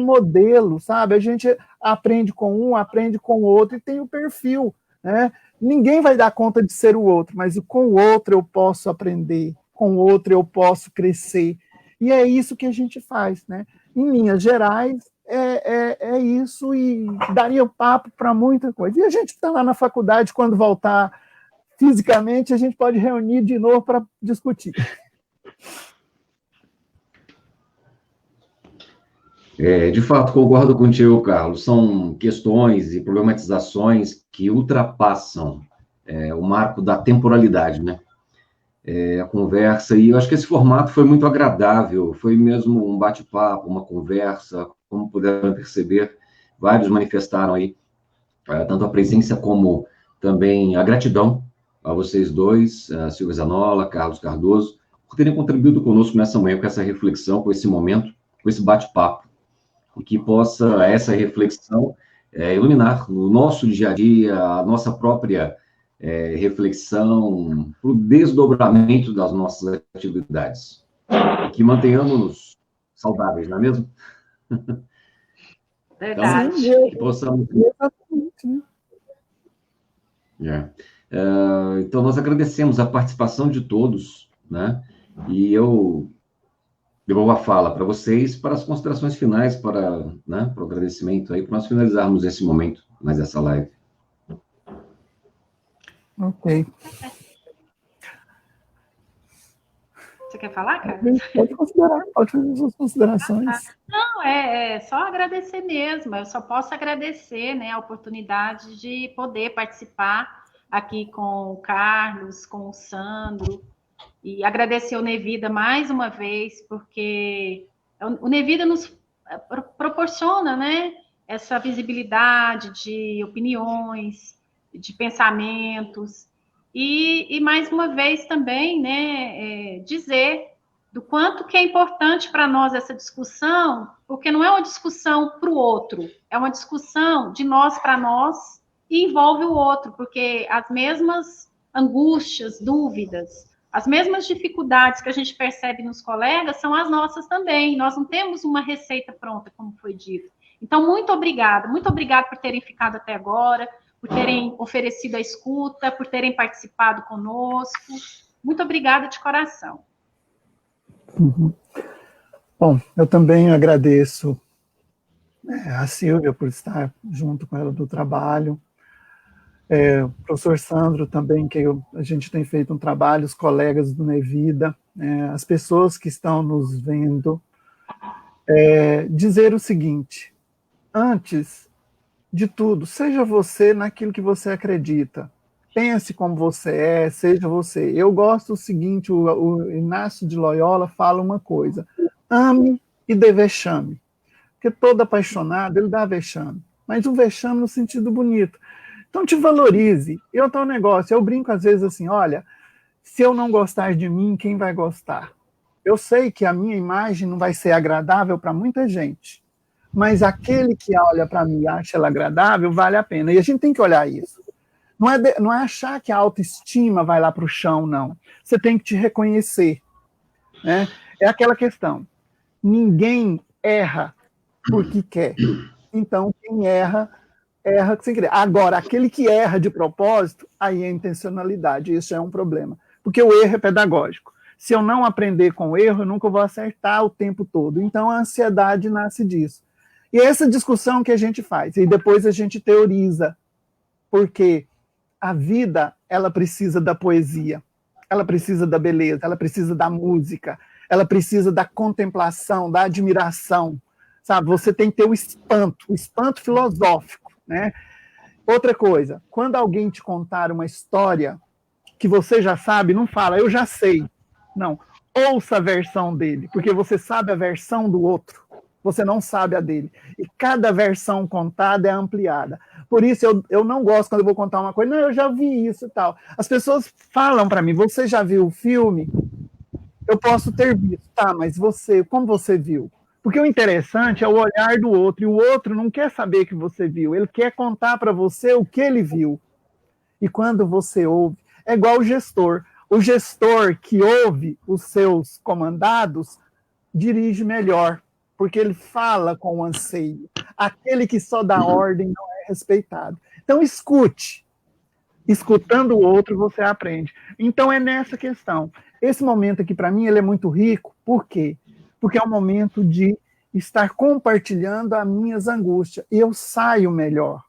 modelo, sabe? A gente aprende com um, aprende com o outro, e tem o perfil, né? Ninguém vai dar conta de ser o outro, mas com o outro eu posso aprender, com o outro eu posso crescer. E é isso que a gente faz, né? Em linhas gerais, é isso, e daria papo para muita coisa. E a gente está lá na faculdade, quando voltar fisicamente, a gente pode reunir de novo para discutir. De fato, concordo contigo, Carlos. São questões e problematizações que ultrapassam o marco da temporalidade, né? A conversa, e eu acho que esse formato foi muito agradável, foi mesmo um bate-papo, uma conversa, como puderam perceber, vários manifestaram aí, tanto a presença como também a gratidão a vocês dois, a Silvia Zanola, Carlos Cardoso, por terem contribuído conosco nessa manhã, com essa reflexão, com esse momento, com esse bate-papo, e que possa essa reflexão iluminar o nosso dia a dia, a nossa própria reflexão, para o desdobramento das nossas atividades. E que mantenhamos saudáveis, não é mesmo? Verdade. Então, que possamos... Exatamente, né? Então, nós agradecemos a participação de todos, né? E eu devolvo a fala para vocês, para as considerações finais, para o agradecimento aí, para nós finalizarmos esse momento, mais essa live. Ok. Você quer falar, cara? Pode fazer as suas considerações. Não, é só agradecer mesmo. Eu só posso agradecer, né, a oportunidade de poder participar aqui com o Carlos, com o Sandro, e agradecer o Nevida mais uma vez, porque o Nevida nos proporciona, né, essa visibilidade de opiniões, de pensamentos, E mais uma vez também, né, dizer do quanto que é importante para nós essa discussão, porque não é uma discussão para o outro, é uma discussão de nós para nós e envolve o outro, porque as mesmas angústias, dúvidas, as mesmas dificuldades que a gente percebe nos colegas são as nossas também. Nós não temos uma receita pronta, como foi dito. Então, muito obrigada por terem ficado até agora, por terem oferecido a escuta, por terem participado conosco. Muito obrigada de coração. Uhum. Bom, eu também agradeço a Silvia por estar junto com ela do trabalho, o professor Sandro também, que a gente tem feito um trabalho, os colegas do Nevida, as pessoas que estão nos vendo, dizer o seguinte: antes de tudo, seja você naquilo que você acredita. Pense como você é, seja você. Eu gosto do seguinte, o Inácio de Loyola fala uma coisa: ame e dê vexame. Porque todo apaixonado, ele dá vexame. Mas um vexame no sentido bonito. Então te valorize. E outro negócio, eu brinco às vezes assim, olha, se eu não gostar de mim, quem vai gostar? Eu sei que a minha imagem não vai ser agradável para muita gente, mas aquele que olha para mim e acha ela agradável, vale a pena. E a gente tem que olhar isso. Não é achar que a autoestima vai lá para o chão, não. Você tem que te reconhecer. Né? É aquela questão. Ninguém erra porque quer. Então, quem erra, erra sem querer. Agora, aquele que erra de propósito, aí é intencionalidade. Isso é um problema. Porque o erro é pedagógico. Se eu não aprender com o erro, eu nunca vou acertar o tempo todo. Então, a ansiedade nasce disso. E é essa discussão que a gente faz. E depois a gente teoriza. Porque a vida, ela precisa da poesia, ela precisa da beleza, ela precisa da música, ela precisa da contemplação, da admiração, sabe? Você tem que ter o espanto filosófico, né? Outra coisa, quando alguém te contar uma história que você já sabe, não fala, eu já sei. Não, ouça a versão dele, porque você sabe a versão do outro, você não sabe a dele. E cada versão contada é ampliada. Por isso, eu não gosto quando eu vou contar uma coisa, não, eu já vi isso e tal. As pessoas falam para mim, você já viu o filme? Eu posso ter visto, tá, mas você, como você viu? Porque o interessante é o olhar do outro, e o outro não quer saber que você viu, ele quer contar para você o que ele viu. E quando você ouve, é igual o gestor. O gestor que ouve os seus comandados dirige melhor, porque ele fala com anseio. Aquele que só dá ordem não é respeitado. Então, escute. Escutando o outro, você aprende. Então, é nessa questão. Esse momento aqui, para mim, ele é muito rico. Por quê? Porque é um momento de estar compartilhando as minhas angústias. E eu saio melhor.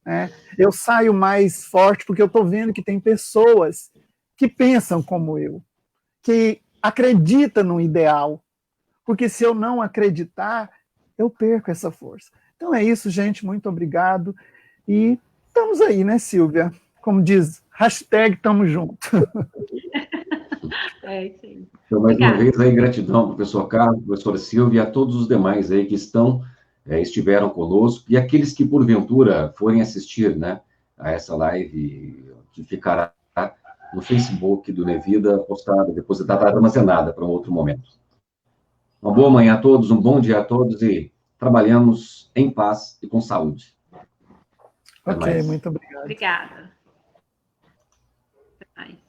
Né? Eu saio mais forte, porque eu estou vendo que tem pessoas que pensam como eu, que acreditam no ideal. Porque se eu não acreditar, eu perco essa força. Então é isso, gente. Muito obrigado. E estamos aí, né, Silvia? Como diz, hashtag tamo junto. É isso aí. Então, mais uma vez, aí, gratidão, professor Carlos, professora Silvia, e a todos os demais aí que estiveram conosco, e aqueles que, porventura, forem assistir, né, a essa live, que ficará no Facebook do Nevida, postada, depositada, armazenada para um outro momento. Uma boa manhã a todos, um bom dia a todos, e trabalhamos em paz e com saúde. Ok, muito obrigado. Obrigada. Até mais.